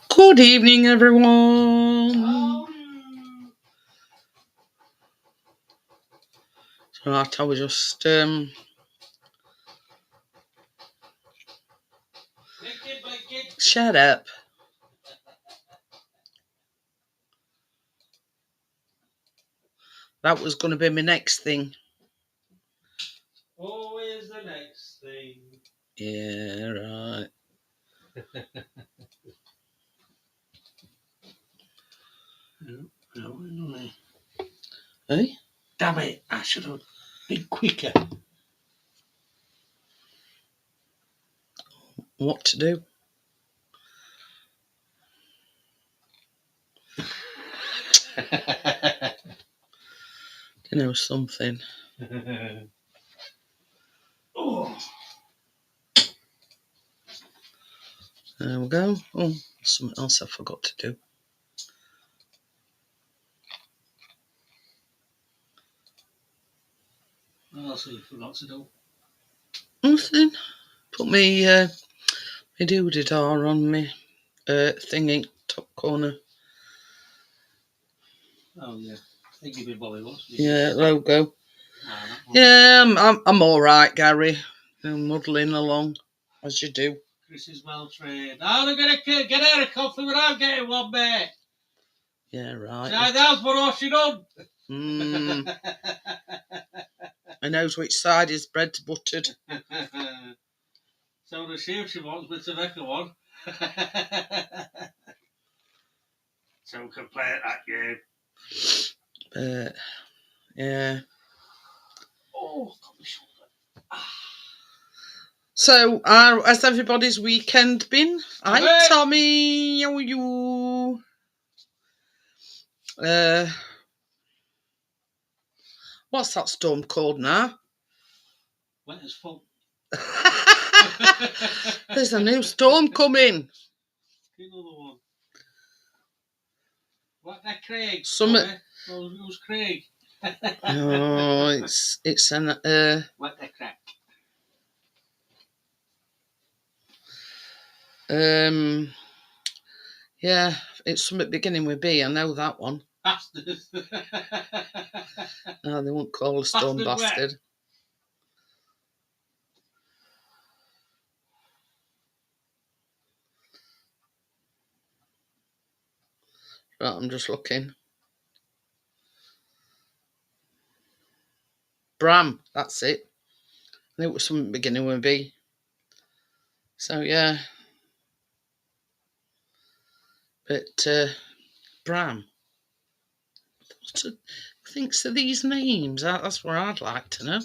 Good evening, everyone. Right, I was just shut up. That was going to be my next thing. Always the next thing. Yeah, right. No. Hey? Damn it, I should have been quicker. What to do? You know, something. Oh. There we go. Oh, something else I forgot to do. What else have you forgot to do? Nothing. Put me doodle-dar on me thingy, top corner. Oh, yeah. I think you've been Bollywood. Yeah, logo. Ah, Yeah, I'm all right, Gary. I'm muddling along, as you do. Chris is well trained. How are they going to get her a coffee without getting one, mate? Yeah, right. That's what all she done. I knows which side his bread's buttered. So does she if she wants me to make her one. So we can play at that game. Yeah. Oh, got my shoulder. So, has everybody's weekend been? Hi, Tommy. How are you? What's that storm called now? Wet as fuck. There's a new storm coming. Another one. What that Craig? Summit. Who's Craig? Oh, it's an What the crack? Yeah, it's something beginning with B. I know that one. Bastard. No, they won't call a storm bastard. Right, I'm just looking. Bram, that's it. I knew it was something beginning with B. So yeah. But Bram. What thinks of these names? That's what I'd like to know.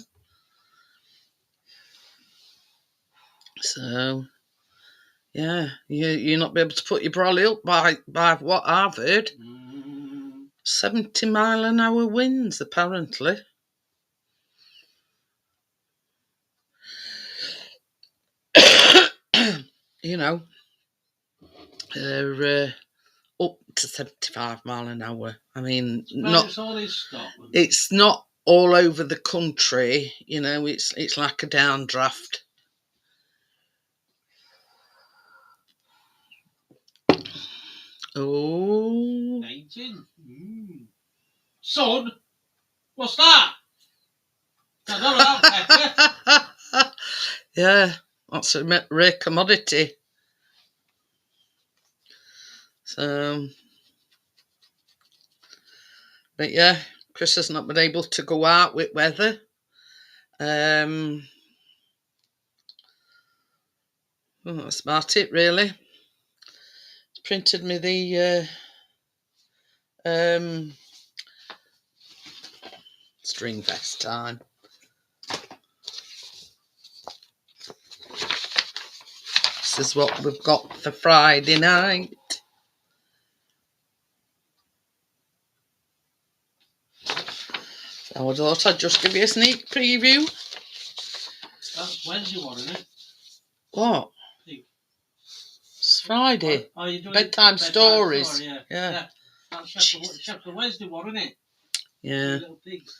So yeah, you're not be able to put your brolly up by what I've heard. 70 mile an hour winds, apparently. You know, they're up to 75 mile an hour. I mean, it's not all over the country. You know, it's like a downdraft. Oh, 19. Son, what's that? Yeah, that's a rare commodity. So, but yeah, Chris has not been able to go out with weather. Well, that's about it, really. It's printed me the string vest time. This is what we've got for Friday night. So I thought I'd just give you a sneak preview. That's Wednesday one, isn't it? What? It's Friday. Oh, you're doing bedtime stories. Story, yeah. That's Chef the Wednesday one, isn't it? Yeah. Little pigs.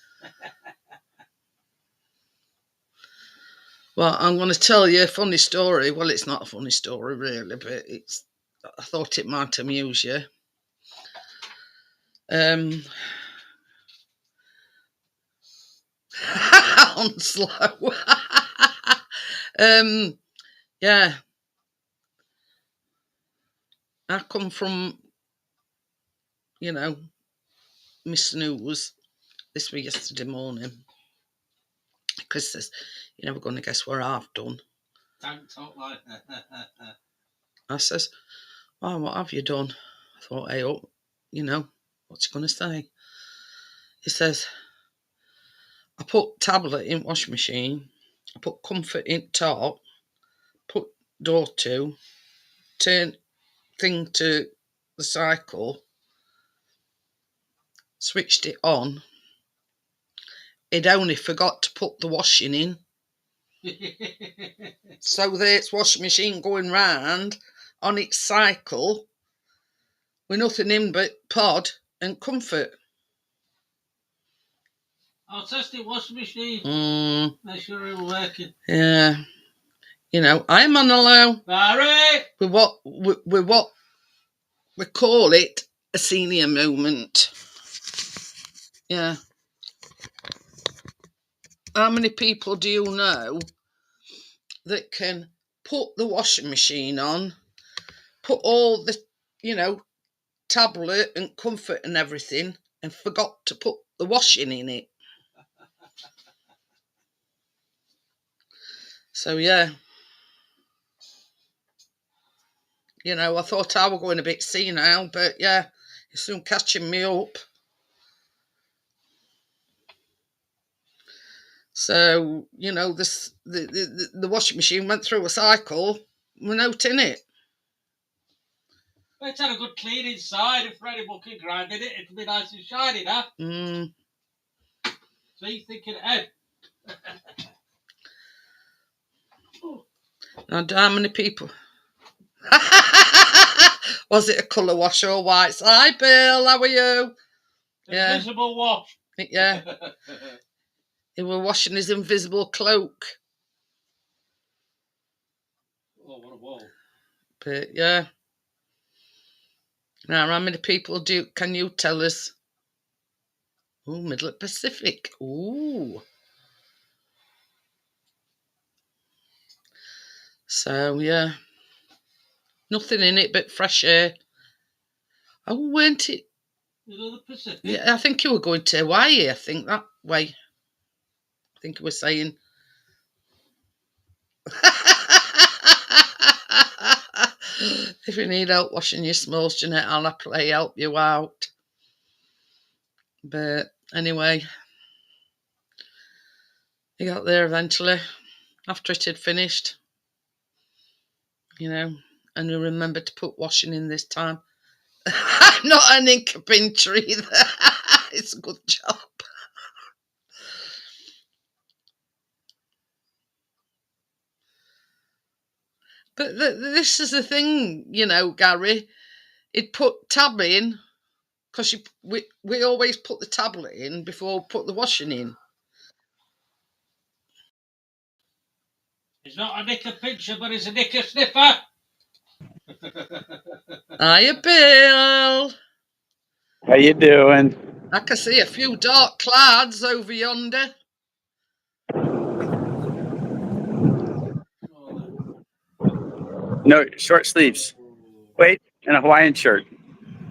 Well, I'm going to tell you a funny story. Well, it's not a funny story, really, but I thought it might amuse you. On slow. Yeah. I come from, my snooze. This was yesterday morning. Chris says, "You're never going to guess what I've done." Don't talk like that. I says, "Oh, what have you done?" I thought, hey, up, what's he going to say? He says, "I put tablet in washing machine, I put comfort in top, put door to, turn thing to the cycle, switched it on. It only forgot to put the washing in." So there's washing machine going round on its cycle with nothing in but pod and comfort. I'll test the washing machine. Make sure it'll working. Yeah. I'm on allow. Barry! With what we call it a senior moment. Yeah. How many people do you know that can put the washing machine on, put all the, tablet and comfort and everything, and forgot to put the washing in it? So, yeah. I thought I was going a bit senile, but yeah, it's soon catching me up. So, the washing machine went through a cycle with no tin in it. It's had a good clean inside. If Freddie Bucket grinded it, it'll be nice and shiny, huh? So you thinking ahead. Now, how many people? Was it a colour wash or white? Hi, Bill, how are you? Invisible wash. Yeah. He was washing his invisible cloak. Oh, what a wall. But, yeah. Now, how many people can you tell us? Oh, Middle Pacific. Ooh. So, yeah. Nothing in it but fresh air. Oh, weren't it? Middle Pacific? Yeah, I think you were going to Hawaii, I think, that way. I think you were saying. If you need help washing your smokes, Jeanette, I'll happily help you out. But anyway, he got there eventually, after it had finished, and he remembered to put washing in this time. I'm not an incubator either. It's a good job. But this is the thing, Gary. He'd put tab in, because we always put the tablet in before we put the washing in. He's not a knicker pincher, but he's a knicker sniffer. Hiya, Bill. How you doing? I can see a few dark clouds over yonder. No, short sleeves. Wait, and a Hawaiian shirt.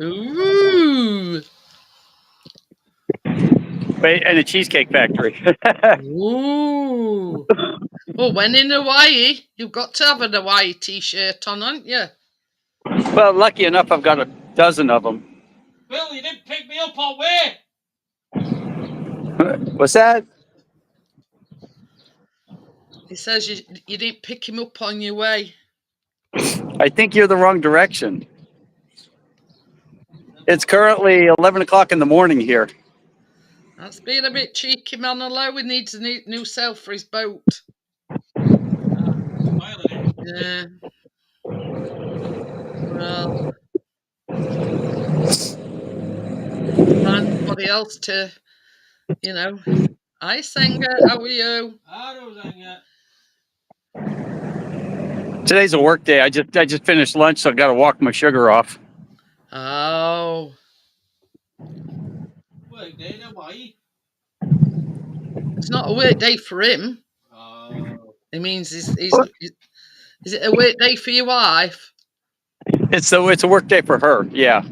Ooh. Wait, and a Cheesecake Factory. Ooh. Well, when in Hawaii, you've got to have an Hawaii t-shirt on, haven't you? Well, lucky enough, I've got a dozen of them. Bill, you didn't pick me up on where? What's that? He says you didn't pick him up on your way. I think you're the wrong direction. It's currently 11 o'clock in the morning here. That's being a bit cheeky, man. Hello, he needs a new sail for his boat. Yeah. Well, find somebody else to, you know. Hi, Senga. How are you? Today's a work day. I just finished lunch, so I got to walk my sugar off. Oh. Work day in Hawaii. It's not a work day for him. Oh. It means is it a work day for your wife? It's a work day for her. Yeah.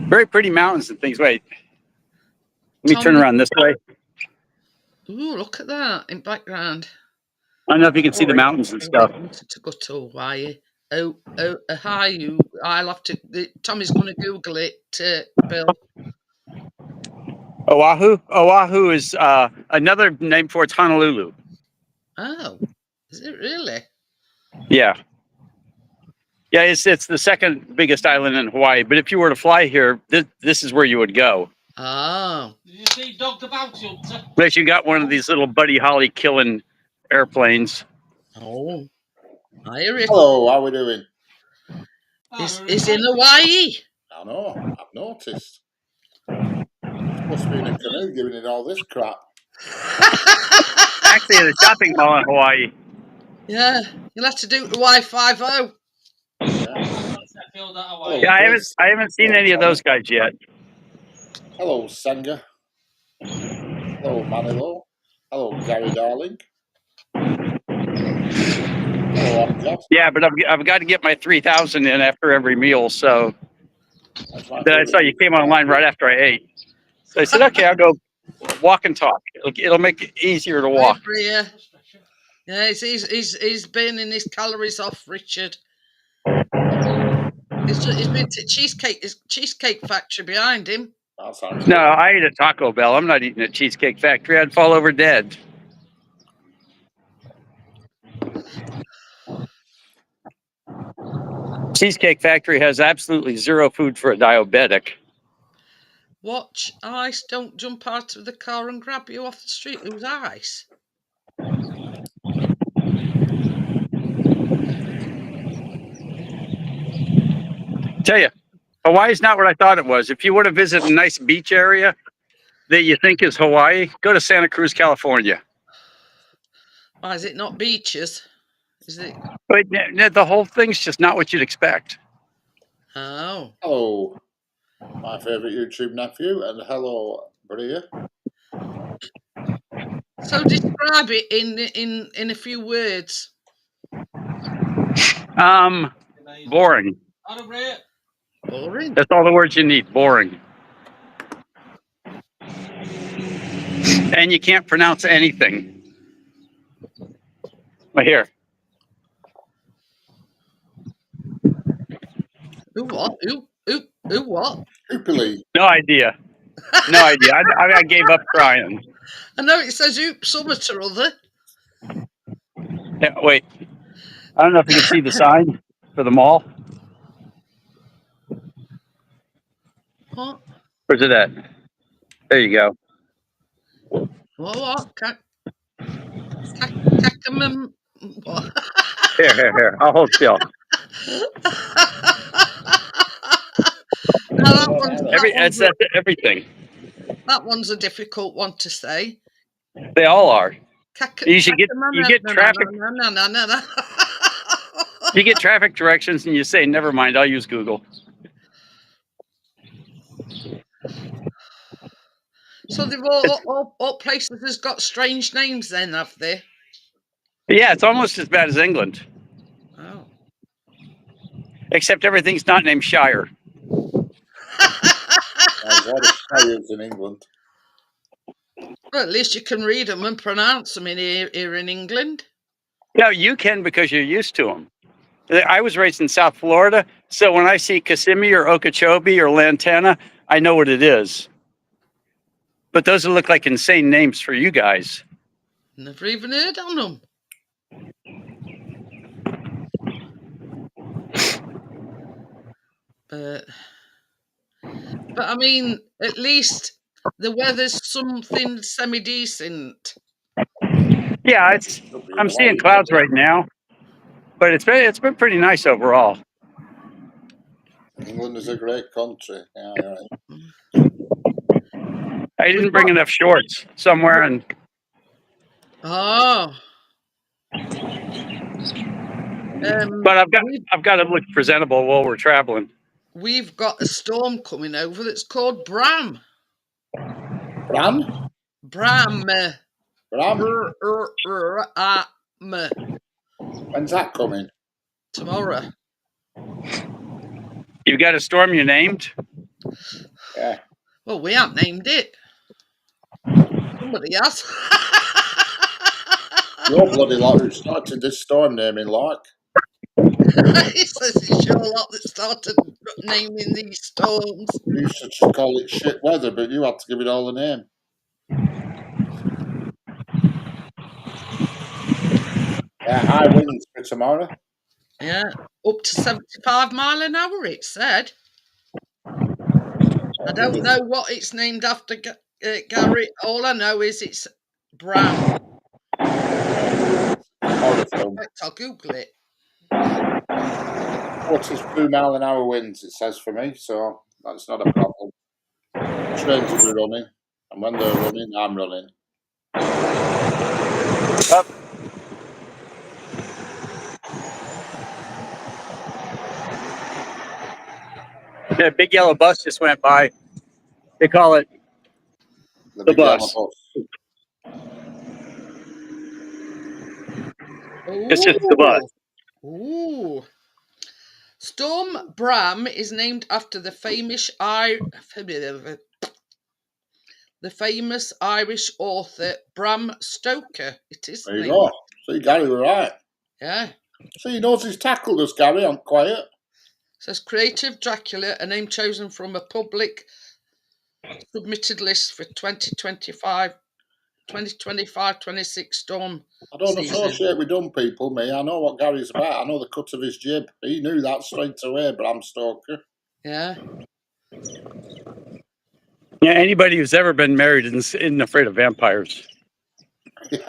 Very pretty mountains and things. Wait. Let me turn around this way. Ooh, look at that in background. I don't know if you can see the mountains and stuff. I wanted to go to Hawaii. Oh, hi, you. I'll have to. Tommy's going to Google it, Bill. Oahu? Oahu is another name for it's Honolulu. Oh, is it really? Yeah. Yeah, it's the second biggest island in Hawaii. But if you were to fly here, this is where you would go. Oh. Did you see Dr. Bounty Hunter? Unless you got one of these little Buddy Holly killing airplanes. Oh. I hear it. Hello, how we doing? Is in Hawaii. I know, I've noticed. Must be in a canoe giving it all this crap. Actually, at a shopping mall in Hawaii. Yeah, you'll have to do the Y50. Yeah, I haven't seen any of those guys yet. Hello, Senga. Hello, Manilo. Hello, Gary Darling. Hello, Amjad. Yeah, but I've got to get my 3,000 in after every meal. So then I saw you came online right after I ate. So I said, okay, I'll go walk and talk. It'll make it easier to walk. Yeah, he's burning his calories off, Richard. He's been to Cheesecake Factory behind him. No, I ate at Taco Bell. I'm not eating at Cheesecake Factory. I'd fall over dead. Cheesecake Factory has absolutely zero food for a diabetic. Watch ice don't jump out of the car and grab you off the street. It was ice. Tell you, Hawaii's not what I thought it was. If you want to visit a nice beach area that you think is Hawaii, go to Santa Cruz, California. Why is it not beaches? Is it? But the whole thing's just not what you'd expect. Oh. Hello, my favourite YouTube nephew, and hello, Bria. So describe it in a few words. Boring. Boring. That's all the words you need. Boring. And you can't pronounce anything. Right here. Who what? Who what? Hoopily. No idea. No idea. I gave up trying. I know it says oops something or other. Yeah, wait. I don't know if you can see the sign for the mall. What? Where's it at? There you go. What? What? Here. I'll hold still. That's everything. That one's a difficult one to say. They all are. You get traffic. No. You get traffic directions and you say, never mind, I'll use Google. So they've all places has got strange names then, have they? Yeah, it's almost as bad as England. Oh. Except everything's not named Shire. There's a lot of shires in England. Well, at least you can read them and pronounce them here in England. No, you can because you're used to them. I was raised in South Florida, so when I see Kissimmee or Okeechobee or Lantana, I know what it is. But those look like insane names for you guys. Never even heard on them. But I mean, at least the weather's something semi-decent. Yeah, Should be I'm the seeing way. clouds right now, but it's been pretty nice overall. England is a great country. Yeah, you're right. I didn't bring enough shorts somewhere, and Oh. but I've got to look presentable while we're traveling. We've got a storm coming over that's called Bram. Bram? Bram. Bram? When's that coming? Tomorrow. You've got a storm you named? Yeah. Well, we haven't named it. Somebody has. Your bloody lot who started this storm naming like. He says it's your lot that started naming these storms. You used to just call it shit weather, but you had to give it all a name. Yeah, high winds for tomorrow. Yeah, up to 75 mile an hour, it said. I don't know what it's named after, Gary. All I know is it's Bram. I'll Google it. 42 mile an hour winds, it says for me, so that's not a problem. Trains will be running, and when they're running, I'm running. Up. Yeah, big yellow bus just went by. They call it The the big yellow bus. It's just the bus. Ooh. Storm Bram is named after the famous Irish author Bram Stoker. It is. There you go. See, Gary was right. Yeah. See, he knows he's tackled us, Gary. I'm quiet. It says Creative Dracula, a name chosen from a public submitted list for 2025-26 storm. I don't season. associate with dumb people, me. I know what Gary's about. I know the cut of his jib. He knew that straight away, Bram Stoker. Yeah. Yeah, anybody who's ever been married isn't afraid of vampires. It's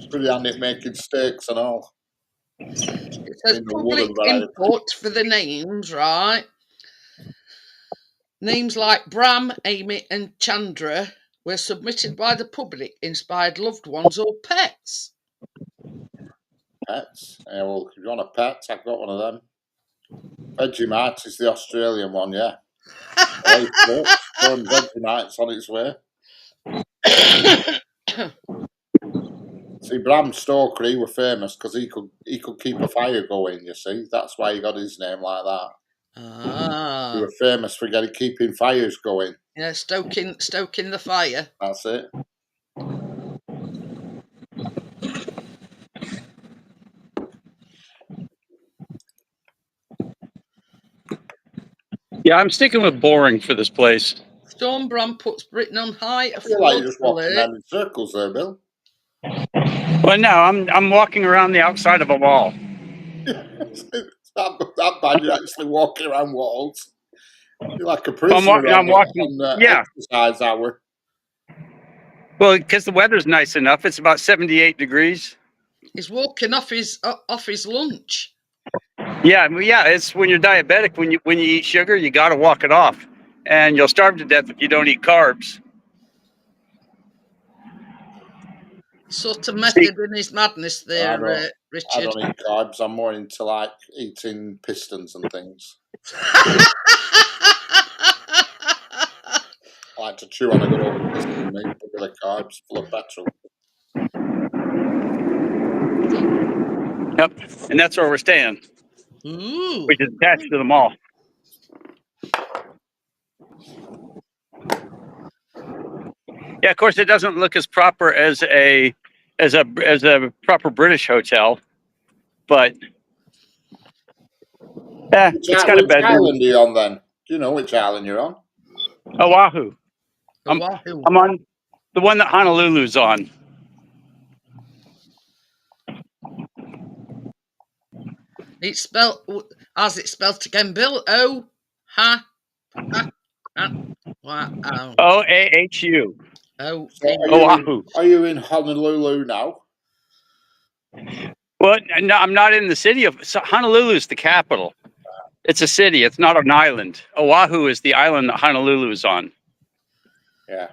pretty handy at making steaks and all. It says public input for the names, right? Names like Bram, Amy, and Chandra were submitted by the public, inspired loved ones or pets. Pets? Yeah, well, if you want a pet, I've got one of them. Vegemite is the Australian one, yeah. Vegemite's on its way. See, Bram Stoker, he were famous because he could keep a fire going, you see. That's why he got his name like that. Ah. He were famous for keeping fires going. Yeah, stoking the fire. That's it. Yeah, I'm sticking with boring for this place. Storm Bram puts Britain on high. I feel like you're just walking around in circles there, Bill. Well, no, I'm walking around the outside of a wall. It's that bad. You're actually walking around walls. You're like a prisoner. I'm walking. Yeah. Exercise hour. Well, because the weather's nice enough. It's about 78 degrees. He's walking off his lunch. Yeah, it's when you're diabetic. When you eat sugar, you got to walk it off, and you'll starve to death if you don't eat carbs. Sort of method in his madness there, Richard. I don't eat carbs. I'm more into like eating pistons and things. I like to chew on a good old piston, mate, with the carbs, full of petrol. Yep, and that's where we're staying. Ooh. Which is attached to the mall. Yeah, of course, it doesn't look as proper as a proper British hotel, but it's got a Which bedroom. island are you on then? Do you know which island you're on? Oahu. Oahu. I'm on the one that Honolulu's on. It's spelled as it's spelled again, Bill. Wow. Oahu. Oh, So Oahu. are you in Honolulu now? Well, no, I'm not in the city of Honolulu is the capital. It's a city. It's not an island. Oahu is the island that Honolulu is on. Yeah.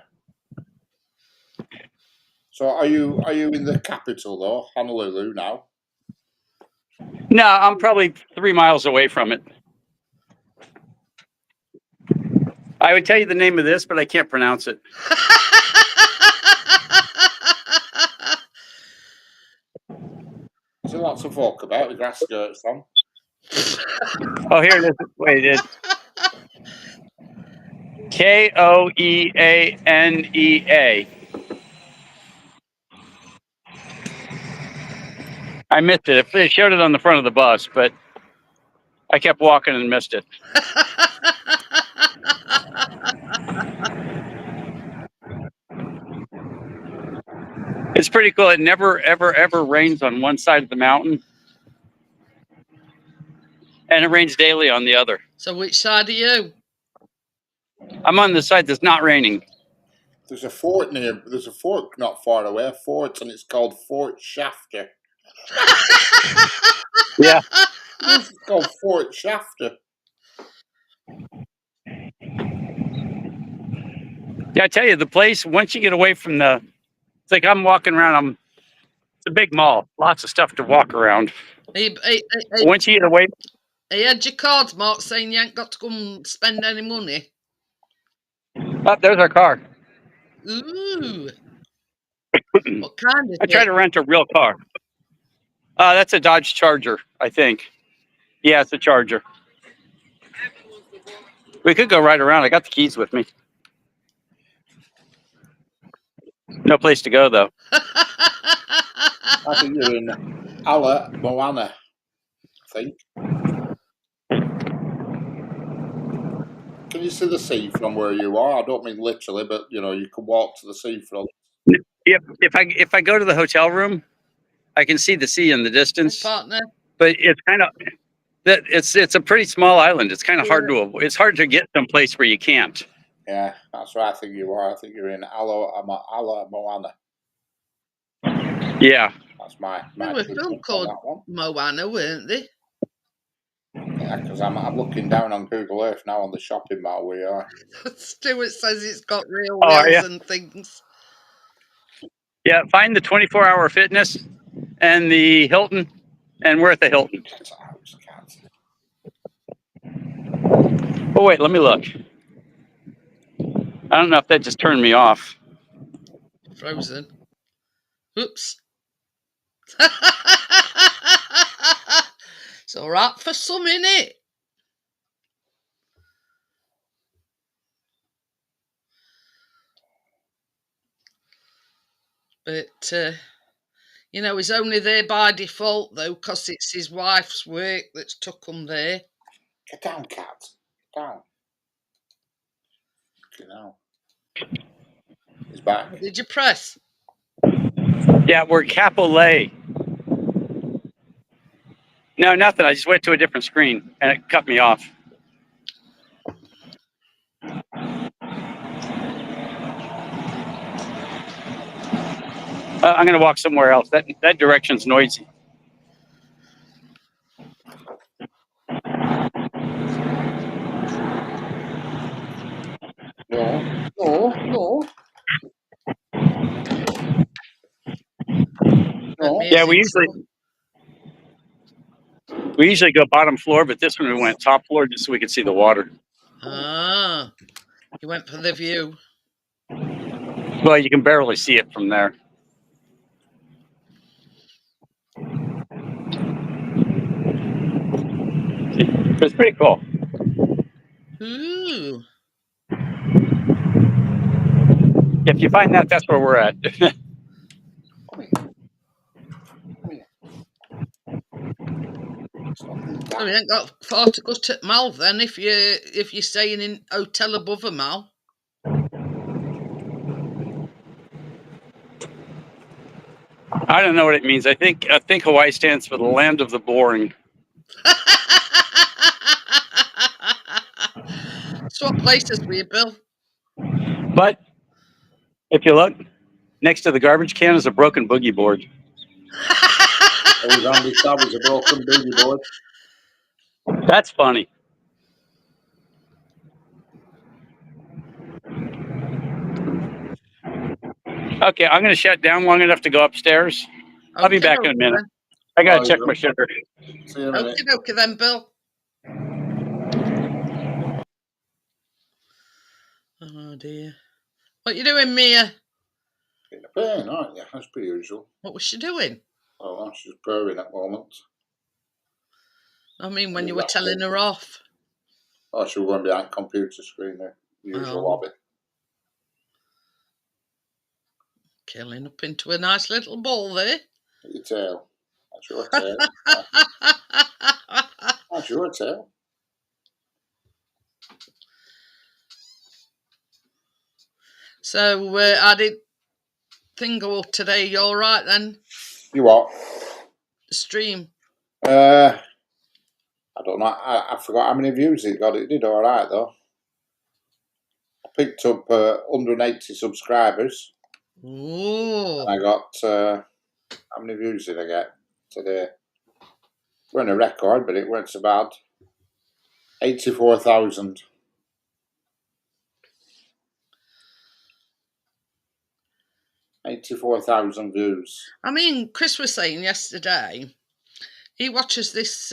So are you in the capital though, Honolulu now? No, I'm probably 3 miles away from it. I would tell you the name of this, but I can't pronounce it. There's lots of talk about the grass skirts on. Oh, here it is. Wait, it's Koeanea. I missed it. They showed it on the front of the bus, but I kept walking and missed it. It's pretty cool. It never, ever, ever rains on one side of the mountain, and it rains daily on the other. So which side are you? I'm on the side that's not raining. There's a fort not far away, and it's called Fort Shafter. Yeah. It's called Fort Shafter. Yeah, I tell you, the place, once you get away from it's like I'm walking around, it's a big mall, lots of stuff to walk around. Once you get away. He had your cards marked saying you ain't got to go and spend any money. Oh, there's our car. Ooh. What kind is I tried to rent a real car. That's a Dodge Charger, I think. Yeah, it's a Charger. We could go right around. I got the keys with me. No place to go, though. I think you're in Ala Moana, I think. Can you see the sea from where you are? I don't mean literally, but you can walk to the seafront. If I go to the hotel room, I can see the sea in the distance. Partner. But it's kind of it's a pretty small island. It's kind of hard to avoid. It's hard to get someplace where you can't. Yeah, that's where I think you are. I think you're in Ala Moana. Yeah. That's my They were film called Moana, weren't they? Yeah, because I'm looking down on Google Earth now on the shopping mall we are. Stuart says it's got real Oh, wheels yeah. and things. Yeah, find the 24-hour fitness and the Hilton, and we're at the Hilton. Oh, wait, let me look. I don't know if that just turned me off. Frozen. Oops. It's all right for some, innit? But, he's only there by default, though, because it's his wife's work that's took him there. Get down, cat. Get down. He's back. What did you press? Yeah, we're Kapolei. No, nothing. I just went to a different screen, and it cut me off. I'm going to walk somewhere else. That direction's noisy. No. Yeah, we usually go bottom floor, but this one we went top floor just so we could see the water. Ah, you went for the view. Well, you can barely see it from there. It's pretty cool. Ooh. If you find that, that's where we're at. Come here. Come here. Stop being So you daft. ain't got far to go to Mal then if you're staying in hotel above a Mal. I don't know what it means. I think Hawaii stands for the land of the boring. Swap places with you, Bill. But if you look, next to the garbage can is a broken boogie board. Always on this tab is a broken boogie board. That's funny. Okay, I'm going to shut down long enough to go upstairs. I'll be back in a minute. I got to check my sugar. See you in a minute. Okay then, Bill. Oh dear. What you doing, Mia? Getting a pain, aren't you? That's per usual. What was she doing? Oh, she's purring at the moment. I mean, when you were telling her off. Oh, she was going behind the computer screen there. The usual hobby. Killing up into a nice little ball there. Your tail. That's your tail. That's your tail. So I did thing go today. You all right then? You what? The stream. I don't know. I forgot how many views it got. It did all right though. I picked up 180 subscribers. Ooh. And I got how many views did I get today? It wasn't a record, but it went about 84,000. 84,000 views. I mean, Chris was saying yesterday, he watches this.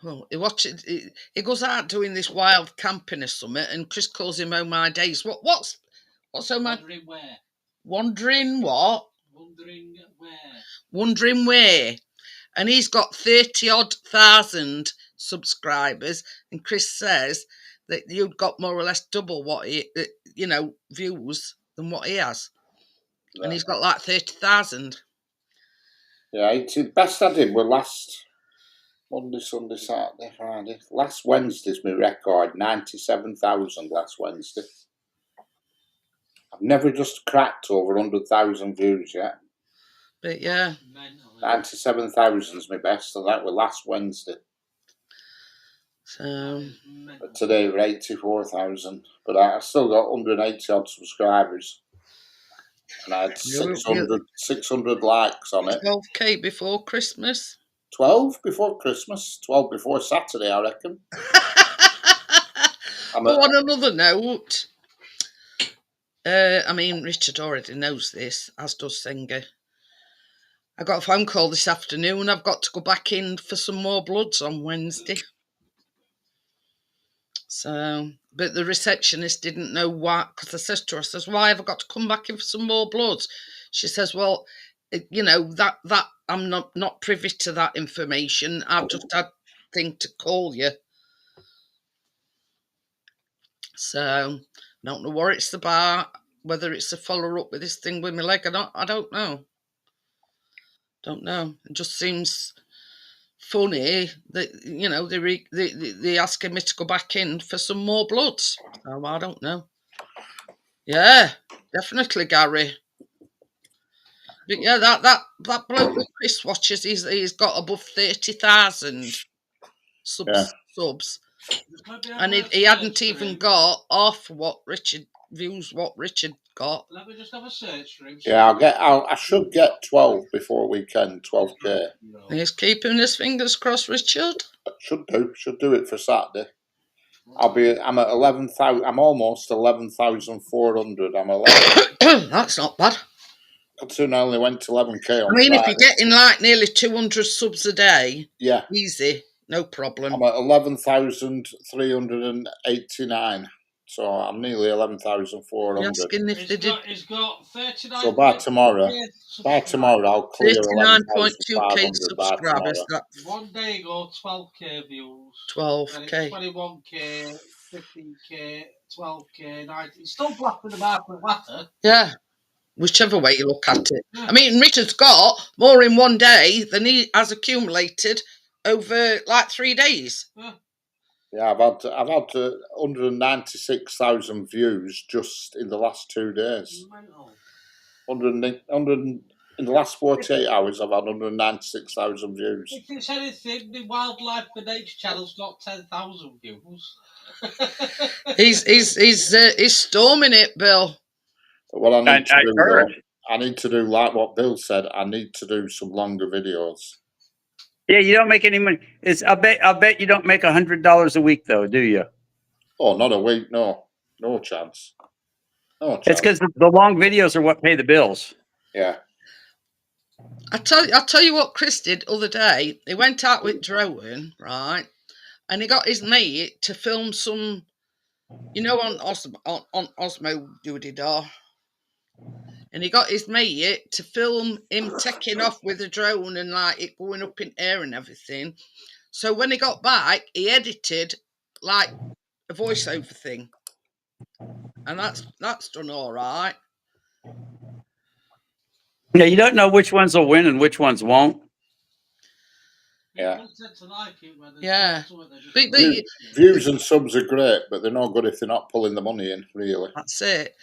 He goes out doing this wild camping or something, and Chris calls him "Oh My Days." What's "Oh My"? Wondering where? Wondering what? Wondering where? Wondering where? And he's got 30,000 subscribers, and Chris says that you've got more or less double what he, views than what he has, and he's got like 30,000. Yeah, the best I did were last Monday, Sunday, Saturday, Friday. Last Wednesday's my record, 97,000 last Wednesday. I've never just cracked over 100,000 views yet. But yeah. 97,000's my best, and that was last Wednesday. So. But today we're 84,000. But I still got 180 odd subscribers. And I had 600 likes on it. 12k before Christmas. 12 before Christmas. 12 before Saturday, I reckon. But on another note, Richard already knows this, as does Singer. I got a phone call this afternoon. I've got to go back in for some more bloods on Wednesday. So, but the receptionist didn't know why, because I said to her, why have I got to come back in for some more bloods? She says, well, that I'm not privy to that information. I've just had thing to call you. So, I don't know what it's about, whether it's a follow-up with this thing with my leg or not. I don't know. It just seems funny that they're asking me to go back in for some more bloods. Oh, I don't know. Yeah, definitely, Gary. But yeah, that bloke with Chris watches, he's got above 30,000 subs, and he hadn't even got half what Richard got. Let me just have a search for him. Yeah, I should get 12 before weekend, 12k. He's keeping his fingers crossed, Richard. I should do it for Saturday. I'm at 11,000. I'm almost 11,400. I'm 11. That's not bad. Considering I only went to 11k on if Friday. you're getting like nearly 200 subs a day, yeah, easy, no problem. I'm at 11,389. So I'm nearly 11,400. You're asking if they did. He's got 39. So by tomorrow, I'll clear 39.2k subscribers. One day ago, 12k views. 12k. 21k 15k, 12k, 19. Still black with the market latter. Yeah, whichever way you look at it. Yeah. I mean, Richard's got more in one day than he has accumulated over like 3 days. Yeah, I've had 196,000 views just in the last 2 days. Mental. 100 in the last 48 hours, I've had 196,000 views. If it's anything, the Wildlife for Nature channel's got 10,000 views. He's storming it, Bill. But what I need to do, heard. though, I need to do like what Bill said. I need to do some longer videos. Yeah, you don't make any money. I'll bet you don't make $100 a week though, do you? Oh, not a week, no chance. No chance. It's because the long videos are what pay the bills. Yeah. I'll tell you what Chris did the other day. He went out with drone, right? And he got his mate to film some, on Osmo Doody-Dar. And he got his mate to film him taking off with the drone and like it going up in air and everything. So when he got back, he edited like a voiceover thing. And that's done all right. Yeah, you don't know which ones will win and which ones won't. Yeah. Yeah. Views and subs are great, but they're not good if they're not pulling the money in, really. That's it.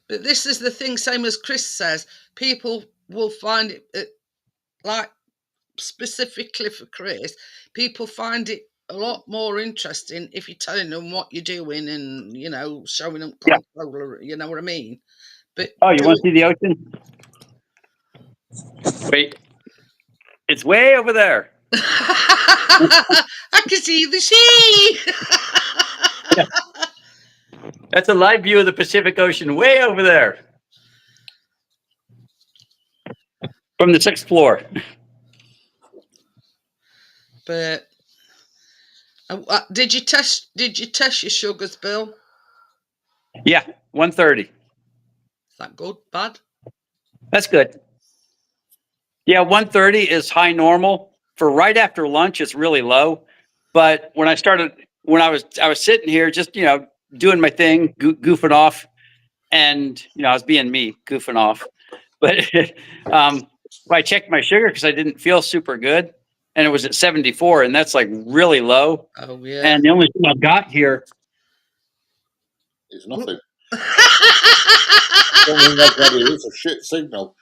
But this is the thing, same as Chris says, people will find it, like specifically for Chris, people find it a lot more interesting if you're telling them what you're doing and, showing them controller, you know what I mean? But oh, you want to see the ocean? Wait. It's way over there. I can see the sea. Yeah. That's a live view of the Pacific Ocean way over there. From the 6th floor. But did you test your sugars, Bill? Yeah, 130. Is that good? Bad? That's good. Yeah, 130 is high normal. For right after lunch, it's really low. But when I was sitting here just, doing my thing, goofing off, and, I was being me, goofing off. But I checked my sugar because I didn't feel super good, and it was at 74, and that's like really low. Oh, yeah. And the only thing I've got here is nothing. I don't think that's what it is, a shit signal.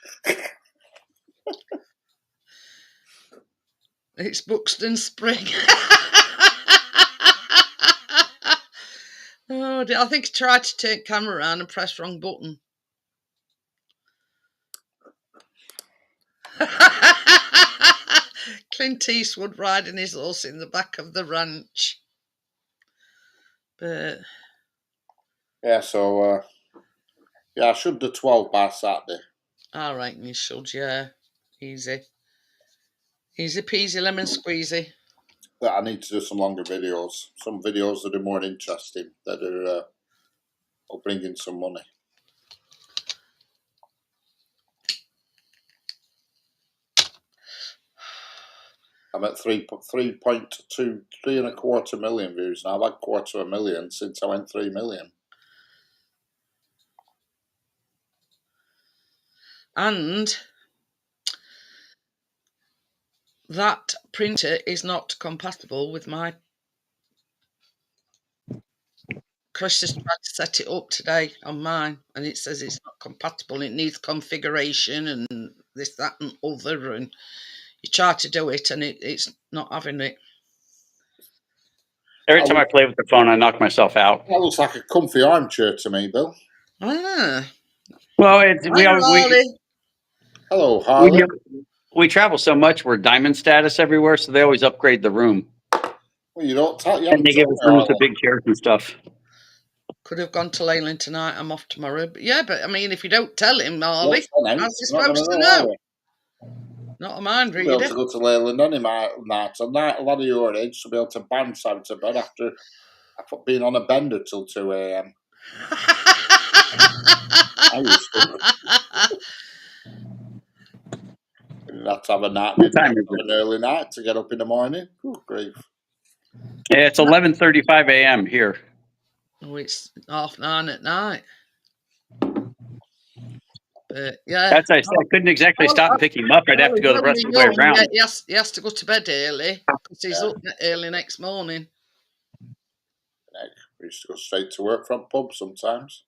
It's Buxton Spring. Oh, I think he tried to take camera around and press wrong button. Clint Eastwood riding his horse in the back of the ranch. But yeah, so I should do 12 by Saturday. I reckon you should, yeah. Easy peasy lemon squeezy. But I need to do some longer videos. Some videos that are more interesting, that are bringing some money. I'm at 3.2 million views now. I've had 250,000 since I went 3 million. And that printer is not compatible with my. Chris just tried to set it up today on mine, and it says it's not compatible. It needs configuration and this, that, and other. And you try to do it, and it's not having it. every time I play with the phone, I knock myself out. That looks like a comfy armchair to me, Bill. Ah. Well, hello, Harley. We travel so much, we're diamond status everywhere, so they always upgrade the room. Well, you don't tell. And they give us rooms with big chairs and stuff. Could have gone to Leyland tonight. I'm off tomorrow. But yeah, but I mean, if you don't tell him, Harley, how's he supposed to know? Not a mind reader. You'll be able to go to Leyland any night. A lad of your age should be able to bounce out of bed after being on a bender till 2 a.m. I used to. You'd have to have a night, an early night to get up in the morning. Good grief. Yeah, it's 11:35 a.m. here. Oh, it's 9:30 at night. But yeah. That's I said. I couldn't exactly stop and pick him up. I'd have to go the rest of the way around. Yeah, he has to go to bed early because he's up early next morning. We used to go straight to work from pub sometimes.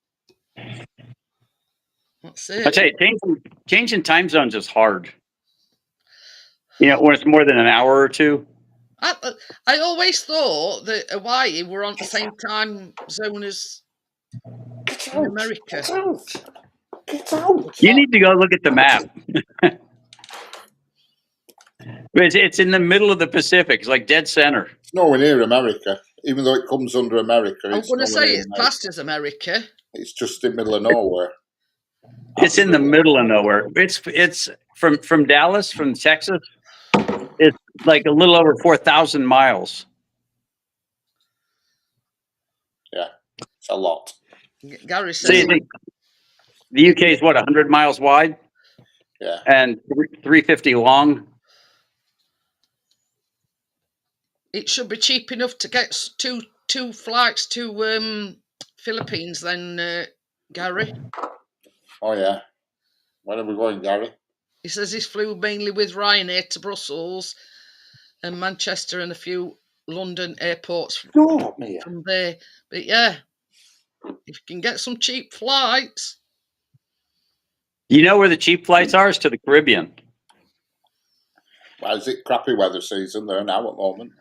That's it. I tell you, changing time zones is hard. You know, when it's more than an hour or two. I always thought that Hawaii were on the same time zone as in America. Get out! Get out! You need to go look at the map. But it's in the middle of the Pacific. It's like dead center. It's nowhere near America, even though it comes under America. I'm going to say it's classed as America. It's just in the middle of nowhere. It's in the middle of nowhere. It's from Dallas, from Texas. It's like a little over 4,000 miles. Yeah, it's a lot. Gary says See, the UK is what, 100 miles wide? Yeah. And 350 long. it should be cheap enough to get two flights to Philippines then, Gary. Oh yeah. When are we going, Gary? He says he's flew mainly with Ryanair to Brussels and Manchester and a few London airports from there. But yeah, if you can get some cheap flights. You know where the cheap flights are? It's to the Caribbean. Well, is it crappy weather season there now at the moment?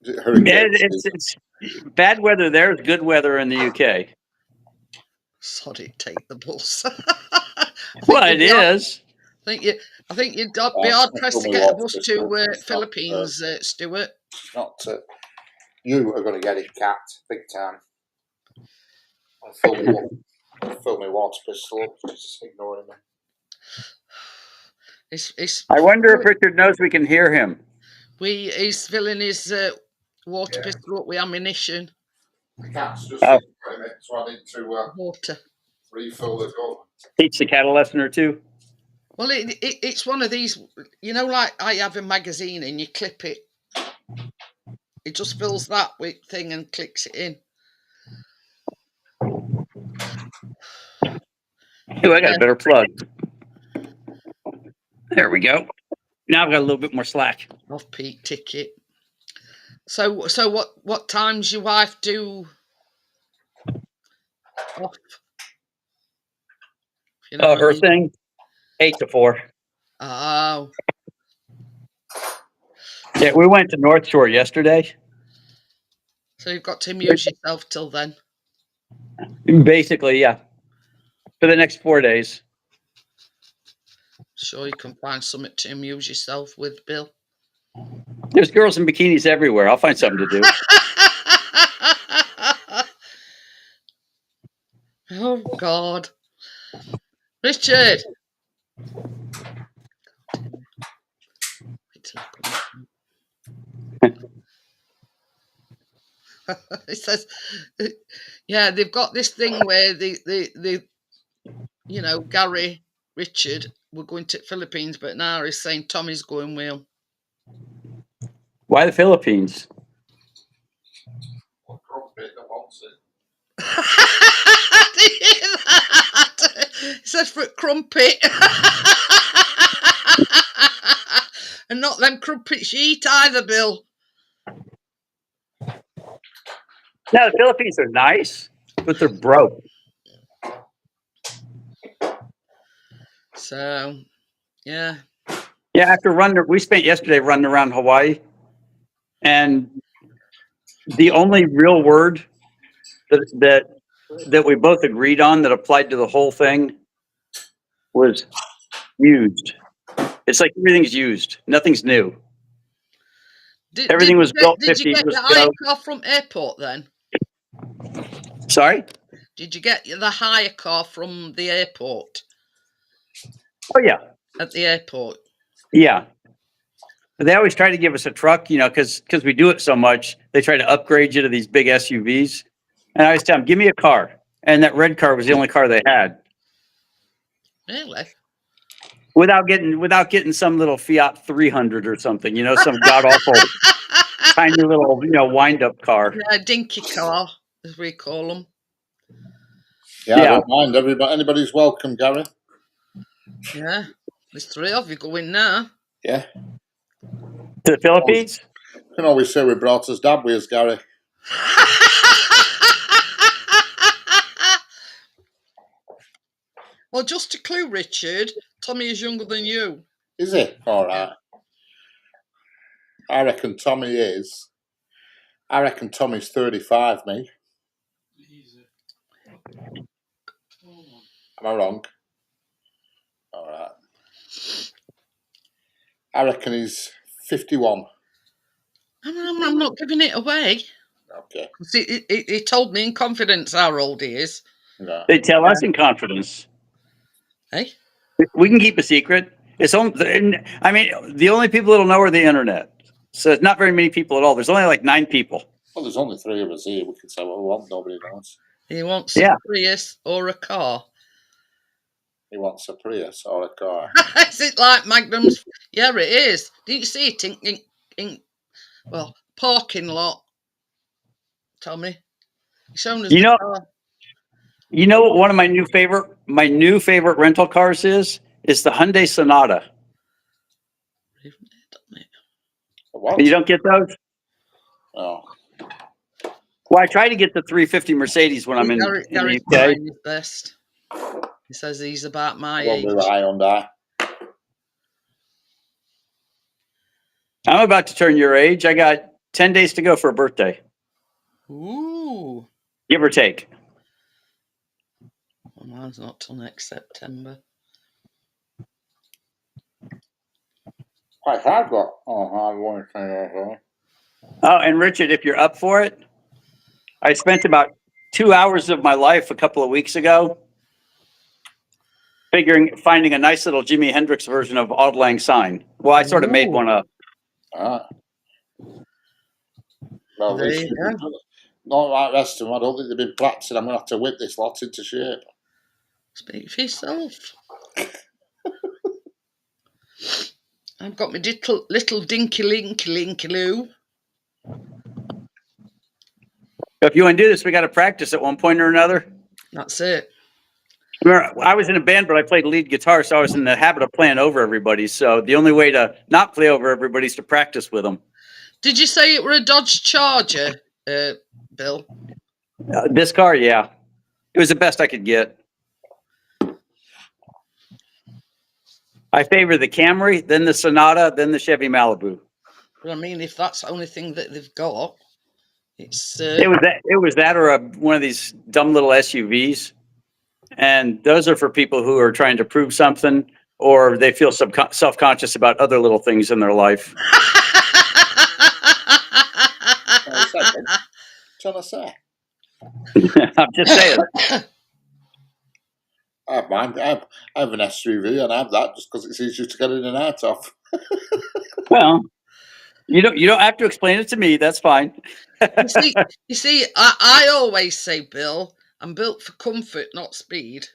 Is it hurricane season? It's bad weather there. It's good weather in the UK. Sorry, take the bus. Well, it is. I think you'd be hard pressed to get a bus to Philippines, Stuart. Not you are going to get it, Cat, big time. I'll fill my water pistol up. Just ignoring me. I wonder if Richard knows we can hear him. He's filling his water pistol up with ammunition. The cat's just ignoring me, so I need to water. Refill the gun. Teach the cat a lesson or two. Well, it's one of these, like I have a magazine and you clip it. It just fills that with thing and clicks it in. Oh, I got a better plug. There we go. Now I've got a little bit more slack. Off-peak ticket. So what time's your wife do off? Her thing? 8 to 4. Oh. Yeah, we went to North Shore yesterday. So you've got to amuse yourself till then. Basically, yeah. For the next 4 days. Sure you can find something to amuse yourself with, Bill. There's girls in bikinis everywhere. I'll find something to do. Oh, God. Richard. It says, yeah, they've got this thing where the Gary, Richard, were going to Philippines, but now he's saying Tommy's going with him. Why the Philippines? Did you hear that? It says for crumpet. And not them crumpets you eat either, Bill. No, the Philippines are nice, but they're broke. So, yeah. Yeah, we spent yesterday running around Hawaii, and the only real word that we both agreed on that applied to the whole thing was used. It's like everything's used. Nothing's new. Everything was built 50 years ago. Did you get the hire car from airport then? Sorry? Did you get the hire car from the airport? Oh, yeah. At the airport? Yeah. They always try to give us a truck, because we do it so much. They try to upgrade you to these big SUVs. And I always tell them, give me a car. And that red car was the only car they had. Really? Without getting some little Fiat 300 or something, some god awful tiny little wind up car. Yeah, dinky car. as we call them. Yeah, I Yeah. don't mind. Anybody's welcome, Gary. Yeah, there's 3 of you going now. Yeah. To the Philippines? You can always say we brought us dad with us, Gary. Well, just a clue, Richard. Tommy is younger than you. Is he? All right. I reckon Tommy is. I reckon Tommy's 35, me. Easy. Am I wrong? All right. I reckon he's 51. I'm not giving it away. Okay. See, he told me in confidence how old he is. No. They tell us in confidence. Hey? We can keep a secret. It's only, I mean, the only people that'll know are the internet. So it's not very many people at all. There's only like 9 people. Well, there's only 3 of us here. We can say what we want. Nobody knows. He wants Yeah. a Prius or a car. He wants a Prius or a car. Is it like Magnum's? Yeah, it is. Didn't you see it in parking lot? Tommy, he's shown us You the know- car. You know what one of my new favorite rental cars is the Hyundai Sonata. What? You don't get those? Oh. Well, I try to get the 350 Mercedes when I'm in Gary's the UK. trying his best. He says he's about my One age. with a Hyundai. I'm about to turn your age. I got 10 days to go for a birthday, Ooh. give or take. Well, mine's not till next September. I have got. Oh, I want to say that. Oh, and Richard, if you're up for it, I spent about 2 hours of my life a couple of weeks ago finding a nice little Jimi Hendrix version of Auld Lang Syne. Well, I sort of made Ooh. one up. Ah. Well, There this you go. not like the rest of them. I don't think they've been practicing. I'm going to have to whip this lot into shape. Speak for yourself. I've got my little dinky linky loo. If you want to do this, we got to practice at one point or another. That's it. Remember, I was in a band, but I played lead guitar, so I was in the habit of playing over everybody. So the only way to not play over everybody is to practice with them. Did you say it were a Dodge Charger, Bill? This car, yeah. It was the best I could get. I favor the Camry, then the Sonata, then the Chevy Malibu. But I mean, if that's the only thing that they've got, it's. It was that or one of these dumb little SUVs. And those are for people who are trying to prove something or they feel self-conscious about other little things in their life. Trying to say. I'm just saying. I have mine. I have an SUV and I have that just because it's easier to get in and out of. Well, you don't have to explain it to me. That's fine. You see, I always say, Bill, I'm built for comfort, not speed.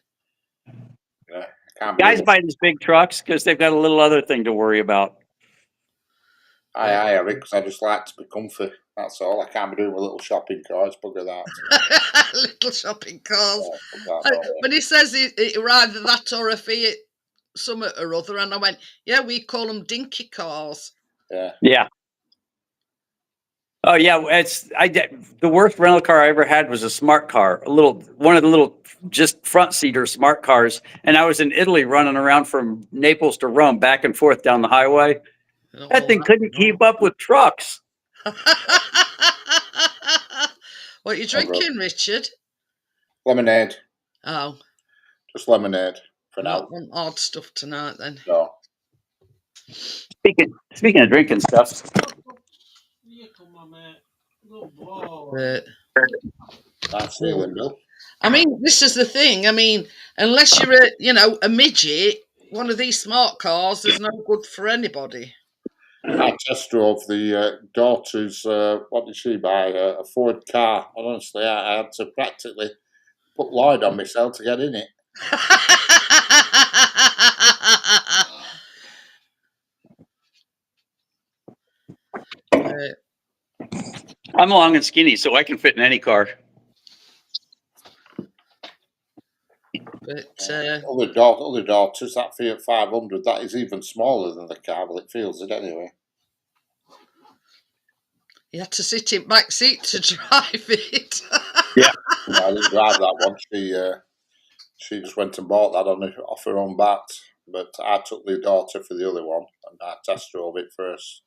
Yeah, can't Guys buy these big trucks because they've got a little other thing to worry about. I hire it because I just like to be comfy. That's all. I can't be doing with little shopping cars. Bugger that. Little shopping cars. Yeah, that When he says it were either that or a Fiat something or other, and I went, yeah, we call them dinky cars. yeah. Yeah. Oh yeah, the worst rental car I ever had was a smart car, one of the little just front seater smart cars, and I was in Italy running around from Naples to Rome, back and forth down the highway. That thing couldn't keep up with trucks. What are you drinking, Richard? Lemonade. Oh, Just lemonade for now. not want hard stuff tonight then. No. Speaking of drinking stuff, Nice feeling, Bill. I mean, this is the thing. I mean, unless you're a midget, one of these smart cars is no good for anybody. I test drove the daughter's, what did she buy? A Ford car. And honestly, I had to practically put Lloyd on myself to get in it. I'm long and skinny, so I can fit in any car. But Other daughters, that Fiat 500, that is even smaller than the car. Well, it feels it anyway. you had to sit in back seat to drive it. No, I didn't drive that one. She just went and bought that off her own bat. But I took the daughter for the other one, and I test drove it first.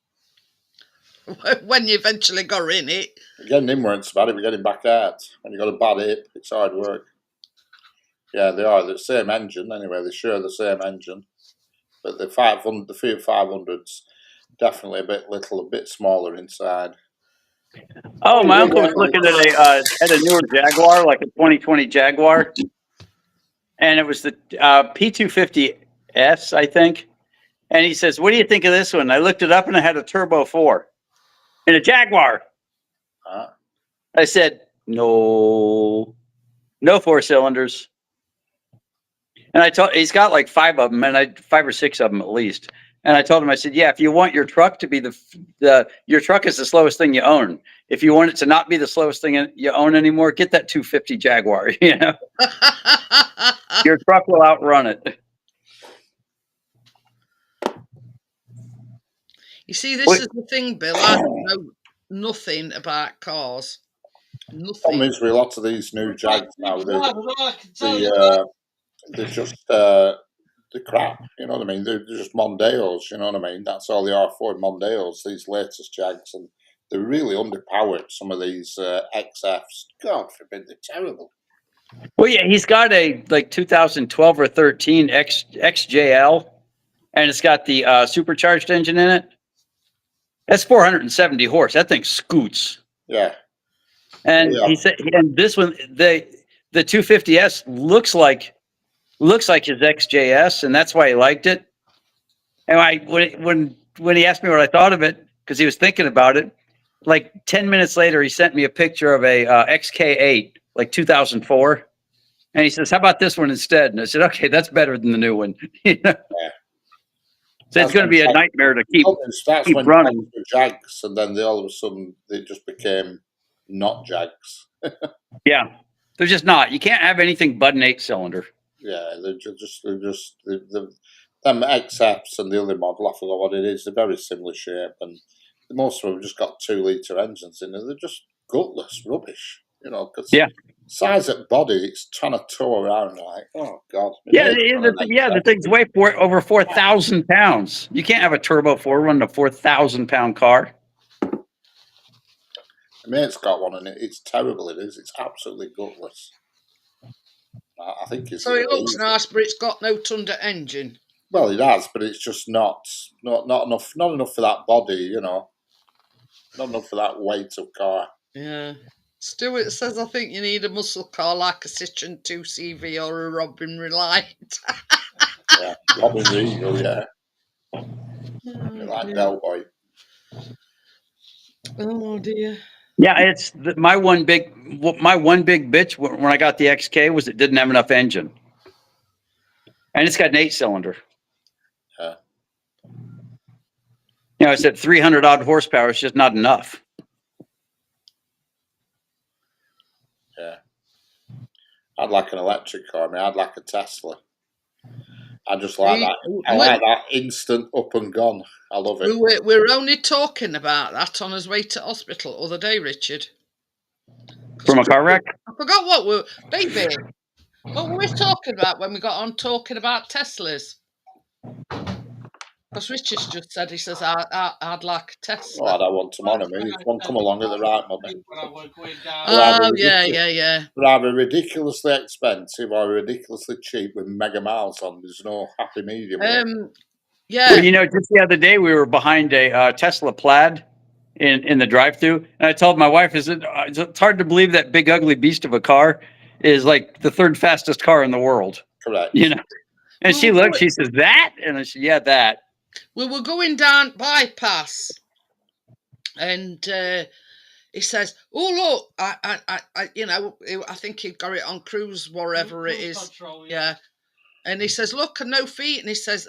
When you eventually got in it. Getting in weren't so bad, it was getting back out. When you got a bad hip, it's hard work. Yeah, they are. They're the same engine anyway. They share the same engine. But the Fiat 500's definitely a bit smaller inside. Oh, my uncle was looking at a newer Jaguar, like a 2020 Jaguar, and it was the P250S, I think. And he says, "What do you think of this one?" I looked it up, and it had a turbo 4 in a Jaguar. I said, "No 4 cylinders." And he's got like 5 of them, and 5 or 6 of them at least. And I told him, I said, "Yeah, if you want your truck to be your truck is the slowest thing you own. If you want it to not be the slowest thing you own anymore, get that 250 Jaguar. You know, your truck will outrun it." You see, this is the thing, Bill. I don't know nothing about cars. Problem Nothing. is with lots of these new Jags now, they're just the crap. You know what I mean? They're just Mondeos. You know what I mean? That's all they are, Ford Mondeos. These latest Jags, and they're really underpowered. Some of these XFs, God forbid, they're terrible. Well, yeah, he's got a like 2012 or 13 XJL, and it's got the supercharged engine in it. That's 470 horse. That thing scoots. Yeah. And he said, and this one, the 250S looks like his XJS, and that's why he liked it. And when he asked me what I thought of it, because he was thinking about it, like 10 minutes later, he sent me a picture of a XK8, like 2004, and he says, "How about this one instead?" And I said, "Okay, that's better than the new one." You know? Yeah. So it's going to be a nightmare to keep when running. Jags, and then all of a sudden they just became not Jags. Yeah, they're just not. You can't have anything but an 8-cylinder. Yeah, they're just them XFs and the other model. I forgot what it is. They're very similar shape, and most of them have just got 2-litre engines in it. They're just gutless rubbish, you know. Because size of body, it's trying to tow around like, oh God. The things weigh over 4,000 pounds. You can't have a turbo 4 running a 4,000-pound car. My mate's got one, and it's terrible. It is. It's absolutely gutless. I think it's. So it looks nice, but it's got no thunder engine. Well, it has, but it's just not enough. Not enough for that body, you know. Not enough for that weight of car. Yeah. Stuart says, "I think you need a muscle car like a Citroen 2CV or a Robin Reliant." Yeah, Robin Regal, yeah. Like Del Boy. Oh dear. Yeah, it's my one big bitch when I got the XK was it didn't have enough engine, and it's got an 8-cylinder. Yeah. You know, it's at 300 odd horsepower. It's just not enough. Yeah. I'd like an electric car. I mean, I'd like a Tesla. I just like that. I like that instant up and gone. I love it. We're only talking about that on his way to hospital the other day, Richard. From a car wreck? I forgot what we were talking about when we got on talking about Teslas. Because Richard's just said, he says, I'd like a Tesla. Well, I don't want tomorrow. I mean, if one come along at the right moment. Oh, yeah. Rather ridiculously expensive or ridiculously cheap with mega miles on. There's no happy medium. Yeah. Well, you know, just the other day we were behind a Tesla Plaid in the drive-thru, and I told my wife, it's hard to believe that big ugly beast of a car is like the 3rd fastest car in the world. Correct. You know, and she looked, she says, "That?" And I said, "Yeah, that." We were going down bypass, and he says, "Oh look, I think he got it on cruise, wherever it is." Control, yeah. And he says, "Look, no feet." And he says,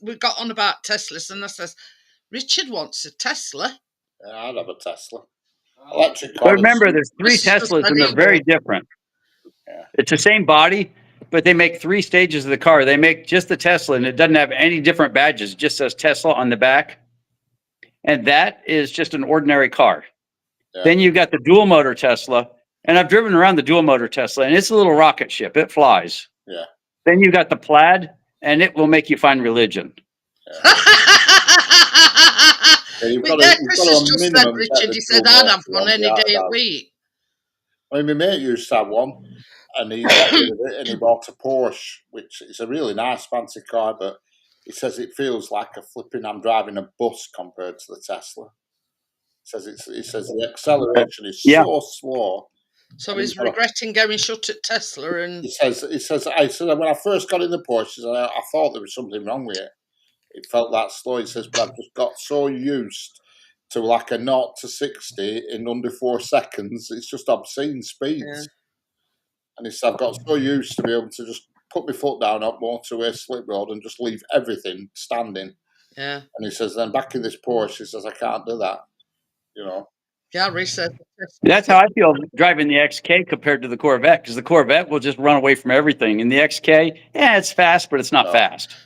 "We got on about Teslas," and I says, "Richard wants a Tesla." Yeah, I'd have a Tesla. Electric car. But remember, there's 3 Teslas, and they're very different. Yeah. It's the same body, but they make 3 stages of the car. They make just the Tesla, and it doesn't have any different badges. It just says Tesla on the back. And that is just an ordinary car. Yeah. Then you've got the dual motor Tesla. And I've driven around the dual motor Tesla, and it's a little rocket ship. It flies. Yeah. Then you got the Plaid, and it will make you find religion. Yeah, you've But got yeah, to, Chris you've got has to just said, minimum get Richard, the he said dual I'd motor have one one, any yeah, day I'd of have. week. I mean, my mate used to have one, and he got rid of it, and he bought a Porsche, which is a really nice, fancy car, but he says it feels like I'm driving a bus compared to the Tesla. He says the acceleration is Yeah. so slow. So And he's you've got to- regretting going shut at Tesla and He says, I said, when I first got in the Porsche, he said, I thought there was something wrong with it. It felt that slow. He says, but I've just got so used to like a 0 to 60 in under 4 seconds. It's just obscene speeds. Yeah. And he said, I've got so used to be able to just put my foot down up motorway, slip road, and just leave everything standing. yeah. And he says, then back in this Porsche, he says, I can't do that. You know, Gary said That's how I feel driving the XK compared to the Corvette, because the Corvette will just run away from everything. And the XK, yeah, it's fast, but it's not No. fast.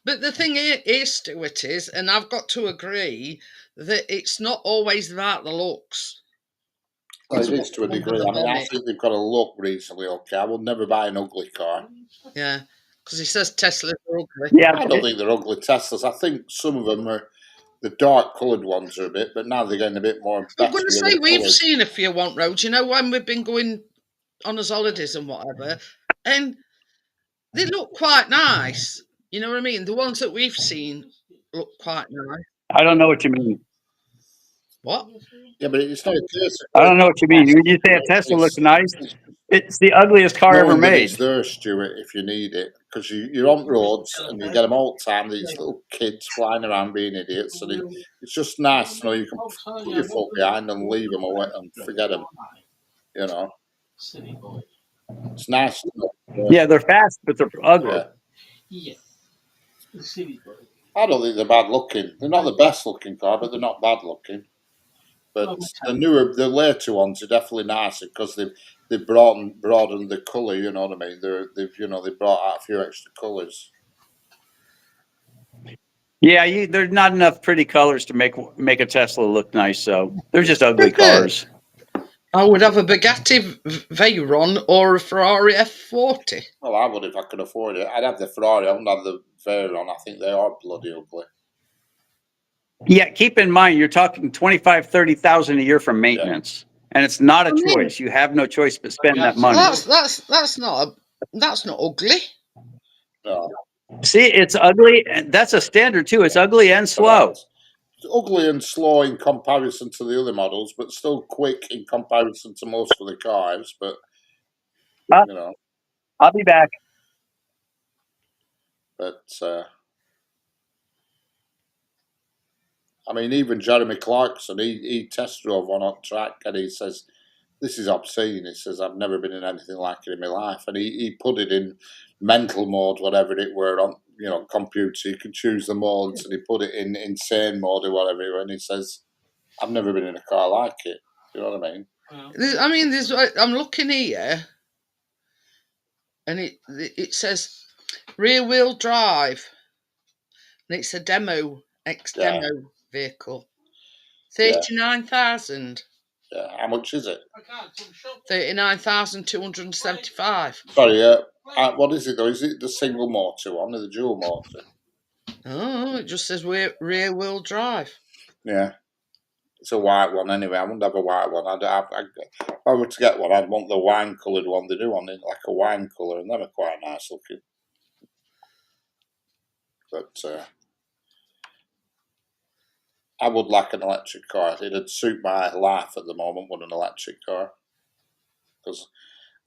But the thing is, Stuart, is, and I've got to agree, that it's not always about the looks. well, It's it is to a what's degree. under I the mean, I bonnet. think they've got to look reasonably okay. I will never buy an ugly car. Yeah, because he says Teslas are ugly. Yeah. I don't think they're ugly Teslas. I think some of them are, the dark coloured ones are a bit, but now they're getting a bit more. I'm going to say we've colours. seen a few want roads, you know, when we've been going on as holidays and whatever, and they look quite nice. You know what I mean? The ones that we've seen look quite nice. I don't know what you mean. What? Yeah, but it's not a case of. I don't know what you mean. When you say a Tesla looks nice, it's the ugliest car ever knowing that made. it's there, Stuart, if you need it, because you're on roads and you get them all the time. These little kids flying around being idiots, and it's just nice to know you can put your foot behind and leave them away and forget them. You know, it's nice. To know. Yeah, they're fast, but they're ugly. Yeah. I don't think they're bad looking. They're not the best looking car, but they're not bad looking. But the later ones are definitely nicer because they've broadened the colour. You know what I mean? They've brought out a few extra colours. Yeah, there's not enough pretty colors to make a Tesla look nice. So they're just ugly cars. I would have a Bugatti Veyron or a Ferrari F40. Well, I would if I could afford it. I'd have the Ferrari. I wouldn't have the Veyron. I think they are bloody ugly. Yeah, keep in mind you're talking 25, 30,000 a year from maintenance, and it's not a choice. You have no choice but spend that money. That's not ugly. No. See, it's ugly, and that's a standard too. It's ugly and slow. It's ugly and slow in comparison to the other models, but still quick in comparison to most of the cars. But you know, I'll be back. but I mean, even Jeremy Clarkson, he test drove one on track, and he says, "This is obscene." He says, "I've never been in anything like it in my life." And he put it in mental mode, whatever it were on, computer. You can choose the modes, and he put it in insane mode or whatever. And he says, "I've never been in a car like it." You know what I mean? I'm looking here, and it says rear wheel drive, and it's a demo demo vehicle. 39,000. Yeah. How much is it? 39,275. Sorry. What is it though? Is it the single motor one or the dual motor? Oh, it just says rear wheel drive. Yeah. It's a white one anyway. I wouldn't have a white one. If I were to get one, I'd want the wine coloured one. They do want it like a wine colour, and them are quite nice looking. But I would like an electric car. It'd suit my life at the moment with an electric car, because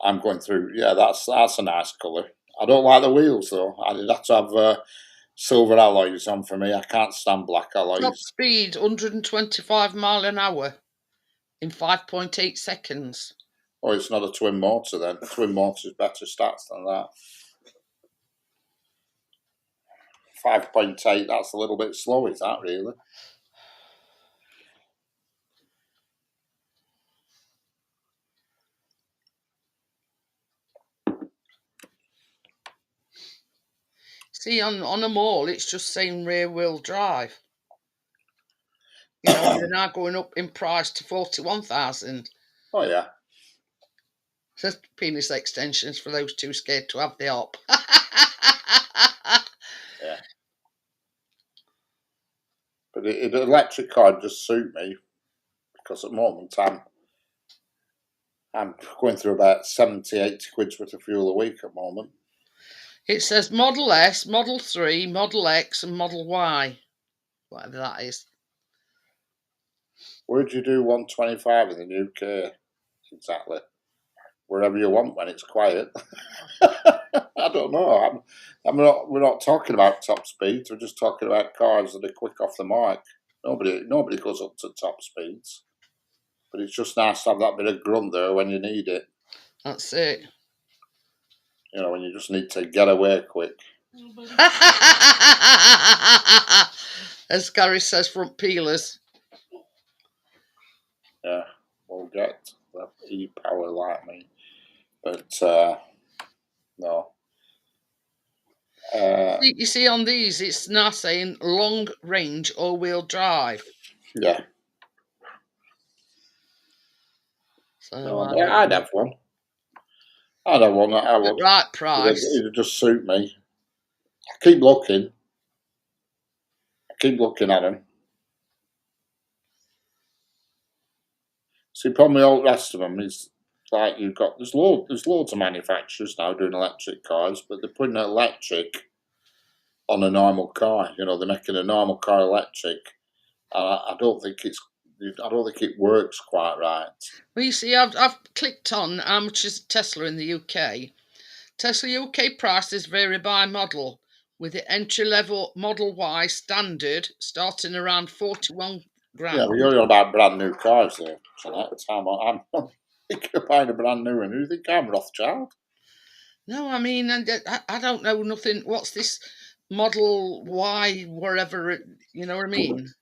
I'm going through. Yeah, that's a nice colour. I don't like the wheels though. I'd have to have silver alloys on for me. I can't stand black alloys. Top speed 125 mile an hour in 5.8 seconds. Oh, it's not a twin motor then. Twin motor's better stats than that. 5.8, that's a little bit slow, is that really? See, on them all, it's just saying rear wheel drive. You know, they're now going up in price to 41,000. Oh yeah. Says penis extensions for those too scared to have the op. Yeah. But an electric car just suit me because at the moment I'm going through about 70, 80 quid's worth of fuel a week at the moment. It says Model S, Model 3, Model X, and Model Y. Whatever that is. Where'd you do 125 in the UK? Exactly. Wherever you want when it's quiet. I don't know. We're not talking about top speeds. We're just talking about cars that are quick off the mark. Nobody goes up to top speeds. But it's just nice to have that bit of grunt there when you need it. That's it. You know, when you just need to get away quick. As Gary says, front peelers. Yeah, we'll get the e-power like me. But no. You see on these, it's now saying long range all-wheel drive. Yeah. So No, I'd have one. I'd have one. I would. At right price. It'd just suit me. I keep looking at them. See, probably all the rest of them is like there's loads of manufacturers now doing electric cars, but they're putting electric on a normal car. You know, they're making a normal car electric. I don't think it works quite right. Well, you see, I've clicked on how much is Tesla in the UK. Tesla UK prices vary by model, with the entry-level Model Y standard starting around 41 grand. Yeah, but you're on about brand new cars there. So that's how I'm thinking of buying a brand new one. Who do you think I'm, Rothschild? No, I mean, I don't know nothing. What's this Model Y, whatever, you know what I mean?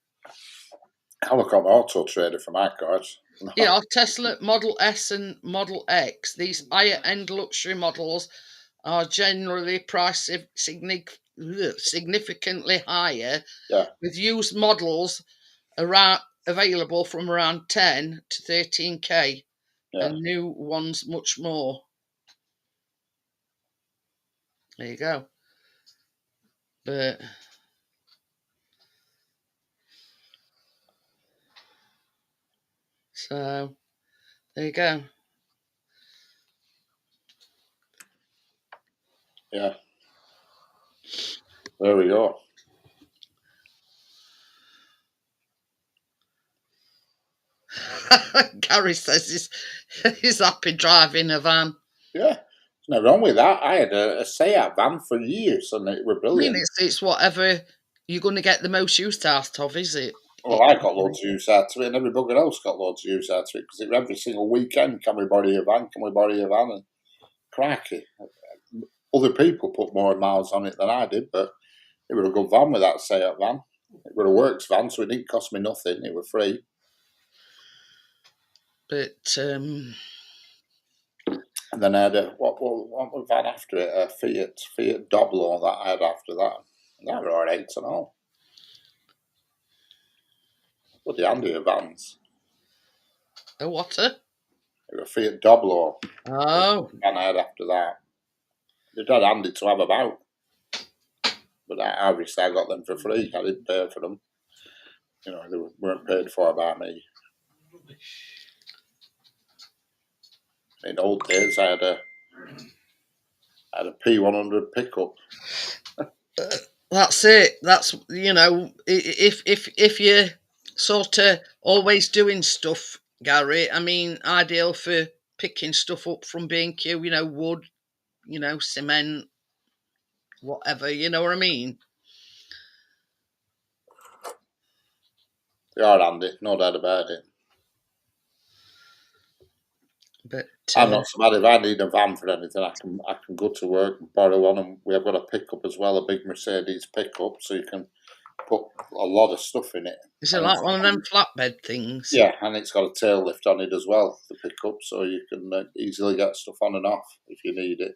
I look on Auto Trader for my cars. No. Yeah, Tesla Model S and Model X, these higher-end luxury models are generally priced significantly higher, Yeah. with used models around available from around 10 to 13k, Yeah. and new ones much more. There you go. But so there you go. Yeah. There we go. Gary says he's happy driving a van. Yeah. There's no wrong with that. I had a Seat van for years and it were I brilliant. mean, it's whatever you're going to get the most use out of, is it? Well, I got loads of use out of it and every bugger else got loads of use out of it because every single weekend, can we borrow your van? Can we borrow your van? And cracky. Other people put more miles on it than I did, but it was a good van with that Seat van. It was a works van, so it didn't cost me nothing. It was free. But And then I had what was van after it? A Fiat Doblo that I had after that. And that were all right and all. Bloody handy vans. a what? It was a Fiat Doblo. Oh. And I had after that. They're dead handy to have about. But obviously I got them for free. I didn't pay for them. You know, they weren't paid for by me. In old days, I had a P100 pickup. That's it. That's, you know, if you're sort of always doing stuff, Gary, I mean, ideal for picking stuff up from B&Q, you know, wood, you know, cement, whatever, you know what I mean? They are handy, no doubt about it. But I'm not so bad. If I need a van for anything, I can go to work and borrow one, and we have got a pickup as well, a big Mercedes pickup, so you can put a lot of stuff in it. Is it like one of them flatbed things? Yeah, and it's got a tail lift on it as well, the pickup, so you can easily get stuff on and off if you need it.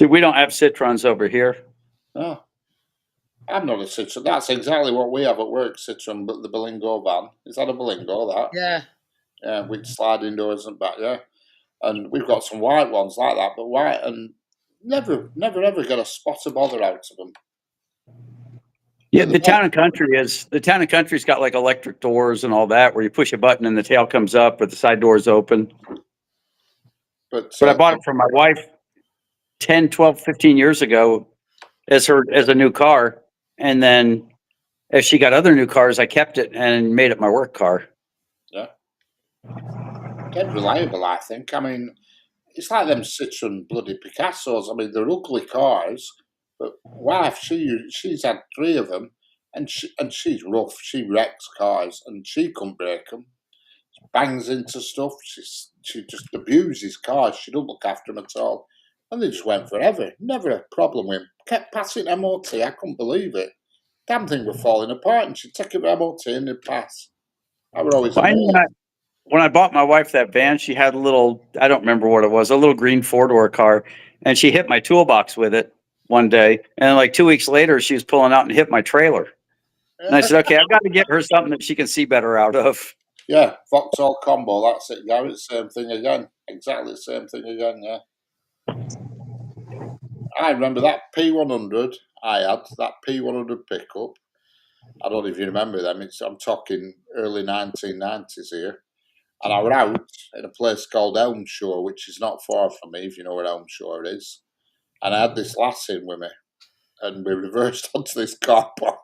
See, we don't have Citrons over here. No. I'm not a Citroen. That's exactly what we have at work, Citroen, but the Berlingo van. Is that a Berlingo, that? Yeah. Yeah, with sliding doors and back, yeah. And we've got some white ones like that, but white, and never ever get a spot of bother out of them. Yeah, the Town and Country's got like electric doors and all that, where you push a button and the tail comes up or the side doors open. But I bought it for my wife 10, 12, 15 years ago as a new car. And then as she got other new cars, I kept it and made it my work car. Yeah. Dead reliable, I think. I mean, it's like them Citroen bloody Picassos. I mean, they're ugly cars, but wife, she's had 3 of them, and she's rough. She wrecks cars, and she couldn't break them. She bangs into stuff. She just abuses cars. She don't look after them at all, and they just went forever. Never a problem with them. Kept passing MOT. I couldn't believe it. Damn thing were falling apart, and she'd take it to MOT and they'd pass. I were always amazed. When I bought my wife that van, she had a little, I don't remember what it was, a little green 4-door car, and she hit my toolbox with it one day. And like 2 weeks later, she was pulling out and hit my trailer. And I said, okay, I've got to get her something that she can see better out of. Yeah, Vauxhall combo, that's it, Gary. Same thing again. Exactly the same thing again, yeah. I remember that P100 I had, that P100 pickup. I don't know if you remember them. I'm talking early 1990s here. And I were out in a place called Elmshore, which is not far from me, if you know where Elmshore is. And I had this lass in with me, and we reversed onto this car park.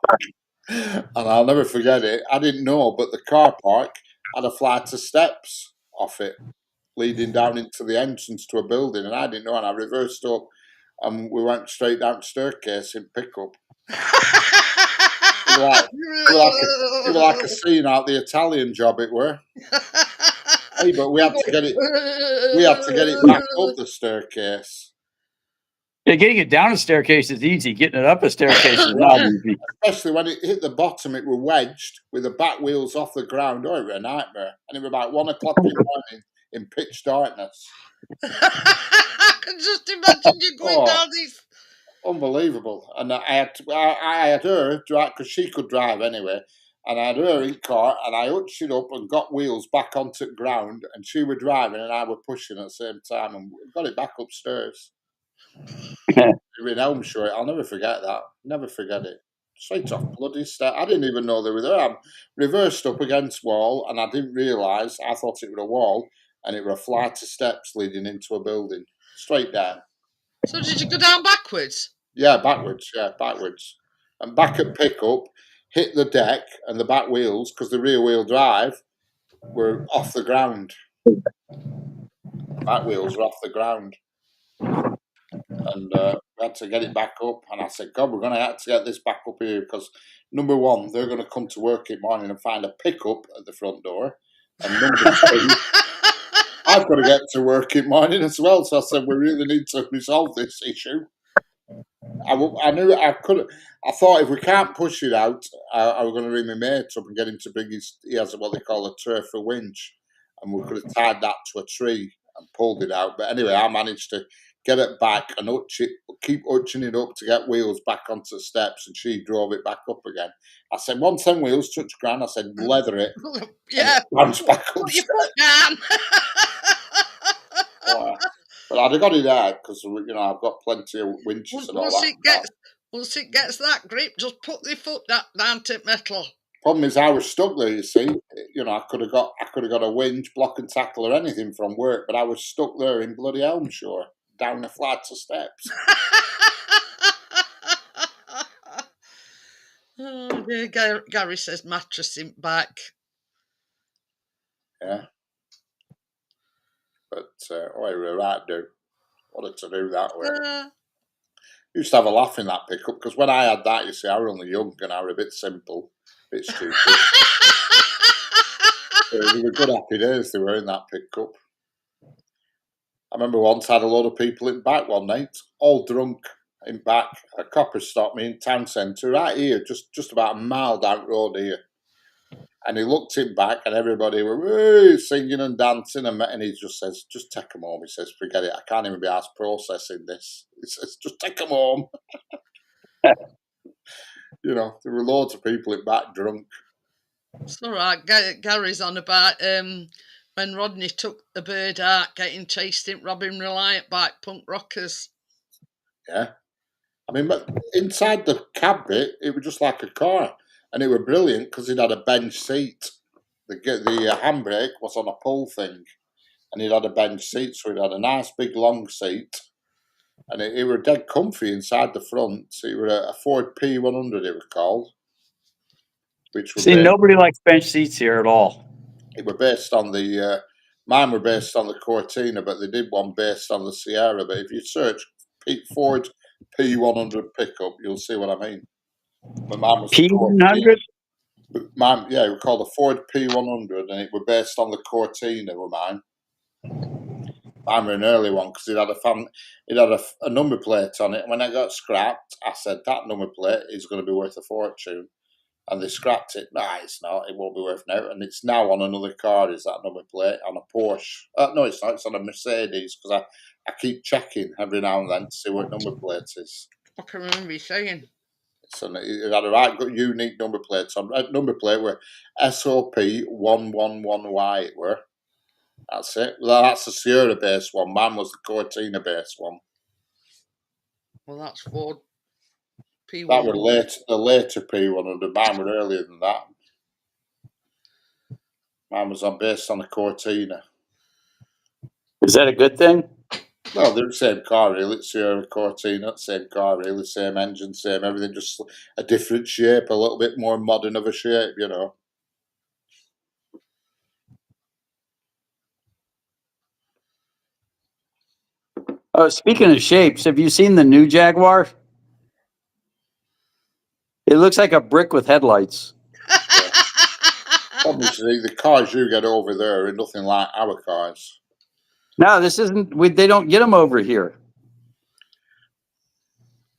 And I'll never forget it. I didn't know, but the car park had a flight of steps off it, leading down into the entrance to a building, and I didn't know. And I reversed up, and we went straight down the staircase in pickup. It was like a scene out the Italian Job. It were. Hey, but we had to get it. We had to get it back up the staircase. Yeah, getting it down a staircase is easy. Getting it up a staircase is not easy. Especially when it hit the bottom, it were wedged with the back wheels off the ground. Oh, it was a nightmare. And it was about 1 o'clock in the morning in pitch darkness. I can just imagine you going down these. Unbelievable. And I had her drive, because she could drive anyway. And I had her in car, and I hooked it up and got wheels back onto the ground, and she were driving and I were pushing at the same time, and we got it back upstairs. In Elmshire, I'll never forget that. Never forget it. Straight off bloody step. I didn't even know they were there. I'm reversed up against wall, and I didn't realise. I thought it was a wall, and it were a flight of steps leading into a building. Straight down. So did you go down backwards? Yeah, backwards. Yeah, backwards. And back at pickup, hit the deck and the back wheels, because the rear wheel drive were off the ground. Back wheels were off the ground. And we had to get it back up. And I said, God, we're going to have to get this back up here, because number one, they're going to come to work in the morning and find a pickup at the front door. And number two, I've got to get to work in the morning as well. So I said, we really need to resolve this issue. I knew I could. I thought if we can't push it out, I was going to ring my mate up and get him to bring he has what they call a turf for winch, and we could have tied that to a tree and pulled it out. But anyway, I managed to get it back and keep hutching it up to get wheels back onto the steps, and she drove it back up again. I said, once them wheels touch ground, I said, leather it. Yeah. Bounce back up. Put your foot down. But I'd have got it out, because I've got plenty of winches and all that. Once it gets that grip, just put your foot down to metal. Problem is, I was stuck there. You see, I could have got a winch, block and tackle, or anything from work, but I was stuck there in bloody Elmshore, down a flight of steps. Oh dear, Gary says mattress in back. Yeah. But we were right, dude. Wanted to do that way. Used to have a laugh in that pickup, because when I had that, you see, I was only young and I was a bit simple, a bit stupid. They were good happy days they were in that pickup. I remember once I had a load of people in back one night, all drunk in back. A copper stopped me in town centre, right here, just about a mile down the road here. And he looked him back, and everybody were singing and dancing, and he just says, "Just take them home." He says, "Forget it. I can't even be asked processing this." He says, "Just take them home." You know, there were loads of people in back drunk. It's all right. Gary's on about when Rodney took the bird out, getting chased in, robbing Reliant bike punk rockers. Yeah. I mean, but inside the cab bit, it was just like a car. And it were brilliant because it had a bench seat. The handbrake was on a pull thing. And it had a bench seat, so it had a nice big long seat. And it were dead comfy inside the front. So it were a Ford P100, it was called. Which were See, nobody likes bench seats here at all. It were based on the... mine were based on the Cortina, but they did one based on the Sierra. But if you search Ford P100 pickup, you'll see what I mean. But mine was P100? Mine, yeah, it was called the Ford P100, and it were based on the Cortina. Were mine. Mine were an early one because it had a number plate on it. And when I got scrapped, I said that number plate is going to be worth a fortune. And they scrapped it. Nah, it's not. It won't be worth now. And it's now on another car. Is that number plate on a Porsche? No, it's not. It's on a Mercedes because I keep checking every now and then to see what number plate is. I can remember you saying. So it had a right good unique number plate on. Number plate were SOP 111Y. It were. That's it. Well, that's the Sierra based one. Mine was the Cortina based one. Well, that's Ford P100. That were the later P100. Mine were earlier than that. Mine was based on the Cortina. Is that a good thing? Well, they're the same car, really. It's Sierra Cortina, same car, really. Same engine, same everything, just a different shape, a little bit more modern of a shape, you know. Oh, speaking of shapes, have you seen the new Jaguar? It looks like a brick with headlights. Obviously, the cars you get over there are nothing like our cars. No, this isn't. They don't get them over here.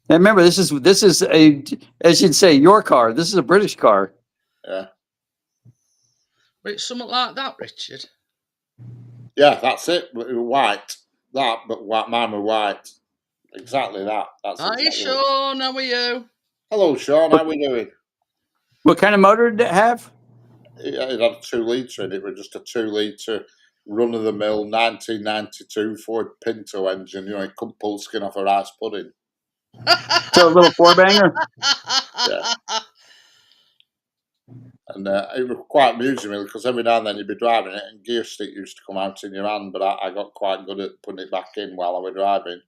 And remember, this is a, as you'd say, your car. This is a British car. Yeah. But it's something like that, Richard. Yeah, that's it. White. That, but mine were white. Exactly that. That's Hi, exactly Sean. How are you? Hello, Sean. How we doing? What kind of motor did it have? It had a 2 litre in it. It was just a 2 litre run-of-the-mill 1992 Ford Pinto engine. You know, it couldn't pull skin off a rice pudding. So a little four-banger? Yeah. And it was quite amusing, really, because every now and then you'd be driving it and gear stick used to come out in your hand, but I got quite good at putting it back in while I was driving.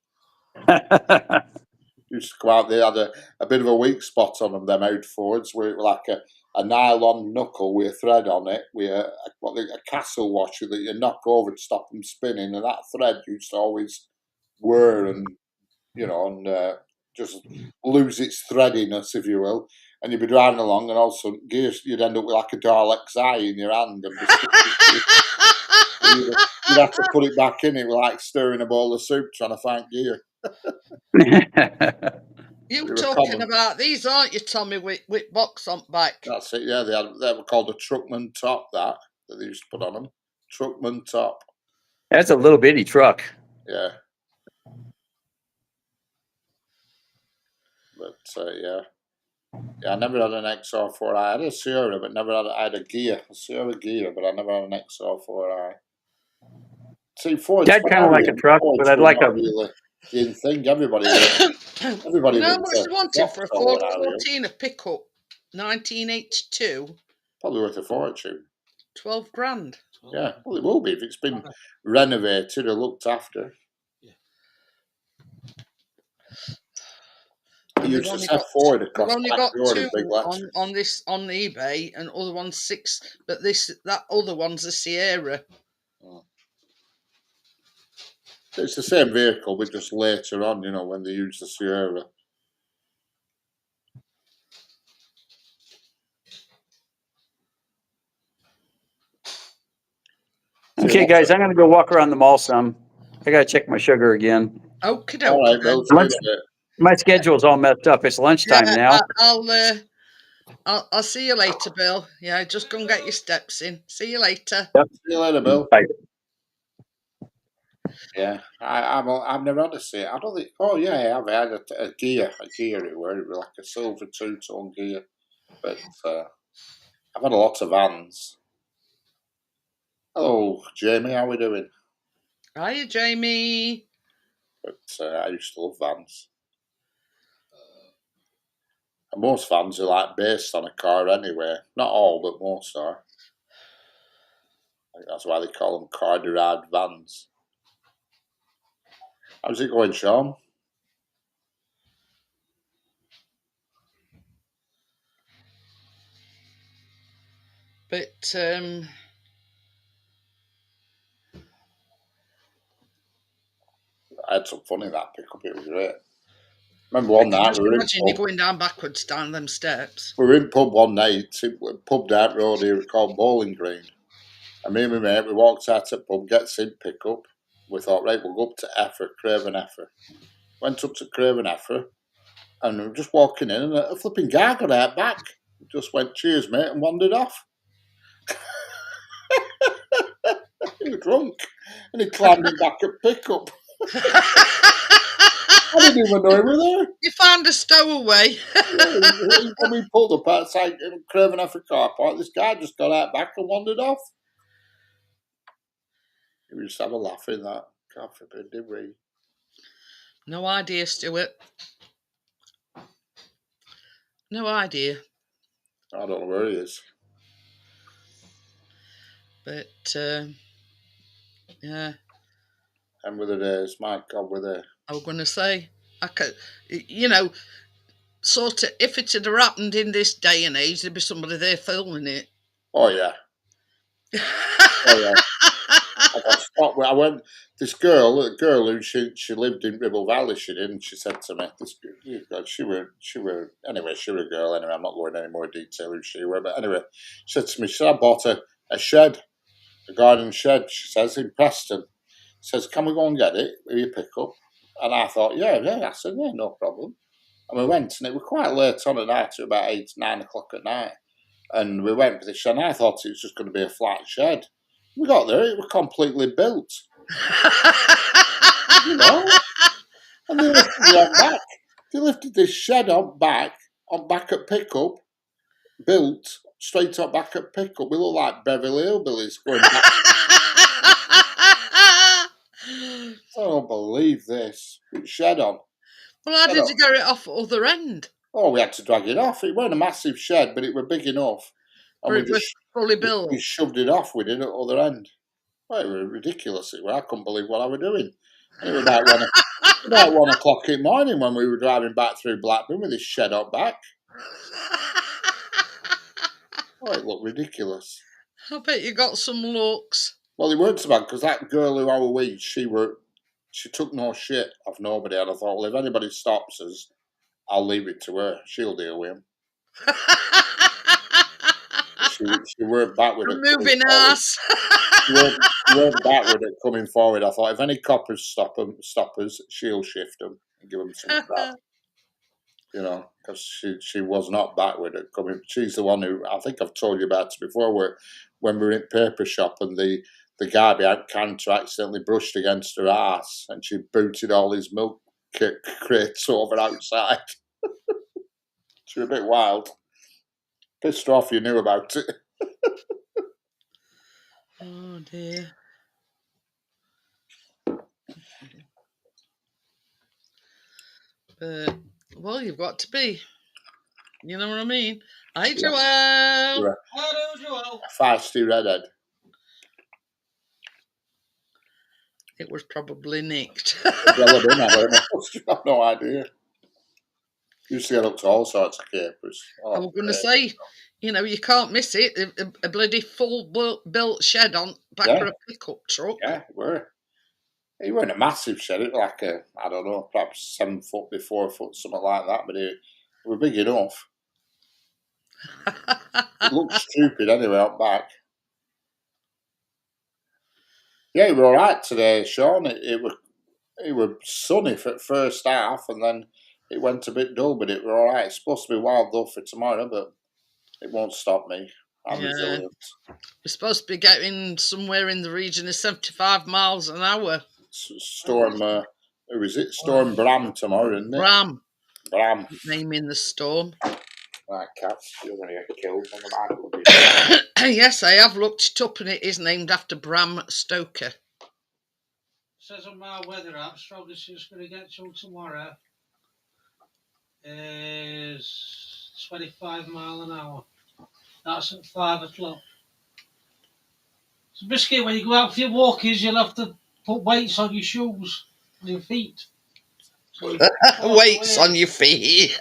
Used to come out, they had a bit of a weak spot on them old Fords, where it was like a nylon knuckle with a thread on it, with a castle washer that you knock over to stop them spinning, and that thread used to always whir and, you know, and just lose its threadiness, if you will. And you'd be driving along, and also gears, you'd end up with like a Dalek's eye in your hand. And you'd have to put it back in. It was like stirring a bowl of soup trying to find gear. You talking about these, aren't you, Tommy, with box on back? That's it, yeah. They were called a truckman top, that they used to put on them. Truckman top. That's a little bitty truck. Yeah. But, yeah. Yeah, I never had an XR4i. I had a Sierra, but I had a Sierra gear, but I never had an XR4i. See, Ford's I'd kind of like a truck, but I'd like a... Really in thing. Everybody you know how much they wanted for a Ford Cortina pickup, 1982? Probably worth a fortune. 12 grand. Yeah, well, it will be if it's been renovated or looked after. You used to say Ford across We've only got two big on eBay, and other one's 6. But that other one's a Sierra. Oh. It's the same vehicle, but just later on, you know, when they use the Sierra. Okay, guys, I'm going to go walk around the mall some. I got to check my sugar again. Okay, all right, my schedule's all messed up. It's lunchtime now. I'll see you later, Bill. Yeah, just go and get your steps in. See you later. See you later, Bill. Bye. Yeah, I've never had a Seat. I don't think. Oh yeah, I have. I had a gear it was like a silver 2-tone gear. But I've had a lot of vans. Hello, Jamie. How we doing? Hiya, Jamie. But I used to love vans. And most vans are like based on a car anyway. Not all, but most are. I think that's why they call them car-derived vans. How's it going, Sean? But I had some fun in that pickup. It was great. Remember one night just imagine you going down backwards down them steps. we were in pub one night, pub down the road here called Bowling Green. And me and my mate, we walked out at pub, gets in pickup. We thought, right, we'll go up to Effer, Craven Effer. Went up to Craven Effer, and we were just walking in, and a flipping guy got out back. Just went, cheers, mate, and wandered off. He was drunk, and he climbed it back at pickup. I didn't even know he was there. You found a stowaway. When we pulled up outside Craven Effer car park, this guy just got out back and wandered off. We just had a laugh in that. God forbid, did we? No idea, Stuart. No idea. I don't know where he is. But yeah. And with the days, my God, with the. I was going to say, I could, sort of, if it had happened in this day and age, there'd be somebody there filming it. Oh yeah. Oh yeah. I went. This girl, a girl who she lived in Ribble Valley. She did, and she said to me, she were anyway. She were a girl. Anyway, I'm not going into any more detail who she were, but anyway, she said to me, I bought a shed, a garden shed. She says in Preston. Says, can we go and get it with your pickup? And I thought, yeah. I said, yeah, no problem. And we went, and it was quite late on at night, it was about 8, 9 o'clock at night. And we went with the shed, and I thought it was just going to be a flat shed. We got there, it was completely built. And they lifted it on back. They lifted this shed on back at pickup, built straight up back at pickup. We look like Beverly Hillbillies going back. I don't believe this. Shed on. Well, how did you get it off at the other end? Oh, we had to drag it off. It wasn't a massive shed, but it was big enough. And it was fully built. We shoved it off with it at the other end. Well, it was ridiculous. I couldn't believe what I was doing. And it was about 1 o'clock in the morning when we were driving back through Blackburn with this shed on back. Oh, it looked ridiculous. I bet you got some looks. Well, it weren't so bad because that girl who I was with, she took no shit off nobody, and I thought, well, if anybody stops us, I'll leave it to her. She'll deal with him. She weren't backward. Moving ass. She weren't backward at coming forward. I thought, if any coppers stop us, she'll shift them and give them some crap. Because she was not backward at coming. She's the one who, I think I've told you about it before, where when we were in paper shop and the guy behind the counter accidentally brushed against her ass and she booted all his milk crates over outside. She was a bit wild. Pissed her off, you knew about it. Oh dear. Well, you've got to be. You know what I mean? Hi, Joel. Hello, Joel. A feisty redhead. It was probably nicked. Well, I don't know. I have no idea. Used to get up to all sorts of capers. I was going to say, you can't miss it. A bloody full built shed on back of a pickup truck. Yeah, it were. It weren't a massive shed. It was like I don't know, perhaps 7 foot by 4 foot, something like that. But it was big enough. It looked stupid anyway out back. Yeah, it were all right today, Sean. It was sunny for the first half, and then it went a bit dull, but it were all right. It's supposed to be wild though for tomorrow, but It won't stop me. I'm Yeah. resilient. We're supposed to be getting somewhere in the region of 75 miles an hour. Storm, who is it? Storm Bram tomorrow, isn't it? Bram, Bram. naming the storm. Right, cats, you're going to get killed on the back. Yes, I have looked it up and it is named after Bram Stoker. Says on my weather app, strongest it's going to get till tomorrow is 25 mile an hour. That's at 5 o'clock. So basically, when you go out for your walkies, you'll have to put weights on your shoes, on your feet. So you Weights on your feet.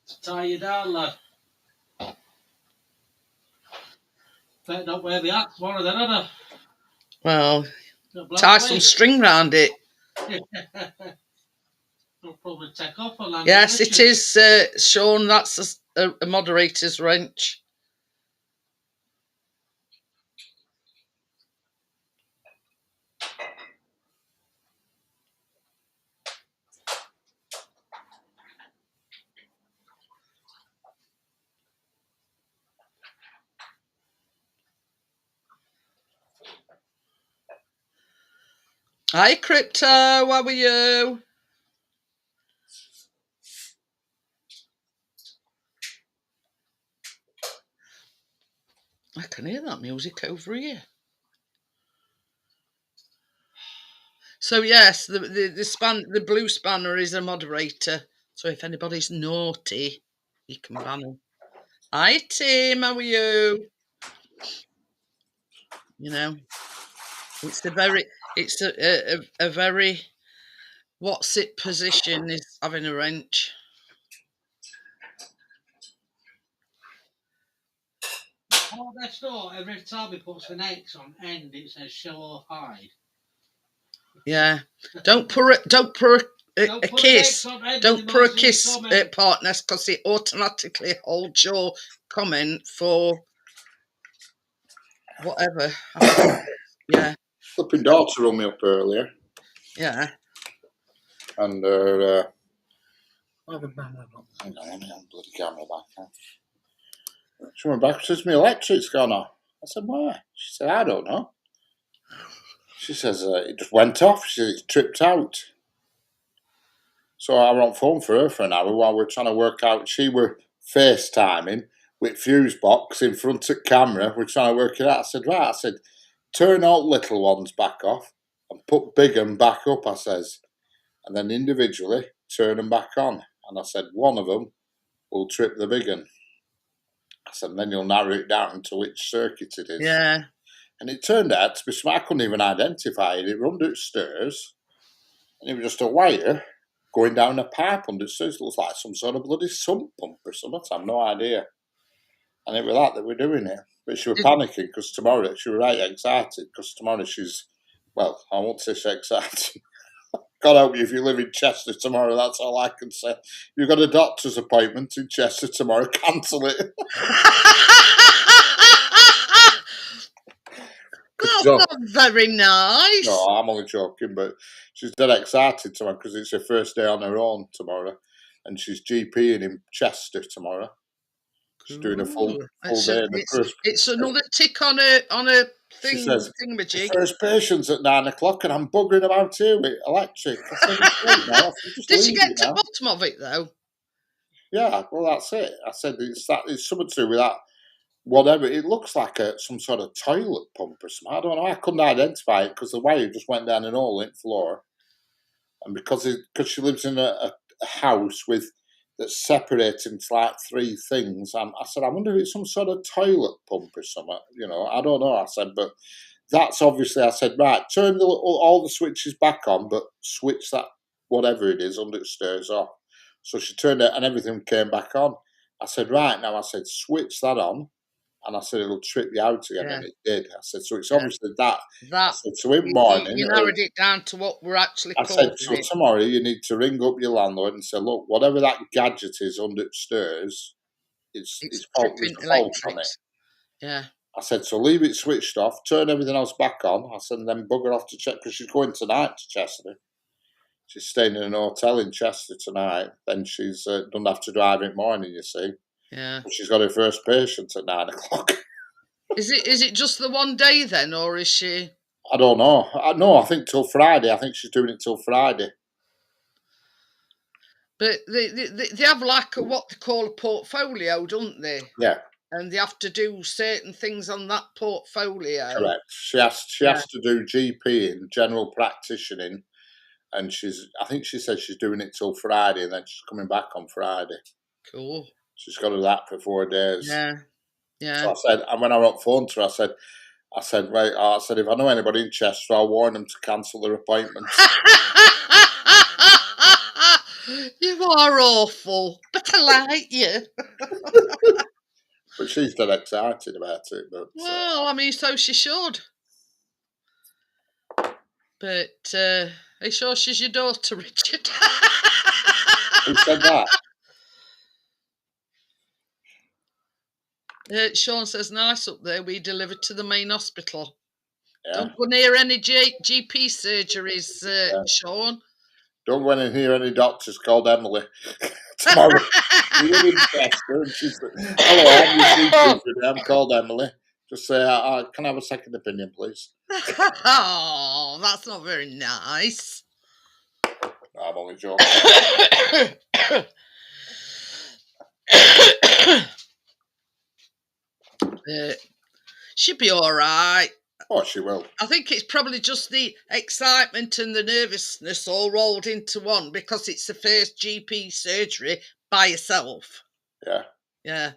to tie you down, lad. Better not wear the hat tomorrow then, had Well, I? tie some string round it. They'll probably take off a land. Yes, it is, Sean. That's a moderator's wrench. Hi, Crypto. How are you? I can hear that music over here. So yes, the blue spanner is a moderator. So if anybody's naughty, you can ban them. Hi, Tim. How are you? You know, it's a very what's it position is having a wrench. Oh, that's not. Every time he puts an X on end, it says show or hide. Yeah, don't put a kiss. Don't put a kiss at partners because it automatically holds your comment for whatever. Yeah. Flipping daughter rung me up earlier. Yeah. And hang on, let me have bloody camera back. She went back and says, my electric's gone off. I said, why? She said, I don't know. She says, it just went off. She said, it tripped out. So I were on phone for her for an hour while we were trying to work out. She were FaceTiming with fuse box in front of camera. We're trying to work it out. I said, right. I said, turn all little ones back off and put big and back up, I says. And then individually turn them back on. And I said, one of them will trip the big one. I said, and then you'll narrow it down to which circuit it is. Yeah. And it turned out to be smart. I couldn't even identify it. It run downstairs, and it was just a wire going down a pipe understairs. It looks like some sort of bloody sump pump or something. I have no idea. And it was that we're doing it. But she was panicking because tomorrow, she was right excited because tomorrow she's, well, I won't say she's excited. God help you if you live in Chester tomorrow, that's all I can say. If you've got a doctor's appointment in Chester tomorrow, cancel it. That's not very nice. No, I'm only joking, but she's dead excited tomorrow because it's her first day on her own tomorrow, and she's GPing in Chester tomorrow. She's doing a full day. It's another tick on a thing. She says, thingamajig. First patient's at 9 o'clock, and I'm buggering about here with electric. I said, Did she get to the bottom of it though? Yeah, well, that's it. I said it's something to do with that. Whatever, it looks like some sort of toilet pump or something. I don't know. I couldn't identify it because the wire just went down an hole in the floor, and because she lives in a house that's separated into like three things. I said, I wonder if it's some sort of toilet pump or something. You know, I don't know. I said, but that's obviously. I said, right, turn all the switches back on, but switch that whatever it is under the stairs off. So she turned it, and everything came back on. I said, right now, I said, switch that on. And I said, it'll trip you out again, and it did. I said, so it's obviously that. Said, so in morning... You narrowed it down to what we're actually I said, so tomorrow you need to ring up your landlord and say, look, whatever that gadget is under the stairs, it's fault on it. Yeah. I said, so leave it switched off, turn everything else back on. I said, and then bugger off to check, because she's going tonight to Chester. She's staying in an hotel in Chester tonight. Then she's doesn't have to drive in the morning, you see. Yeah. She's got her first patient at 9 o'clock. Is it just the one day then, or is she? I don't know. No, I think till Friday. I think she's doing it till Friday. But they have like what they call a portfolio, don't they? Yeah, And they have to do certain things on that portfolio. correct. She has to do GP in general practitioning, and I think she said she's doing it till Friday, and then she's coming back on Friday. Cool. She's got to do that for 4 days. Yeah. Yeah. So I said, and when I wrote phone to her, I said, right, I said, if I know anybody in Chester, I'll warn them to cancel their appointments. You are awful, but I like you. But she's dead excited about it. But Well, I mean, so she should. But are you sure she's your daughter, Richard? who said that? Sean says, nice up there. We delivered to the main hospital. Yeah. Don't go near any GP surgeries, Sean. Don't go in here any doctors called Emily. Tomorrow, you're in Chester, and she's hello, I'm your GP. I'm called Emily. Just say, can I have a second opinion, please? Oh, that's not very nice. I'm only joking. She'll be all right. Oh, she will. I think it's probably just the excitement and the nervousness all rolled into one because it's the first GP surgery by herself. Yeah. Yeah.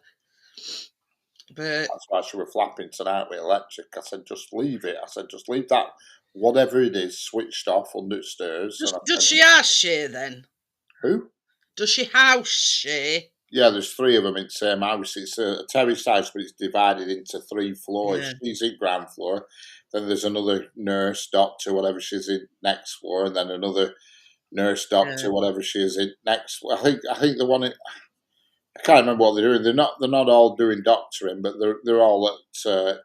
But that's why she was flapping tonight with electric. I said, just leave it. I said, just leave that, whatever it is, switched off under the stairs. Does she house share then? Who? Does she house share? Yeah, there's 3 of them in the same house. It's a terrace house, but it's divided into 3 floors. Yeah. She's in ground floor. Then there's another nurse, doctor, whatever she's in next floor, and then another nurse, doctor, whatever she is in next floor. I think the one I can't remember what they're doing. They're not all doing doctoring, but they're all at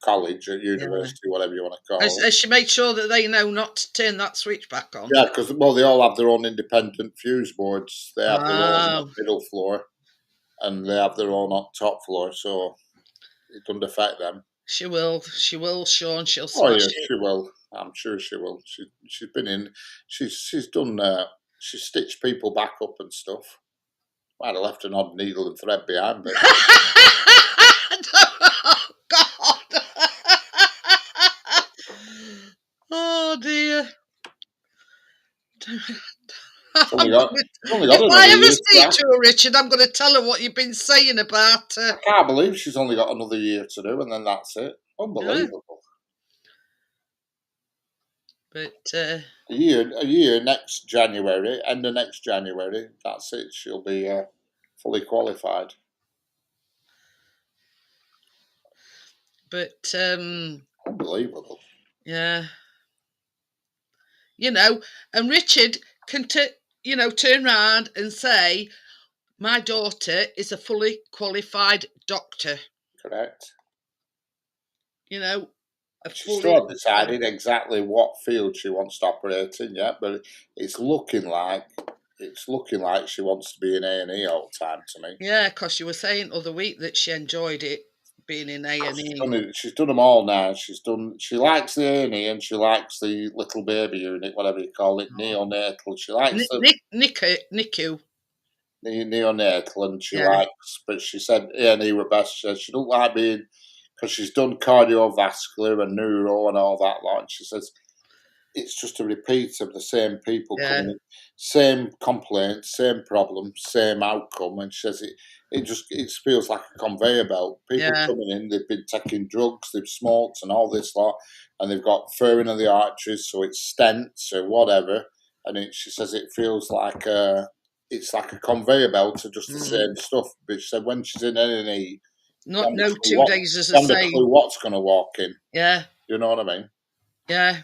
college, at university, whatever you want to call it. Has she made sure that they know not to turn that switch back on? Yeah, because they all have their own independent fuse boards. They have their own middle floor, and they have their own top floor, so it doesn't affect them. She will, Sean. She'll smash Oh yeah, it. she will. I'm sure she will. She's been in. She's done. She's stitched people back up and stuff. Might have left an odd needle and thread behind, but Oh God! Oh dear! only got If I ever speak to her, Richard, I'm going to tell her what you've been saying about her. I can't believe she's only got another year to do, and then that's it. Unbelievable. But a year next January, end of next January. That's it. She'll be fully qualified. But unbelievable. Yeah. And Richard can turn around and say, my daughter is a fully qualified doctor. Correct. She's still not decided exactly what field she wants to operate in yet, but it's looking like she wants to be in A&E all the time to me. Yeah, because you were saying other week that she enjoyed it being in A&E. She's done them all now. She likes the A&E and she likes the little baby unit, whatever you call it, neonatal. She likes NICU. Neonatal, and she likes, but she said A&E were best. She said she don't like being, because she's done cardiovascular and neuro and all that lot. And she says it's just a repeat of the same people coming in, same complaints, same problems, same outcome. And she says it feels like a conveyor belt. People coming in, they've been taking drugs, they've smoked and all this lot, and they've got furring of the arteries, so it's stents or whatever. And she says it feels like it's like a conveyor belt of just the same stuff. But she said when she's in A&E, no 2 days is the same. Clue what's going to walk in. Yeah. You know what I mean? Yeah,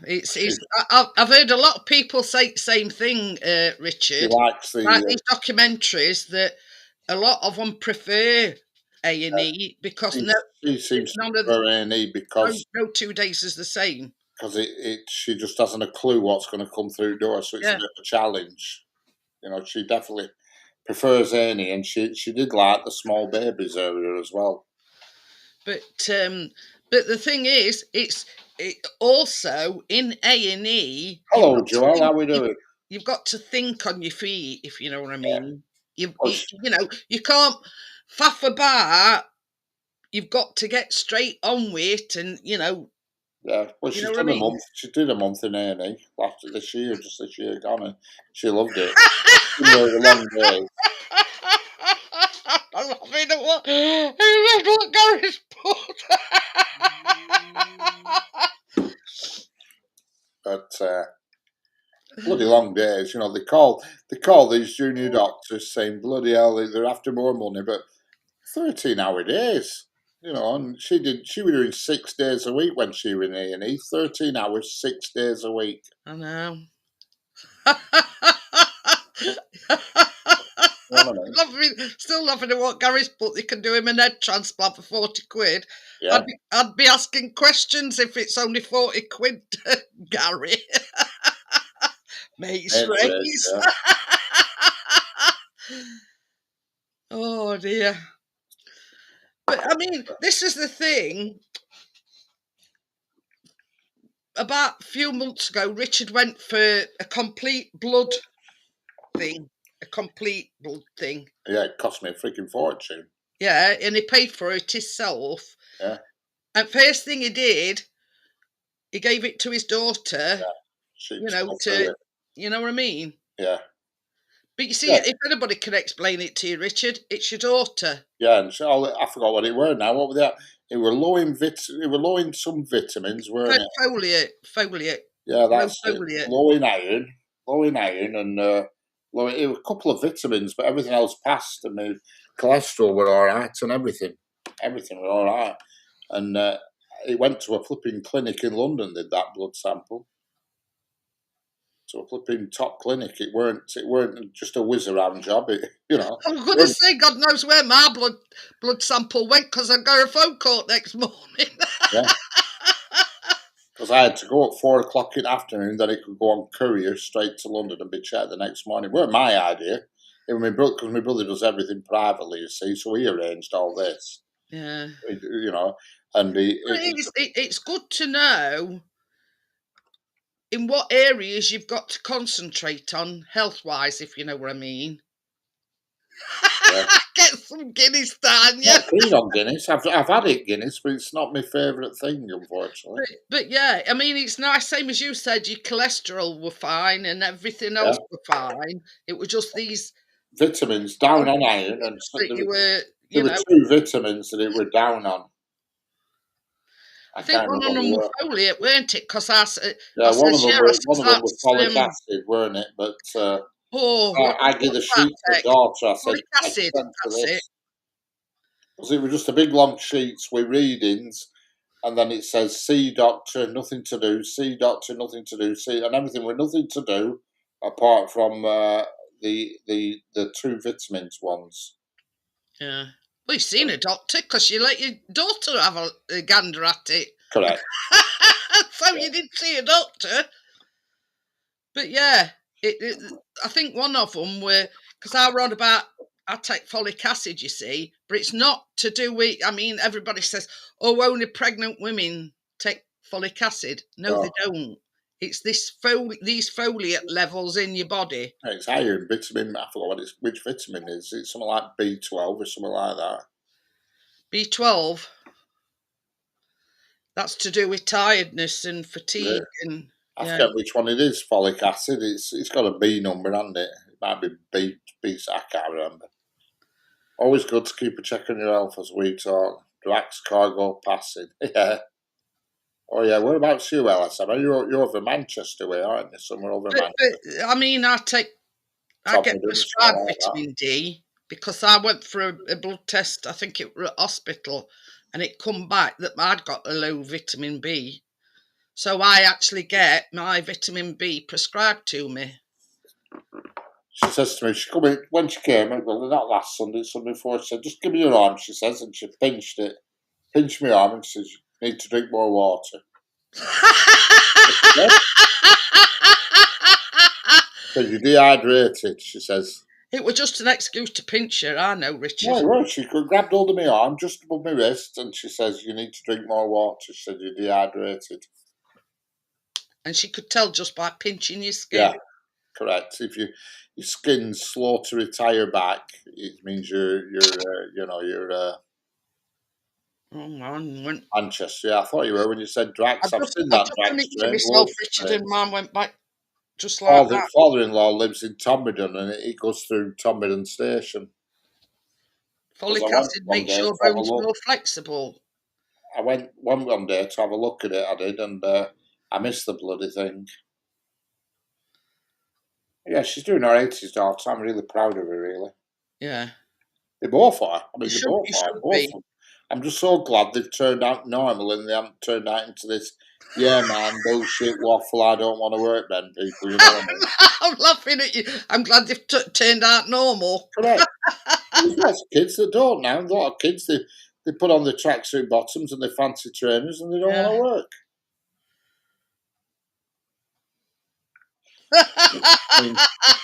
I've heard a lot of people say the same thing, Richard. She likes these documentaries that a lot of them prefer A&E because she seems to prefer A&E because no 2 days is the same. she just hasn't a clue what's going to come through the door, so it's a Yeah. bit of a challenge. You know, she definitely prefers Annie, and she did like the small babies area as well. But the thing is, it also in A&E. Hello, Joel. How we doing? You've got to think on your feet, if you know what I Yeah. mean. You Oh, know, you can't faff about. You've got to get straight on with it, and you know. yeah. Well, You she's know what done I a mean? month. She did a month in A&E after this year, just this year gone, and she loved it. You know, the long days. I'm laughing at what I read what Gary's put. But bloody long days, you know. They call these junior doctors saying, bloody hell, they're after more money, but 13-hour days, you know. And she was doing 6 days a week when she was in A&E, 13 hours, 6 days a week. I know. You know what I mean? Still laughing at what Gary's put. They can do him an head transplant for 40 quid. Yeah. I'd be asking questions if it's only 40 quid, Gary. Mate's It race. is, yeah. Oh dear. But I mean, this is the thing. About a few months ago, Richard went for a complete blood thing. A complete blood thing. Yeah, it cost me a freaking fortune. Yeah, and he paid for it himself. Yeah. And first thing he did, he gave it to his daughter. She You know, got through it. you know what I mean? Yeah. But you see, Yeah. if anybody can explain it to you, Richard, it's your daughter. Yeah, and so I forgot what it were now. What were that? It were low in some vitamins, weren't it? Foliate. Yeah, that's it. Foliate. Low in iron, and it was a couple of vitamins, but everything else passed, and the cholesterol were all right, and everything were all right. And it went to a flipping clinic in London, did that blood sample. To a flipping top clinic. It weren't just a whiz around job. You know. I'm going to say, God knows where my blood sample went because I got a phone call next morning. Yeah. Because I had to go at 4 o'clock in the afternoon, then it could go on courier straight to London and be checked the next morning. It weren't my idea. It was because my brother does everything privately, you see, so he arranged all this. Yeah. You know, and it's good to know in what areas you've got to concentrate on health-wise, if you know what I mean. Yeah. Get some Guinness down, yeah. Not keen on Guinness. I've had it Guinness, but it's not my favourite thing, unfortunately. But yeah, I mean, it's nice. Same as you said, your cholesterol were fine and everything else were fine. It was just these vitamins down on iron, and that you were, there were 2 vitamins that it were down on. I think one of them was foliate, weren't it? Because one of them was folic acid, weren't it? But I gave the sheet to my daughter. I said, folic acid, that's it. Because it was just a big long sheets with readings, and then it says, see doctor, nothing to do, see doctor, nothing to do, and everything with nothing to do apart from the 2 vitamins ones. Yeah. Well, you've seen a doctor because you let your daughter have a gander at it. Correct. So you did see a doctor. But yeah, I think one of them were, because I take folic acid, you see, but it's not to do with, I mean, everybody says, oh, only pregnant women take folic acid. No, they don't. It's these foliate levels in your body. It's iron, vitamin, I forgot which vitamin is. It's something like B12 or something like that. B12? That's to do with tiredness and fatigue. Yeah. And I forget which one it is, folic acid. It's got a B number, hasn't it? It might be B, I can't remember. Always good to keep a check on your health as we talk. Drax Cargo Passing. Yeah. Oh, yeah. Whereabouts you, Ellis? I mean, you're over Manchester way, aren't you? Somewhere over Manchester. But, I mean, I get prescribed vitamin D because I went for a blood test, I think it was at hospital, and it come back that I'd got a low vitamin B. So I actually get my vitamin B prescribed to me. She says to me, when she came, well, not last Sunday, Sunday before, she said, just give me your arm, she says, and she pinched my arm, and she says, you need to drink more water. Said you're dehydrated, she says. It was just an excuse to pinch her, I know, Richard. No, well, she grabbed hold of my arm just above my wrist and she says, you need to drink more water. She said, you're dehydrated. And she could tell just by pinching your skin. Yeah, correct. If your skin's slow to retire back, it means you're Oh man, anxious. Yeah, I thought you were when you said Drax. I've seen I've that just Drax. done it to drink, myself, loads of Richard, times. and mine went back just like that. Father-in-law lives in Tomberton and it goes through Tomberton Station. Folic I went acid one makes day your to have a bones look. more flexible. I went one day to have a look at it, I did, and I missed the bloody thing. Yeah, she's doing her 80s dance. I'm really proud of her, really. Yeah. They both are. I mean, You they both should are. Both be. of them. I'm just so glad they've turned out normal and they haven't turned out into this, yeah, man, bullshit waffle, I don't want to work then, people, you know what I mean? I'm laughing at you. I'm glad they've turned out normal. Correct. There's lots of kids that don't now. There's a lot of kids, they put on the tracksuit bottoms and the fancy trainers and they don't want to work. I mean,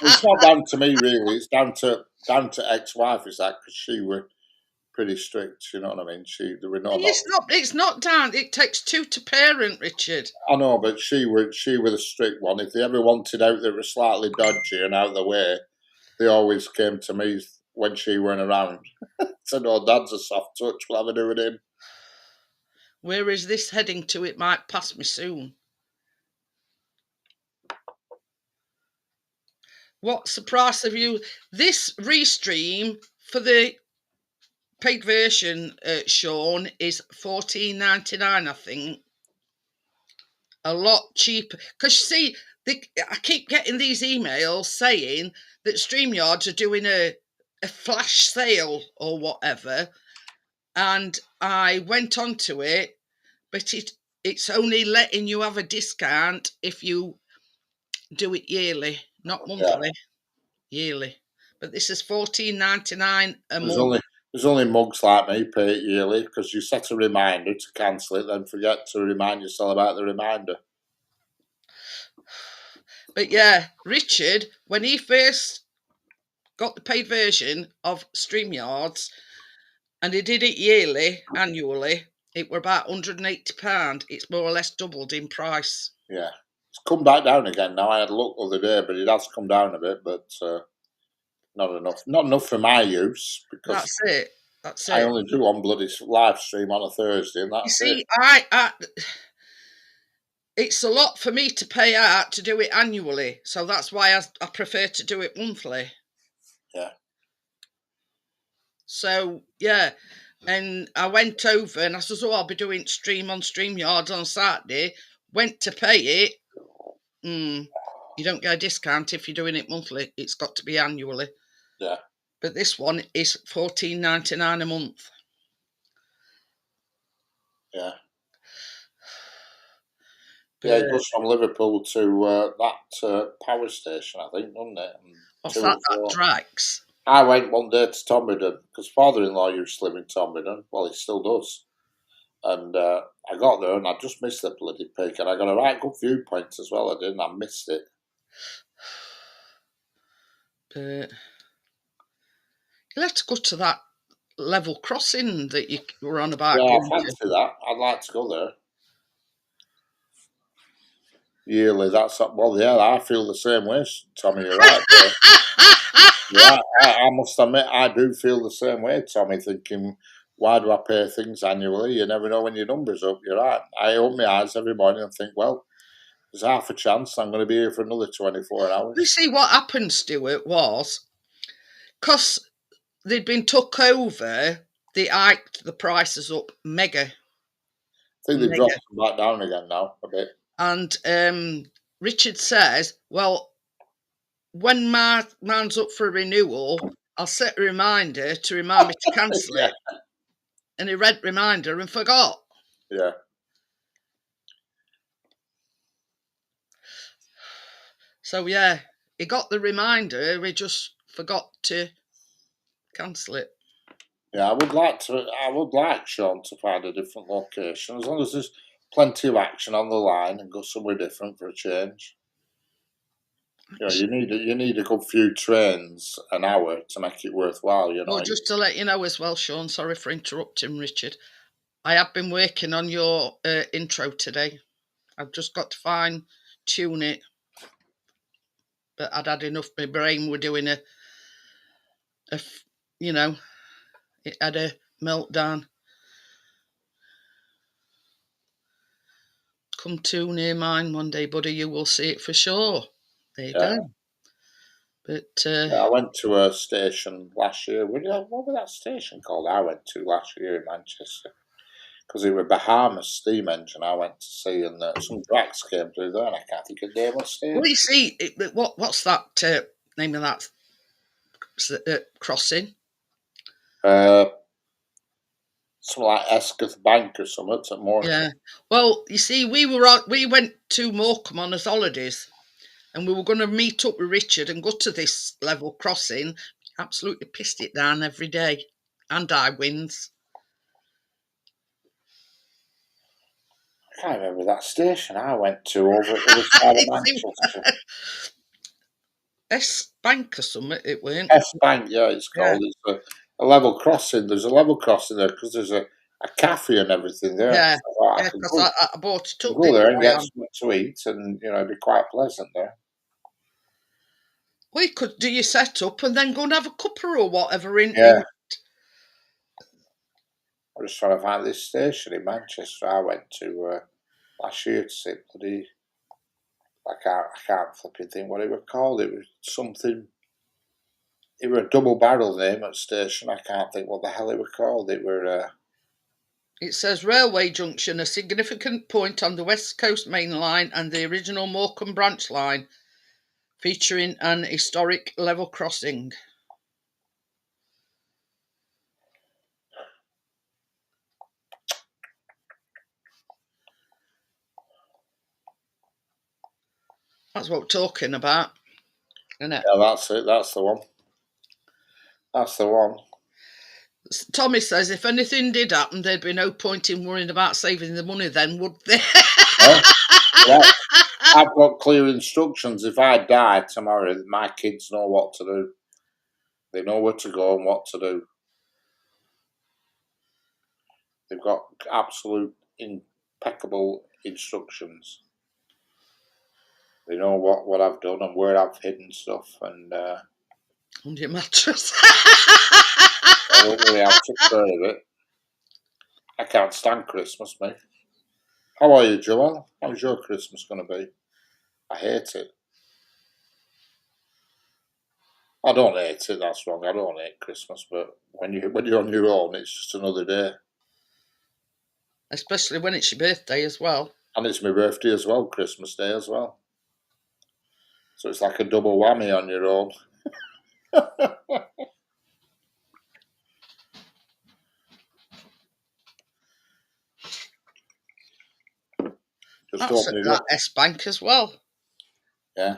it's not down to me really. It's down to ex-wife. Is that because she were pretty strict? You know what I mean? There were no. It's not down. It takes two to parent, Richard. I know, but she were the strict one. If they ever wanted out that were slightly dodgy and out of the way, they always came to me when she weren't around. Said, "Oh, Dad's a soft touch. We'll have a do with him." Where is this heading to? It might pass me soon. What's the price of you? This restream for the paid version, Sean, is $14.99, I think. A lot cheaper. Because you see, I keep getting these emails saying that StreamYards are doing a flash sale or whatever. And I went onto it, but it's only letting you have a discount if you do it yearly, not monthly. Yeah. Yearly. But this is $14.99 a month. There's only mugs like me pay it yearly because you set a reminder to cancel it, then forget to remind yourself about the reminder. But yeah, Richard, when he first got the paid version of StreamYards and he did it annually, it were about £180. It's more or less doubled in price. Yeah. It's come back down again now. I had a look the other day, but it has come down a bit, but not enough. Not enough for my use because That's it. I only do one bloody live stream on a Thursday, and that's it. I it's a lot for me to pay out to do it annually, so that's why I prefer to do it monthly. Yeah. So yeah, and I went over and I said, "Oh, I'll be doing stream on StreamYards on Saturday." Went to pay it. You don't get a discount if you're doing it monthly. It's got to be annually. Yeah. But this one is $14.99 a month. Yeah. Yeah, it goes from Liverpool to that power station, I think, doesn't it? What's that Drax? I went one day to Tomberton because father-in-law used to live in Tomberton. Well, he still does. And I got there and I just missed the bloody peak. And I got a right good viewpoint as well. I did, and I missed it. You'll have to go to that level crossing that you were on about. Yeah, I fancy that. I'd like to go there. Yearly, I feel the same way, Tommy, you're right. Yeah, I must admit, I do feel the same way, Tommy, thinking, why do I pay things annually? You never know when your number's up, you're right. I open my eyes every morning and think, well, there's half a chance I'm going to be here for another 24 hours. You see, what happened, Stuart, was, because they'd been took over, they hiked the prices up mega. I think they've dropped them back down again now, a bit. And Richard says, well, when mine's up for renewal, I'll set a reminder to remind me to cancel it. And he read reminder and forgot. Yeah. So, yeah, he got the reminder, he just forgot to cancel it. Yeah, I would like Sean to find a different location, as long as there's plenty of action on the line and go somewhere different for a change. You know, you need a good few trains an hour to make it worthwhile. You know. Well, just to let you know as well, Sean, sorry for interrupting, Richard. I have been working on your intro today. I've just got to fine tune it, but I'd had enough. My brain were doing you know, it had a meltdown. Come too near mine one day, buddy. You will see it for sure. There you go. But I went to a station last year. What was that station called? I went to last year in Manchester because it was Bahamas steam engine. I went to see, and some tracks came through there, and I can't think of the name of the station. well, you see, what's that name of that crossing? Something like Escath Bank or something at Morecambe. Yeah. Well, you see, we went to Morecambe on his holidays, and we were going to meet up with Richard and go to this level crossing. Absolutely pissed it down every day, and I wins. I can't remember that station I went to over at the other side of Manchester. S-Bank or something, it weren't. S-Bank, yeah, it's called. Yeah. It's a level crossing. There's a level crossing there because there's a cafe and everything there. Yeah, I bought it up. Go there and get something to eat, and it'd be quite pleasant there. Well, you could do your setup and then go and have a cuppa or whatever in. Yeah. I'm just trying to find this station in Manchester I went to last year to see bloody. I can't flipping think what it was called. It was something. It was a double barrel name at station. I can't think what the hell it was called. It were. It says Railway Junction, a significant point on the West Coast Main Line and the original Morecambe branch line, featuring an historic level crossing. That's what we're talking about, isn't it? Yeah, that's it. That's the one. That's the one. Tommy says if anything did happen, there'd be no point in worrying about saving the money then, would there? Yeah. I've got clear instructions. If I die tomorrow, my kids know what to do. They know where to go and what to do. They've got absolute impeccable instructions. They know what I've done and where I've hidden stuff and under your mattress. I don't really have to care of it. I can't stand Christmas, mate. How are you, Joel? How's your Christmas going to be? I hate it. I don't hate it, that's wrong. I don't hate Christmas, but when you're on your own, it's just another day. Especially when it's your birthday as well. And it's my birthday as well, Christmas Day as well. So it's like a double whammy on your own. Just That's open it that up. S-Bank as well. Yeah.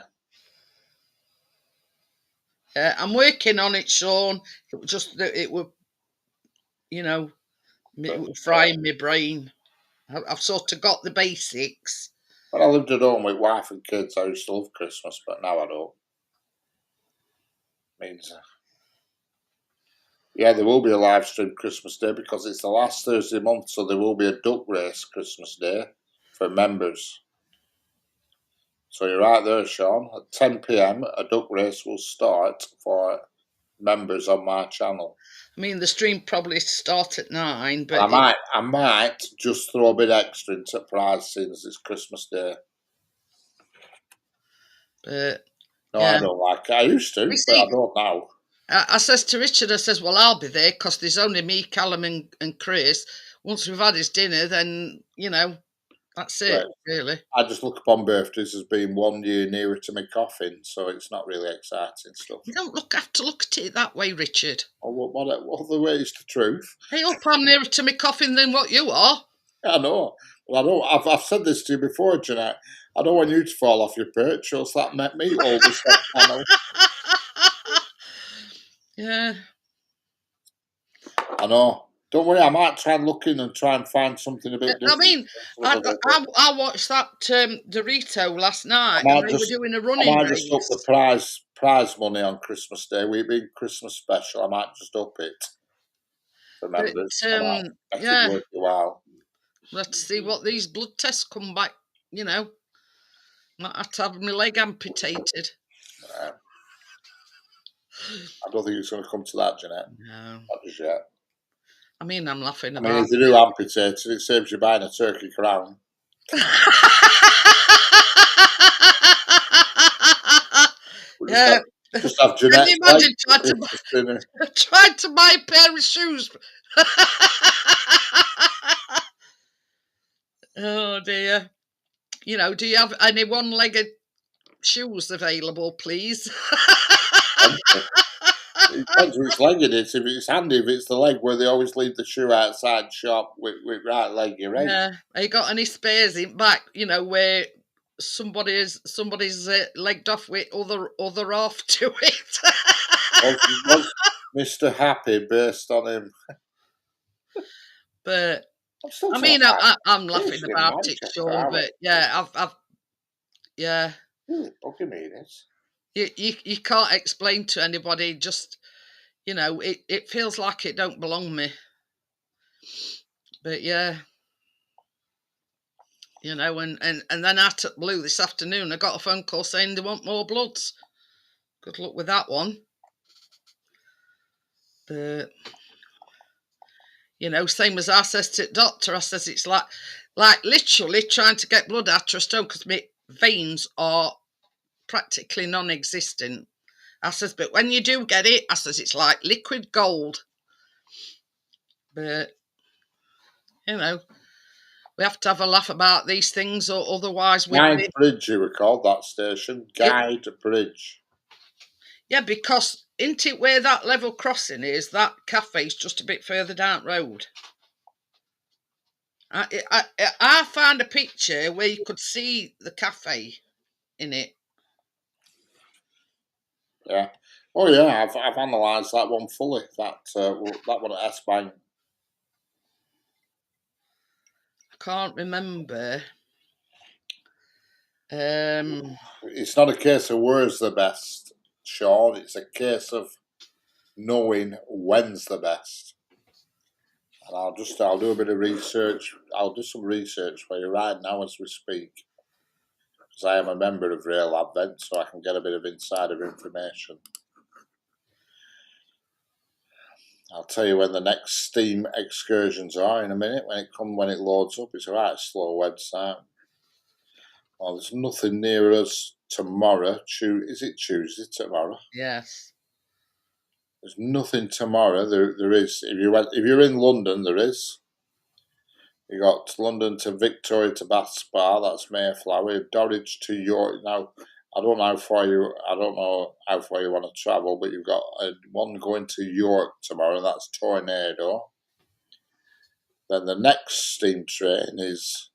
I'm working on it, Sean. It was just that it would, frying my brain. I've sort of got the basics. When I lived at home with wife and kids, I used to love Christmas, but now I don't. Means, yeah, there will be a live stream Christmas Day because it's the last Thursday month, so there will be a duck race Christmas Day for members. So you're right there, Sean. At 10 p.m, a duck race will start for members on my channel. I mean, the stream probably start at 9, but I might just throw a bit extra into prize since it's Christmas Day. But no, yeah. I don't like it. I used to, but I don't now. I says to Richard, well, I'll be there because there's only me, Callum and Chris. Once we've had his dinner, then, that's it, really. I just look upon birthdays as being 1 year nearer to my coffin, so it's not really exciting stuff. You don't have to look at it that way, Richard. Oh, what the way is the truth? Hey, hope I'm nearer to my coffin than what you are. I know. Well, I've said this to you before, Jeanette. I don't want you to fall off your perch, or that met me all this channel. Yeah. I know. Don't worry, I might try and look in and try and find something a bit different. I mean, I watched that Dorito last night, might and they just- were doing a I running might race. just up the prize money on Christmas Day. We've been Christmas special. I might just up it for But, members. I might make it yeah, worth your while. let's see what these blood tests come back. You know, might have to have my leg amputated. I don't think it's going to come to that, Jeanette. No, Not just yet. I mean, I'm laughing I mean, about. if they do amputate it, it saves you buying a turkey crown. We'll Yeah. Just have Can Jeanette. you imagine trying to buy a pair of shoes? Oh dear. You know, do you have any one-legged shoes available, please? It depends which leg it is. If it's handy, if it's the leg where they always leave the shoe outside shop with right leg, you're right. Yeah. Have you got any spares in back? You know, where somebody's legged off with other half to it. Was Mr. Happy based on him? But I'm still I mean, I'm laughing Seriously, about it, Manchester, Sean. aren't But we? yeah, I've yeah. Really bugging me this. You can't explain to anybody. Just, you know, it feels like it don't belong me. But yeah, you know, and then out at Blue this afternoon, I got a phone call saying they want more bloods. Good luck with that one. But you know, same as I says to the doctor, I says it's like literally trying to get blood out of a stone because my veins are practically non-existent. I says, but when you do get it, I says it's like liquid gold. But you know, we have to have a laugh about these things, or otherwise we. Guide Bridge, you were called that station. Guide Bridge. Yeah, because isn't it where that level crossing is? That cafe's just a bit further down the road. I found a picture where you could see the cafe in it. Yeah. Oh yeah, I've analysed that one fully. That one at S Bank. I can't remember. It's not a case of where's the best, Sean. It's a case of knowing when's the best. And I'll do a bit of research. I'll do some research for you right now as we speak, because I am a member of Rail Advent, so I can get a bit of insider information. I'll tell you when the next Steam excursions are in a minute. When it loads up, it's a right slow website. Well, there's nothing near us tomorrow. Is it Tuesday tomorrow? Yes. There's nothing tomorrow. There is. If you're in London, there is. You got London to Victoria to Bath Spa. That's Mayflower. Dorridge to York. Now, I don't know how far you want to travel, but you've got one going to York tomorrow. That's Tornado. Then the next steam train is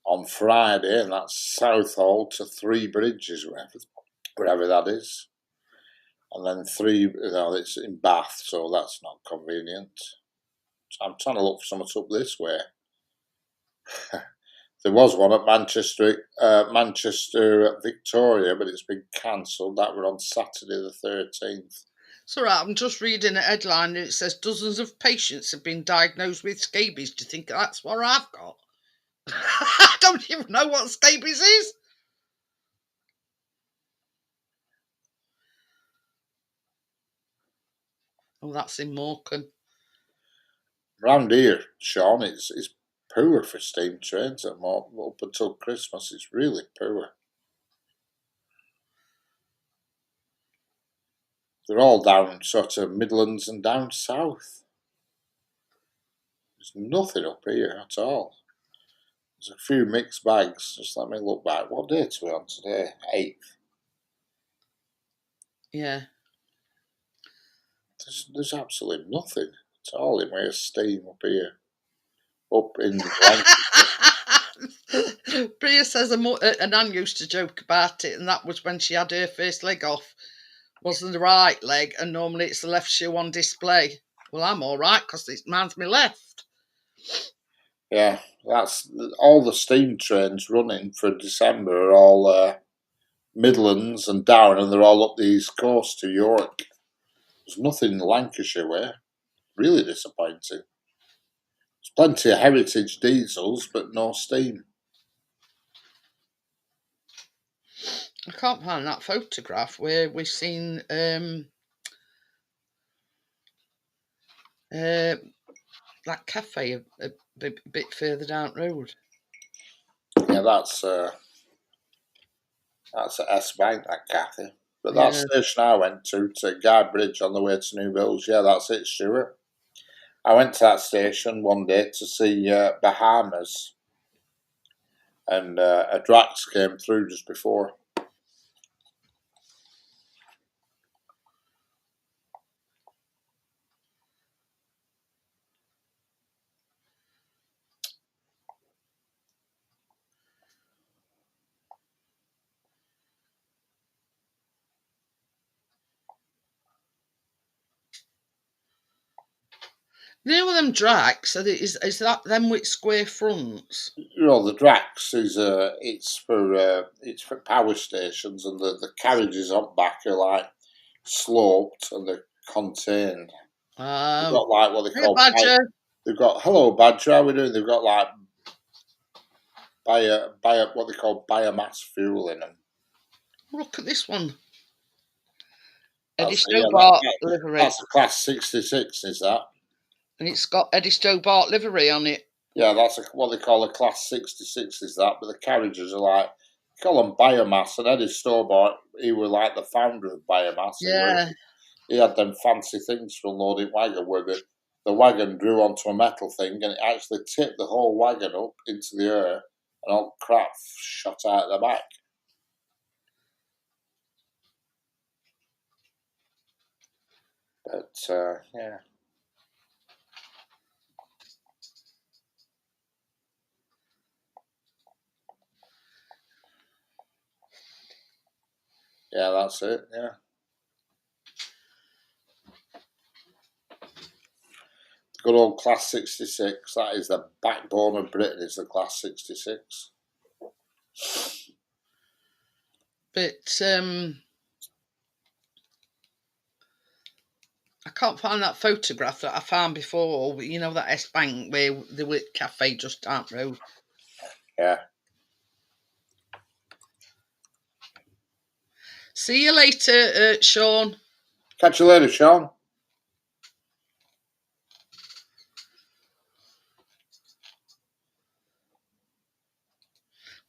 on Friday, and that's Southall to Three Bridges, wherever that is. And then it's in Bath, so that's not convenient. So I'm trying to look for something up this way. There was one at Manchester at Victoria, but it's been cancelled. That were on Saturday the 13th. It's all right. I'm just reading a headline and it says dozens of patients have been diagnosed with scabies. Do you think that's what I've got? I don't even know what scabies is. Oh, that's in Morecambe. Round here, Sean, it's poor for steam trains up until Christmas. It's really poor. They're all down sort of Midlands and down south. There's nothing up here at all. There's a few mixed bags. Just let me look back. What date are we on today? 8th. Yeah. There's absolutely nothing at all in way of steam up here. Up in Bria says a nan used to joke about it, and that was when she had her first leg off. Wasn't the right leg, and normally it's the left shoe on display. Well, I'm all right because mine's my left. Yeah, that's all the steam trains running for December are all Midlands and down, and they're all up the east coast to York. There's nothing in Lancashire way. Really disappointing. There's plenty of heritage diesels, but no steam. I can't find that photograph where we've seen that cafe a bit further down the road. Yeah, that's at S Bank, that cafe. But that Yeah. station I went to Guy Bridge on the way to New Bills, yeah, that's it, Stuart. I went to that station one day to see Bahamas, and a Drax came through just before. You know them Drax? Is that them with square fronts? You know, the Drax is it's for power stations, and the carriages on back are like sloped and they're contained. They've got like what they Hey, call Badger. they've got hello Badger, how are we doing? They've got like what they call biomass fuel in them. Look at this one. Eddie That's, Stobart livery. that's a class 66, is that? And it's got Eddie Stobart livery on it. Yeah, that's what they call a class 66, is that? But the carriages are like, they call them biomass, and Eddie Stobart, he was like the founder of biomass. Yeah. He had them fancy things for a loading wagon where the wagon drew onto a metal thing and it actually tipped the whole wagon up into the air and all crap shot out the back. But, yeah. Yeah, that's it, yeah. Good old class 66, that is the backbone of Britain, is the class 66. But I can't find that photograph that I found before. You know that S Bank where the Wit Cafe just down the road. Yeah. See you later, Sean. Catch you later, Sean.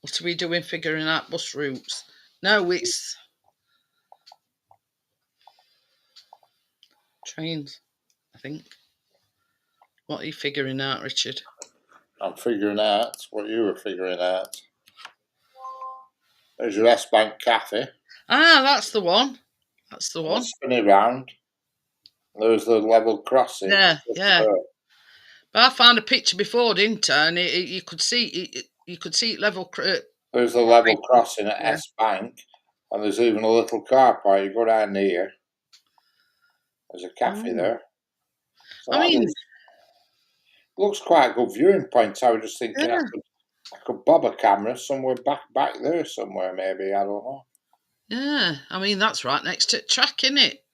What are we doing figuring out bus routes? No, it's trains, I think. What are you figuring out, Richard? I'm figuring out what you were figuring out. There's your S Bank Cafe. Ah, that's the one. That's the one. Spin it round. There's the level crossing. Yeah, yeah. But I found a picture before, didn't I? And you could see it level. There's the level crossing at S Bank, and there's even a little car park. You go down here. There's a cafe there. So I mean, looks quite a good viewing point. I was just thinking yeah. I could bob a camera somewhere back there somewhere, maybe. I don't know. Yeah, I mean that's right next to the track, isn't it?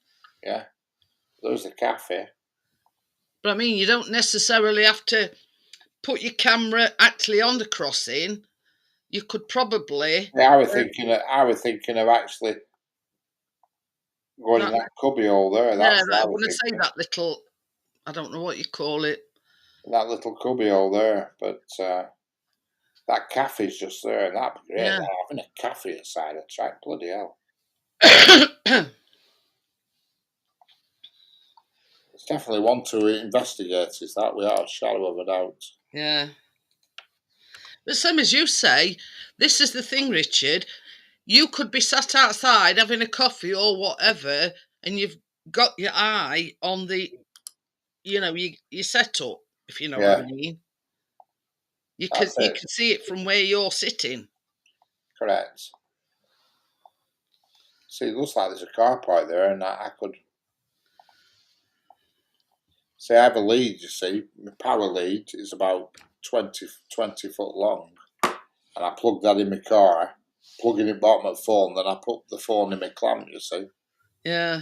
Yeah, there's the cafe. But I mean, you don't necessarily have to put your camera actually on the crossing. You could probably. Yeah, I was thinking of actually going in that cubby hole there. Yeah, I want to say that little. I don't know what you call it. That little cubby hole there, but that cafe's just there, and that'd be great. Yeah. Having a cafe aside of track, bloody hell. It's definitely one to investigate, is that, without a shadow of a doubt. Yeah. The same as you say, this is the thing, Richard. You could be sat outside having a coffee or whatever, and you've got your eye on the, your setup, if you know what I mean. You can see it from where you're sitting. Correct. See, it looks like there's a car park there, and I could See, I have a lead, you see. My power lead is about 20 foot long. And I plug that in my car, plug in the bottom of the phone, then I put the phone in my clamp, you see. Yeah.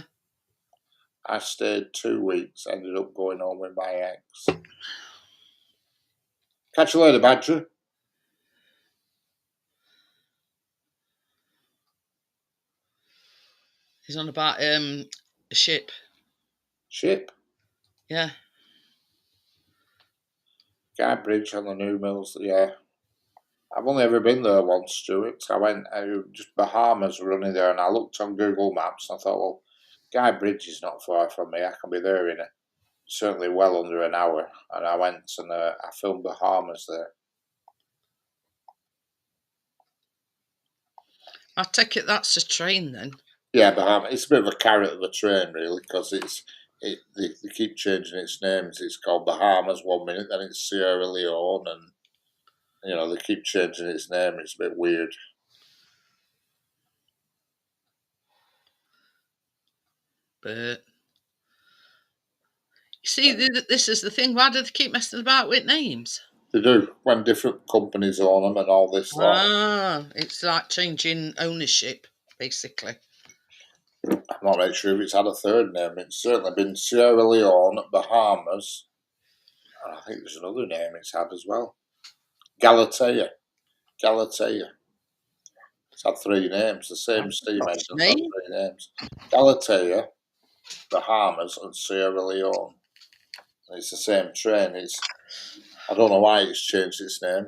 I stayed 2 weeks, ended up going home with my ex. Catch you later, Badger. He's on about a ship. Ship. Yeah. Guy Bridge on the New Mills, yeah. I've only ever been there once, Stuart. I went, just Bahamas running there, and I looked on Google Maps, and I thought, well, Guy Bridge is not far from me. I can be there in certainly well under an hour. And I went and I filmed Bahamas there. I take it that's a train then. Yeah, Bahamas. It's a bit of a carrot of a train, really, because they keep changing its names. It's called Bahamas 1 minute, then it's Sierra Leone, and they keep changing its name. It's a bit weird. But you see, this is the thing. Why do they keep messing about with names? They do, when different companies own them and all this. It's like changing ownership, basically. I'm not really sure if it's had a third name. It's certainly been Sierra Leone, Bahamas, and I think there's another name it's had as well. Galatea. It's had 3 names. The same steam engine had 3 names. Galatea, Bahamas, and Sierra Leone. And it's the same train. I don't know why it's changed its name.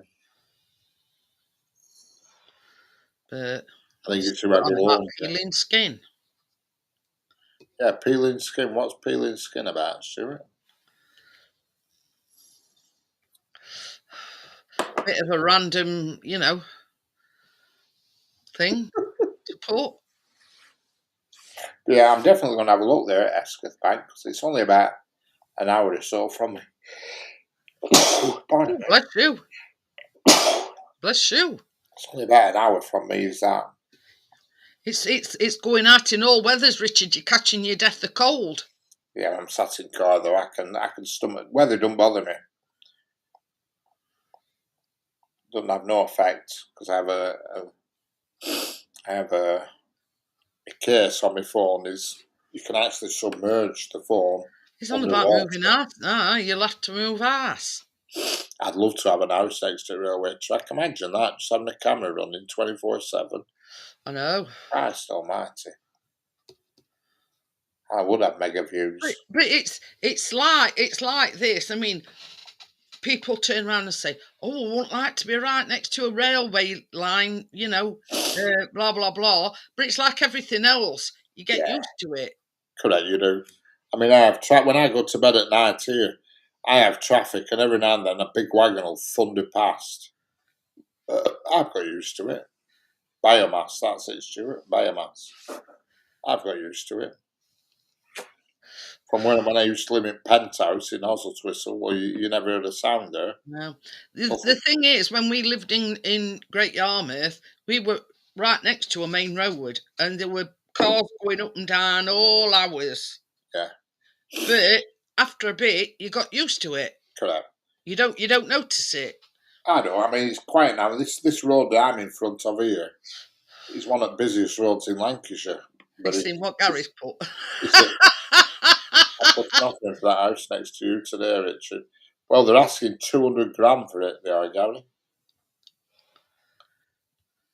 But I think it's whoever owns it. Peeling skin. Yeah, peeling skin. What's peeling skin about, Stuart? Bit of a random, thing to put. Yeah, I'm definitely going to have a look there at Esquith Bank because it's only about an hour or so from me. Pardon me. Bless you. Bless you. It's only about an hour from me, is that? It's going out in all weathers, Richard. You're catching your death of cold. Yeah, I'm sat in car though. I can stomach. Weather don't bother me. Doesn't have no effect because I have a case on my phone. You can actually submerge the phone. It's on about moving out. You'll have to move ass. I'd love to have an house next to a railway track. Imagine that, just having a camera running 24/7. I know. Christ almighty. I would have mega views. But it's like this. I mean, people turn around and say, "Oh, I wouldn't like to be right next to a railway line," blah blah blah. But it's like everything else. You get used to it. Correct, you do. I mean, I have when I go to bed at night here, I have traffic, and every now and then a big wagon will thunder past. I've got used to it. Biomass, that's it, Stuart. Biomass. I've got used to it. From when I used to live in Penthouse in Oswestwhistle, well, you never heard a sound there. No. The thing is, when we lived in Great Yarmouth, we were right next to a main road, and there were cars going up and down all hours. Yeah. But after a bit, you got used to it. Correct. You don't notice it. I know. I mean, it's quiet now. This road that I'm in front of here is one of the busiest roads in Lancashire. But you've seen what Gary's put. I put nothing for that house next to you today, Richard. Well, they're asking 200 grand for it, they are, Gary.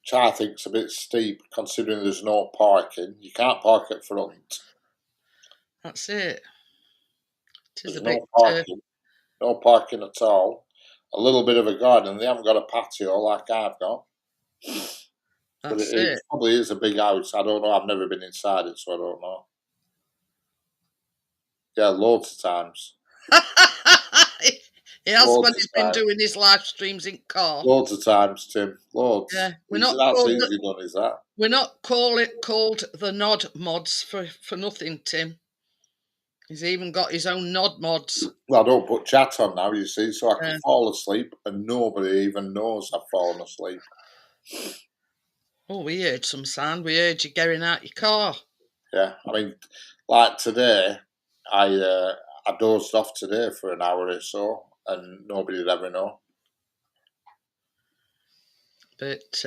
Which I think's a bit steep, considering there's no parking. You can't park at front. That's it. There's no parking. No parking at all. A little bit of a garden. They haven't got a patio like I've got. But it probably is a big house. I don't know. I've never been inside it, so I don't know. Yeah, loads of times. He has when he's been doing his live streams in car. Loads of times, Tim. Loads. Yeah, that's easy done, is that? We're not called the Nod Mods for nothing, Tim. He's even got his own Nod Mods. Well, I don't put chat on now, you see, so I can fall asleep and nobody even knows I've fallen asleep. Oh, we heard some sound. We heard you getting out your car. Yeah, I mean, like today, I I dozed off today for an hour or so, and nobody'd ever know. But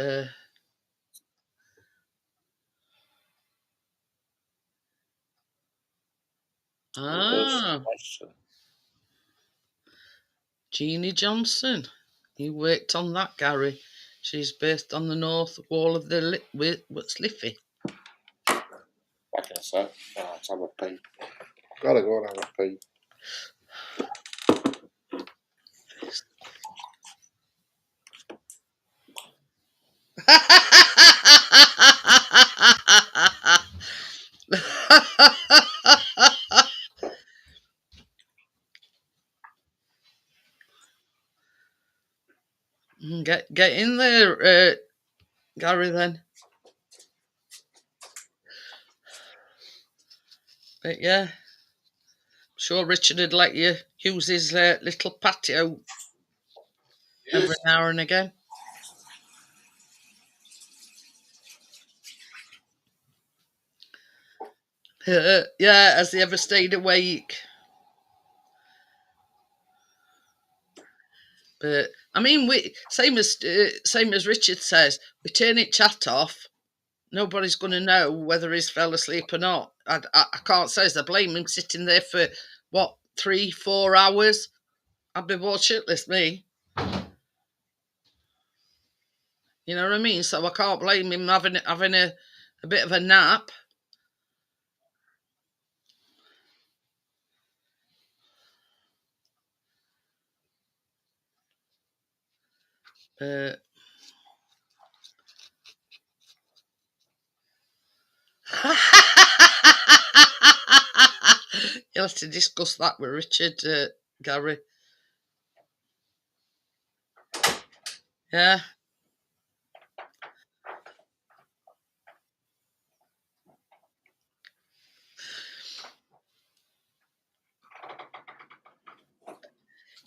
Jeannie Johnson. You worked on that, Gary. She's based on the north wall of the what's Liffey. Back in a sec. Let's have a pee. Gotta go and have a pee. Get in there, Gary. Then, but yeah, I'm sure Richard would let you use his little patio every now and again. Yeah, has he ever stayed awake? But I mean, we same as Richard says, we turn it chat off. Nobody's going to know whether he's fell asleep or not. I can't say as I blame him sitting there for what 3-4 hours. I'd be bored shitless, me. You know what I mean? So I can't blame him having a bit of a nap. You'll have to discuss that with Richard, Gary. Yeah.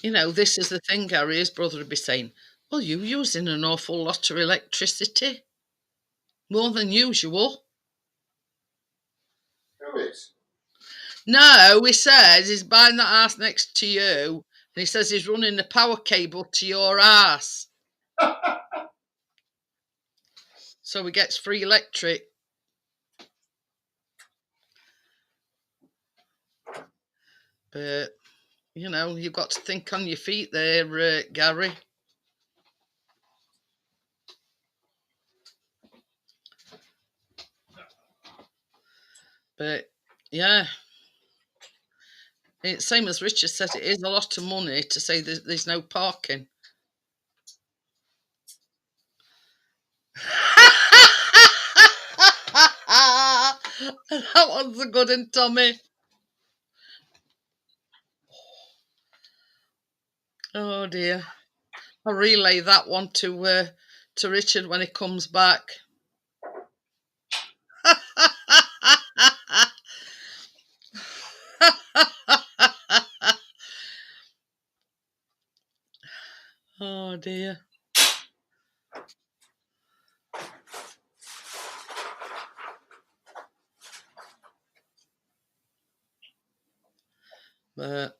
You know, this is the thing, Gary. His brother would be saying, well, you're using an awful lot of electricity. More than usual. Who is? No, he says he's buying that house next to you, and he says he's running the power cable to your house. So he gets free electric. But, you know, you've got to think on your feet there, Gary. But, yeah. It's same as Richard says, it is a lot of money to say there's no parking. That one's a good one, Tommy. Oh dear. I'll relay that one to Richard when he comes back. Oh dear. But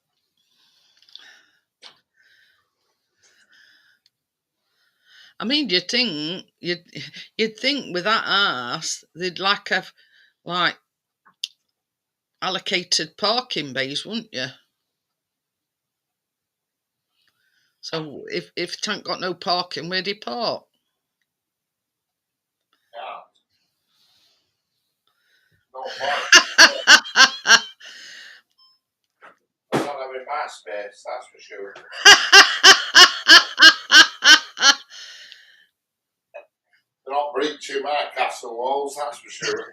I mean, you'd think with that ass they'd have allocated parking bays, wouldn't you? So if it ain't got no parking, where'd he park? No park. I'm not having my space, that's for sure. They're not breaching my castle walls, that's for sure.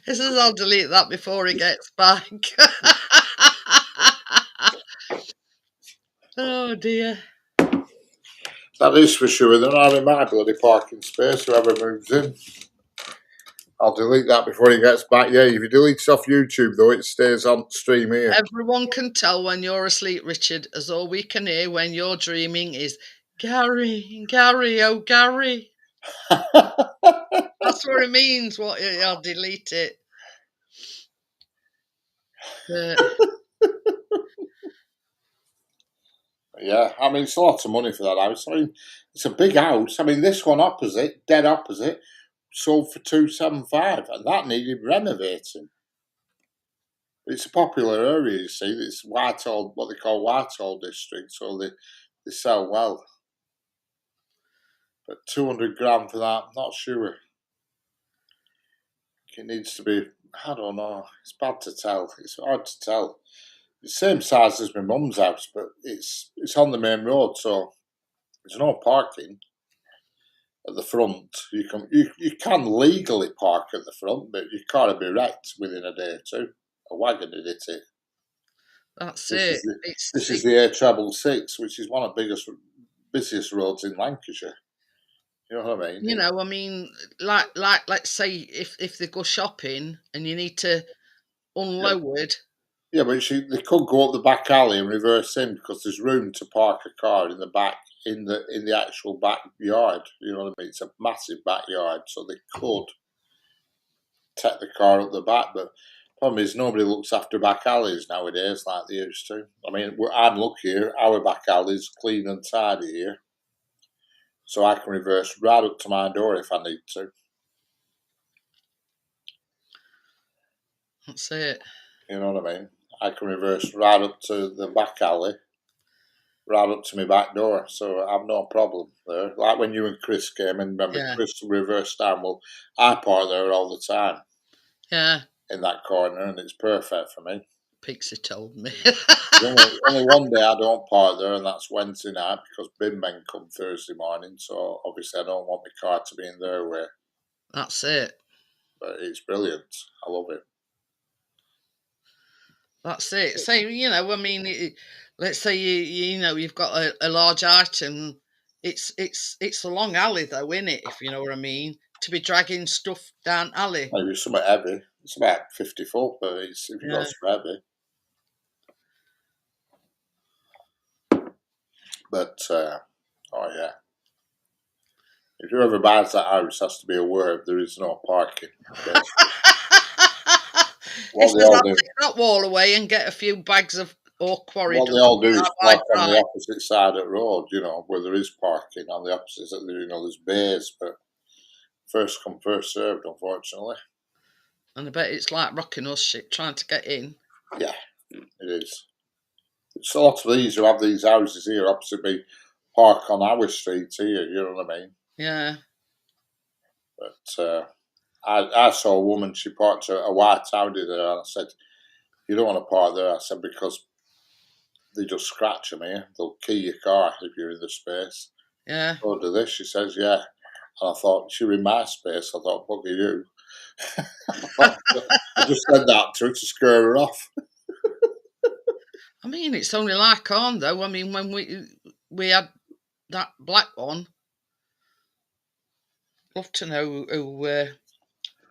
He says I'll delete that before he gets back. Oh dear. That is for sure. They're not in my bloody parking space, whoever moves in. I'll delete that before he gets back. Yeah, if you delete it off YouTube, though, it stays on stream here. Everyone can tell when you're asleep, Richard, as all we can hear when you're dreaming is, Gary, Gary, oh, Gary. That's what it means. I'll delete it. Uh, Yeah, I mean, it's a lot of money for that house. I mean, it's a big house. I mean, this one opposite, dead opposite, sold for 275, and that needed renovating. It's a popular area, you see. It's Whitehall, what they call Whitehall district, so they sell well. But 200 grand for that, not sure. It needs to be, I don't know. It's bad to tell. It's hard to tell. It's the same size as my mum's house, but it's on the main road, so there's no parking at the front. You can legally park at the front, but you can't be wrecked within a day or two. A wagon would hit it. that's This it. is the A666, which is one of the busiest roads in Lancashire. You know what I mean? You know, I mean, like let's say if they go shopping and you need to unload. Yeah, but they could go up the back alley and reverse in because there's room to park a car in the back, in the actual backyard. You know what I mean? It's a massive backyard, so they could take the car up the back. But problem is, nobody looks after back alleys nowadays like they used to. I mean, I'm lucky here. Our back alley's clean and tidy here, so I can reverse right up to my door if I need to. That's it. You know what I mean? I can reverse right up to the back alley, right up to my back door, so I've no problem there. Like when you and Chris came in, remember, Yeah. Chris reversed down. Well, I park there all the time Yeah. in that corner, and it's perfect for me. Pixie told me. There's only one day I don't park there, and that's Wednesday night because bin men come Thursday morning. So obviously I don't want my car to be in their way. That's it. But it's brilliant. I love it. That's it. So, you know, I mean, let's say you know you've got a large item. It's a long alley though, isn't it? If you know what I mean, to be dragging stuff down alley. Maybe something heavy. It's about 50 foot, but if you've got something heavy. But oh yeah, if whoever buys that house has to be aware there is no parking. Okay? It says, I'll take that wall away and get a few bags of quarry. What they all do is park on the opposite side of the road, you know, where there is parking on the opposite side. You know, there's bays, but first come, first served, unfortunately. And I bet it's like rocking us shit trying to get in. Yeah, it is. It's a lot of these who have these houses here opposite me park on our street here, you know what I mean? Yeah. But I saw a woman, she parked a white Audi there, and I said, you don't want to park there. I said, because they just scratch them here. They'll key your car if you're in the space. Yeah. Oh, do this? She says, yeah. And I thought, she in my space. I thought, bugger you. I just said that to her to scare her off. I mean, it's only like on though. I mean, when we had that black one, love to know who.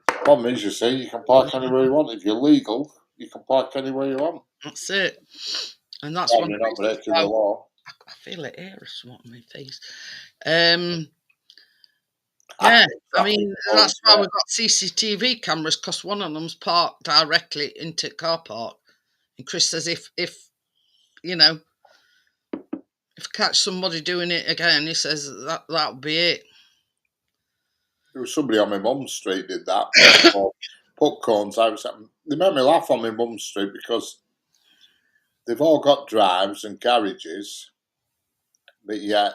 Problem is, you see, you can park anywhere you want. If you're legal, you can park anywhere you want. That's it. And that's one. You're not breaking the law. I feel it here or something on my face. Yeah, I mean, that's why we've got CCTV cameras, because one of them's parked directly into car park. And Chris says if you know, if I catch somebody doing it again, he says that'll be it. There was somebody on my mum's street did that. Put cones out. They made me laugh on my mum's street because they've all got drives and garages, but yet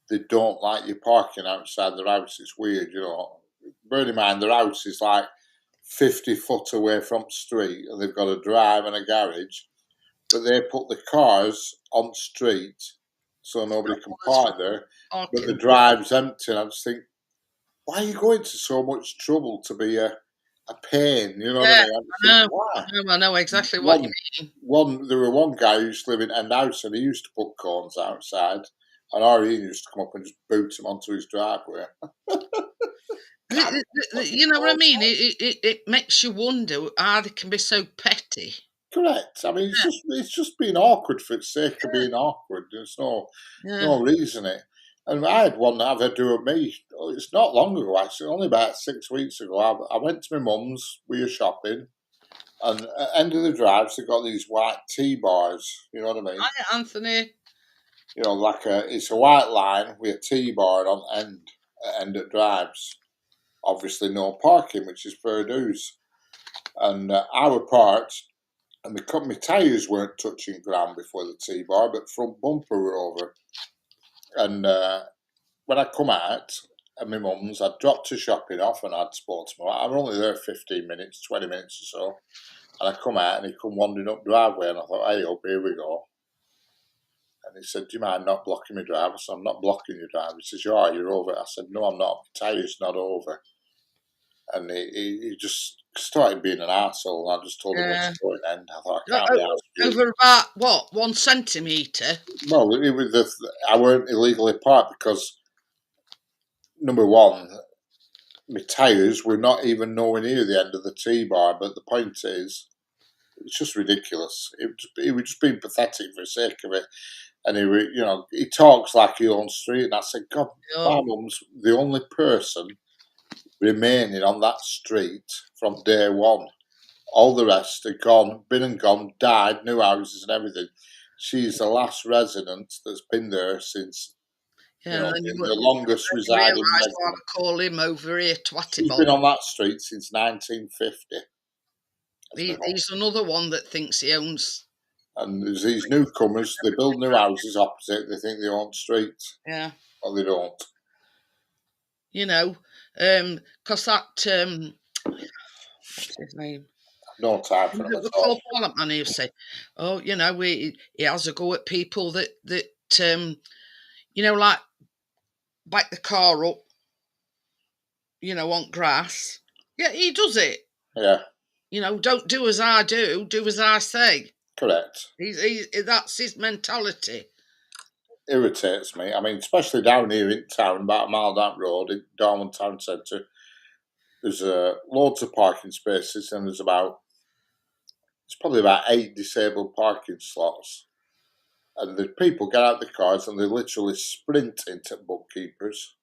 they don't like you parking outside their house. It's weird, you know. Bear in mind, their house is like 50 foot away from the street, and they've got a drive and a garage, but they put the cars on the street so nobody can park there, but the drive's empty. And I just think, why are you going to so much trouble to be a pain? You know what I mean? I know exactly what you mean. There were one guy who used to live in End House, and he used to put cones outside, and Irene used to come up and just boot him onto his driveway. You know what I mean? It makes you wonder how they can be so petty. Correct. I mean, it's just being awkward for its sake of being awkward. There's no reason it. And I had one that I've do with me. It's not long ago, actually, only about 6 weeks ago. I went to my mum's, we were shopping, And at the end of the drives, they've got these white T-bars, you know what I mean? Hi, Anthony. You know, it's a white line with a T-bar on end of drives. Obviously no parking, which is fair dues. And I were parked, and my tyres weren't touching ground before the T-bar, but front bumper were over. And when I come out, at my mum's, I'd dropped her shopping off and I'd spoke to my wife. I was only there 15 minutes, 20 minutes or so. And I come out and he come wandering up driveway, and I thought, hey up, here we go. And he said, do you mind not blocking my drive? I said, I'm not blocking your drive. He says, you're over. I said, no, I'm not. My tyre's not over. And he just started being an arsehole, and I just told him Yeah. what's going on. I thought, I can't be arsed with you. Over about, what, 1 centimetre? Well, it was I weren't illegally parked because, number one, my tyres were not even nowhere near the end of the T-bar, but the point is, it's just ridiculous. He was just being pathetic for the sake of it. And he talks like he owns street, and I said, God, my mum's the only person remaining on that street from day one. All the rest are gone, been and gone, died, new houses and everything. She's the last resident that's been there since, Yeah, the longest residing realise why I resident. call him over here Twatty She's Bob. been on that street since 1950. He's another one that thinks he owns. And there's these newcomers, they build new houses opposite, they think they own streets. Yeah. Well, they don't. You know, because that, what's his name? No time for them The at all. Coal Parliament man, he'll say, oh, you know, he has a go at people that like, back the car up, on grass. Yeah, he does it. Yeah. Don't do as I do as I say. Correct. That's his mentality. Irritates me. I mean, especially down here in town, about a mile down the road in Darwin Town Centre, there's loads of parking spaces, and there's probably about 8 disabled parking slots. And the people get out the cars and they literally sprint into bookkeepers,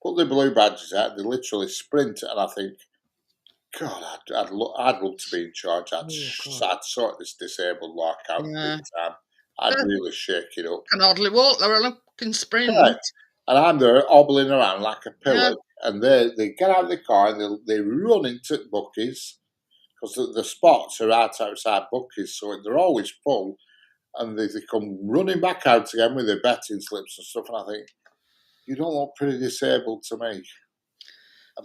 put their blue badges out, they literally sprint, and I think, God, I'd love to be in charge. I'd sort this disabled lark out big time. I'd really shake it up. Can hardly walk, they're can sprint. Correct. And I'm there hobbling around like a pillar, and they get out of the car and they run into bookies, because the spots are right outside bookies, so they're always full, and they come running back out again with their betting slips and stuff, and I think, you don't look pretty disabled to me.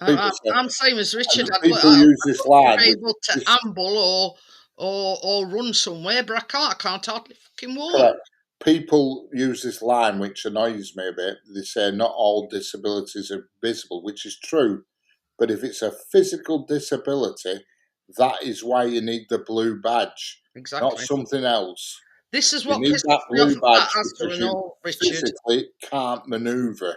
I'm same as Richard. People use this line. Able to amble or run somewhere, but I can't hardly fucking walk. Correct. People use this line, which annoys me a bit. They say not all disabilities are visible, which is true. But if it's a physical disability, that is why you need the blue badge, exactly, not something else. This is what you need that blue badge because you Richard. physically can't manoeuvre,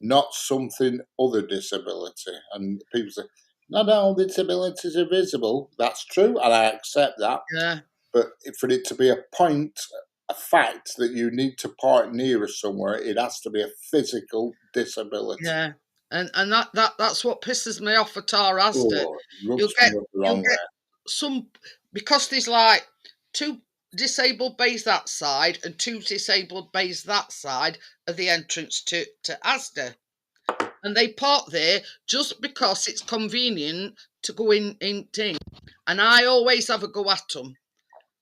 not something other disability. And people say, not all disabilities are visible. That's true, and I accept that. Yeah. But for it to be a fact that you need to park nearer somewhere, it has to be a physical disability. Yeah. And that's what pisses me off at our Asda. You'll get some, because there's like 2 disabled bays that side and 2 disabled bays that side of the entrance to Asda. And they park there just because it's convenient to go in. And I always have a go at them.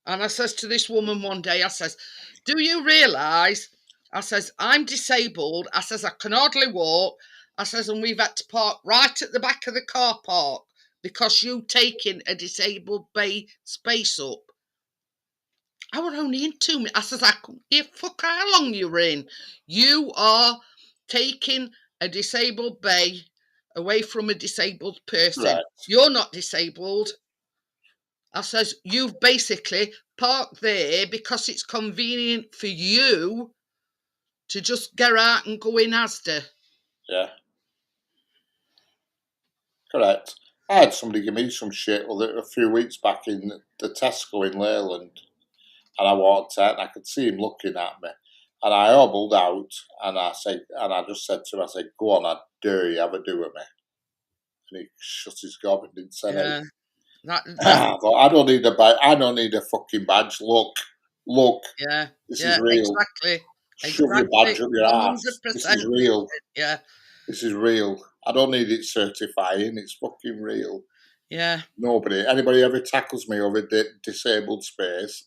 And I says to this woman one day, I says, do you realise, I says, I'm disabled. I says, I can hardly walk. I says, and we've had to park right at the back of the car park because you taking a disabled bay space up. I were only in 2 minutes. I says, I couldn't give a fuck how long you were in. You are taking a disabled bay away from a disabled person. Right. You're not disabled. I says, you've basically parked there because it's convenient for you to just get out and go in Asda. Yeah. Correct. I had somebody give me some shit a few weeks back in the Tesco in Leyland, and I walked out and I could see him looking at me, and I hobbled out and I just said to him, I said, go on, I dare you, have a do with me. And he shut his gob and didn't say anything. But I don't need a badge. I don't need a fucking badge. Look. Yeah, This yeah, is real. exactly. Shove your badge up your ass. This 100%. is real. Yeah, This is real. I don't need it certifying. It's fucking real. yeah. Anybody ever tackles me over disabled space,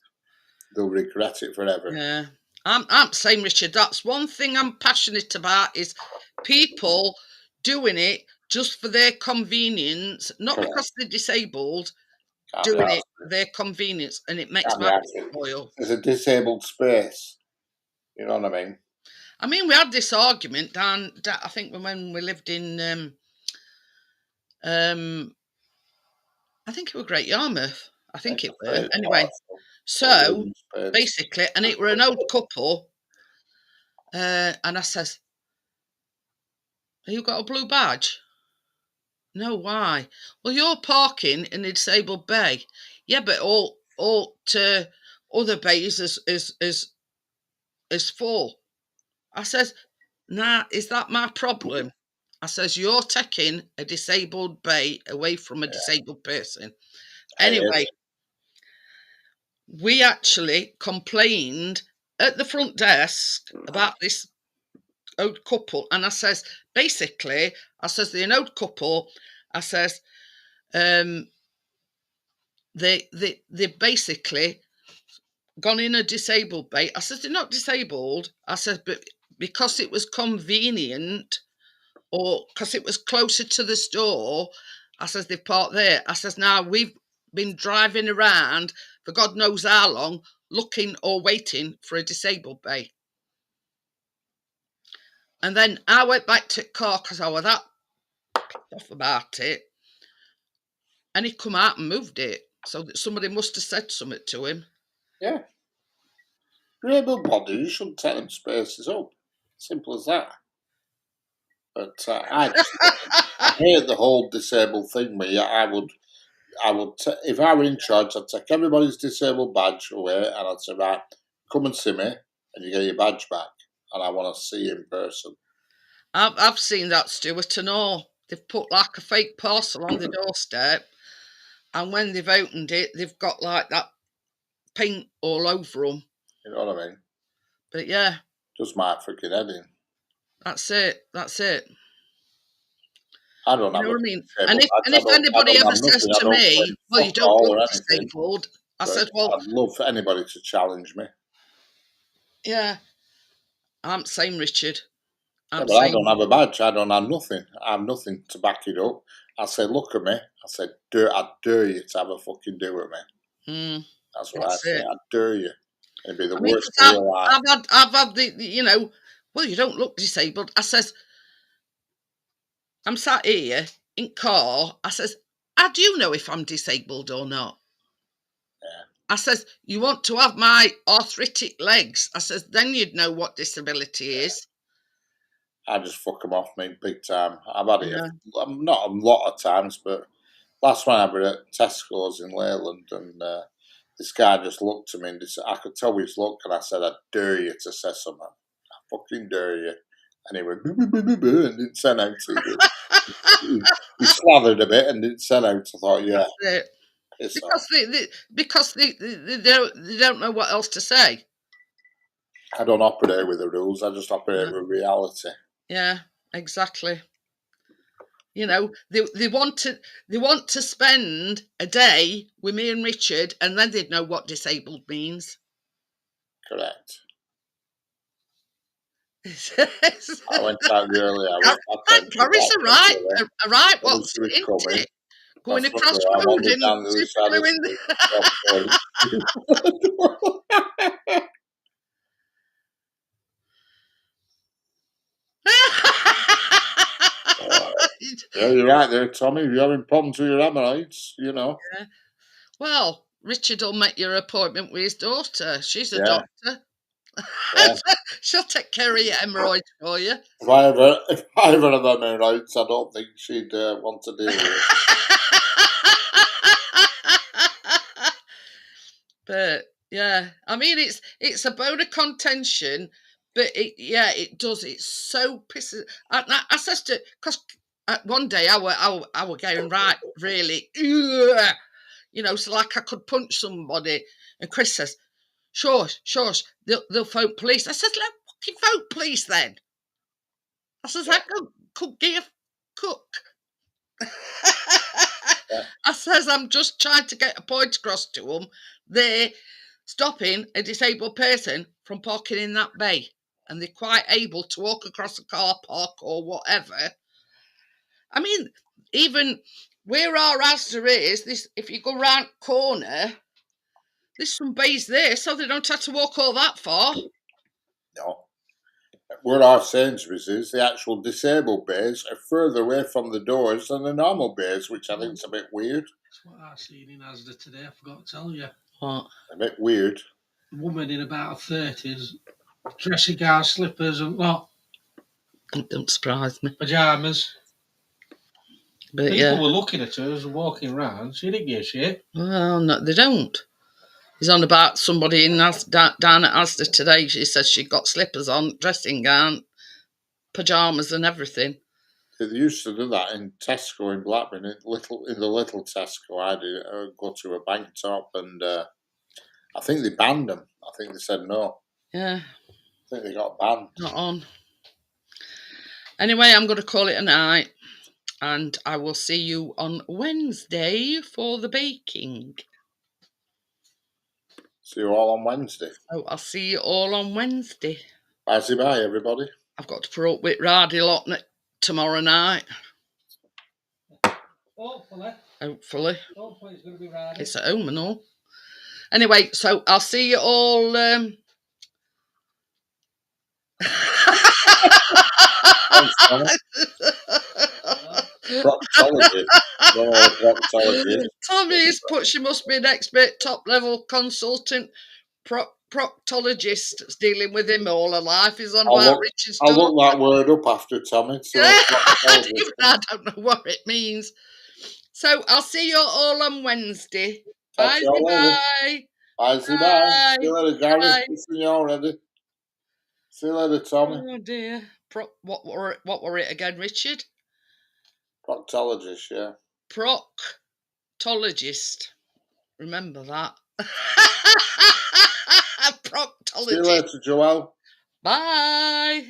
they'll regret it forever. Yeah, I'm saying, Richard, that's one thing I'm passionate about is people doing it just for their convenience, not Correct. because they're disabled, Can't be doing it arsed. for their convenience, and it makes Can't be my arsed. blood boil. There's a disabled space. You know what I mean? I mean, we had this argument down I think when we lived in I think it was Great Yarmouth. I think it were. Anyway, so basically, and it were an old couple, and I says, "Have you got a blue badge?" No, why? Well, you're parking in a disabled bay. Yeah, but all to other bays is full. I says, nah, is that my problem? I says, you're taking a disabled bay away from a disabled person. Anyway, we actually complained at the front desk about this old couple. And I says, basically, I says, they're an old couple. I says, they basically gone in a disabled bay. I says, they're not disabled. I said, but because it was convenient or because it was closer to the store, I says, they've parked there. I says, now we've been driving around for God knows how long, looking or waiting for a disabled bay. And then I went back to the car because I was that off about it. And he come out and moved it. So that somebody must have said something to him. Yeah. Disabled body, you shouldn't take them spaces up. Simple as that. But I hate the whole disabled thing. I would, if I were in charge, I'd take everybody's disabled badge away, and I'd say, right, come and see me, and you get your badge back, and I want to see you in person. I've seen that, Stuart, and all. They've put like a fake parcel on the doorstep, and when they've opened it, they've got like that paint all over them. You know what I mean? But yeah, just my freaking head in. That's it. I don't know what I mean. And if anybody ever says to me, "Well, you don't look disabled," I said, "Well, I'd love for anybody to challenge me." Yeah, I'm saying, Richard. I don't have a badge. I don't have nothing. I have nothing to back it up. I said, "Look at me." I said, "I dare you to have a fucking do with me." That's what I say. I dare you. It'd be the worst day of your life. I've had the well, you don't look disabled. I says, I'm sat here in car. I says, how do you know if I'm disabled or not? Yeah. I says, you want to have my arthritic legs? I says, then you'd know what disability is. I just fuck them off, mate, big time. I've had it not a lot of times, but last one I was at Tesco's in Leyland, and this guy just looked at me, and I could tell his look, and I said, I dare you to say something. I fucking dare you. And he went, and didn't send out to you. He slathered a bit and didn't send out. I thought, yeah. Because they don't know what else to say. I don't operate with the rules. I just operate with reality. Yeah, exactly. You know, they want to spend a day with me and Richard, and then they'd know what disabled means. Correct. I went out earlier. Gary's a right. What's it? Going across the road and yeah, you're right there, Tommy. If you're having problems with your hemorrhoids, you know. Yeah. Well, Richard will make your appointment with his daughter. She's a doctor. Yeah. She'll take care of your hemorrhoids for you. If I ever have hemorrhoids, I don't think she'd want to deal with it. But yeah, I mean, it's a bone of contention, but it does. It's so pisses. I said to because one day I were going right really. You know, so like I could punch somebody. And Chris says, shush, they'll phone police. I says, let fucking phone police then. I says, I could get a cook. I says, I'm just trying to get a point across to them. They're stopping a disabled person from parking in that bay. And they're quite able to walk across a car park or whatever. I mean, even where our Asda is, this, if you go round corner, there's some bays there, so they don't have to walk all that far. No. Where our Sainsbury's is, the actual disabled bays are further away from the doors than the normal bays, which I think is a bit weird. That's what I seen in Asda today. I forgot to tell you. What? A bit weird. A woman in about her 30s, dressing gown, slippers, and lot, It don't surprise me. pajamas. But People yeah. were looking at her as walking round. She didn't give a shit. Well, no, they don't. He's on about somebody in down at Asda today. She says she got slippers on, dressing gown, pyjamas and everything. They used to do that in Tesco in Blackburn, in the little Tesco. I did go to a bank top, and I think they banned them. I think they said no. Yeah, I think they got banned. not on. Anyway, I'm going to call it a night. And I will see you on Wednesday for the baking. See you all on Wednesday. Oh, I'll see you all on Wednesday. Bye, everybody. I've got to put up with Raddy lot tomorrow night. Hopefully. Hopefully. Hopefully it's going to be right. It's at home and all. Anyway, so I'll see you all. Proctology. Proctology. Tommy's put she must be an expert top level consultant proctologist dealing with him all her life. He's on about Richard's I'll look that word up after Tommy. So I don't know what it means. So I'll see you all on Wednesday. Bye. Bye. Bye. See you later, Gary. See you already. See you later, Tommy. Oh dear. What were it again, Richard? Proctologist, yeah. Proctologist. Remember that. Proctologist. See you later, Joelle. Bye.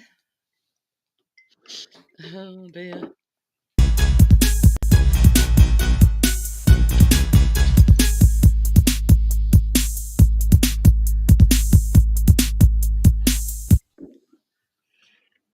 Oh dear.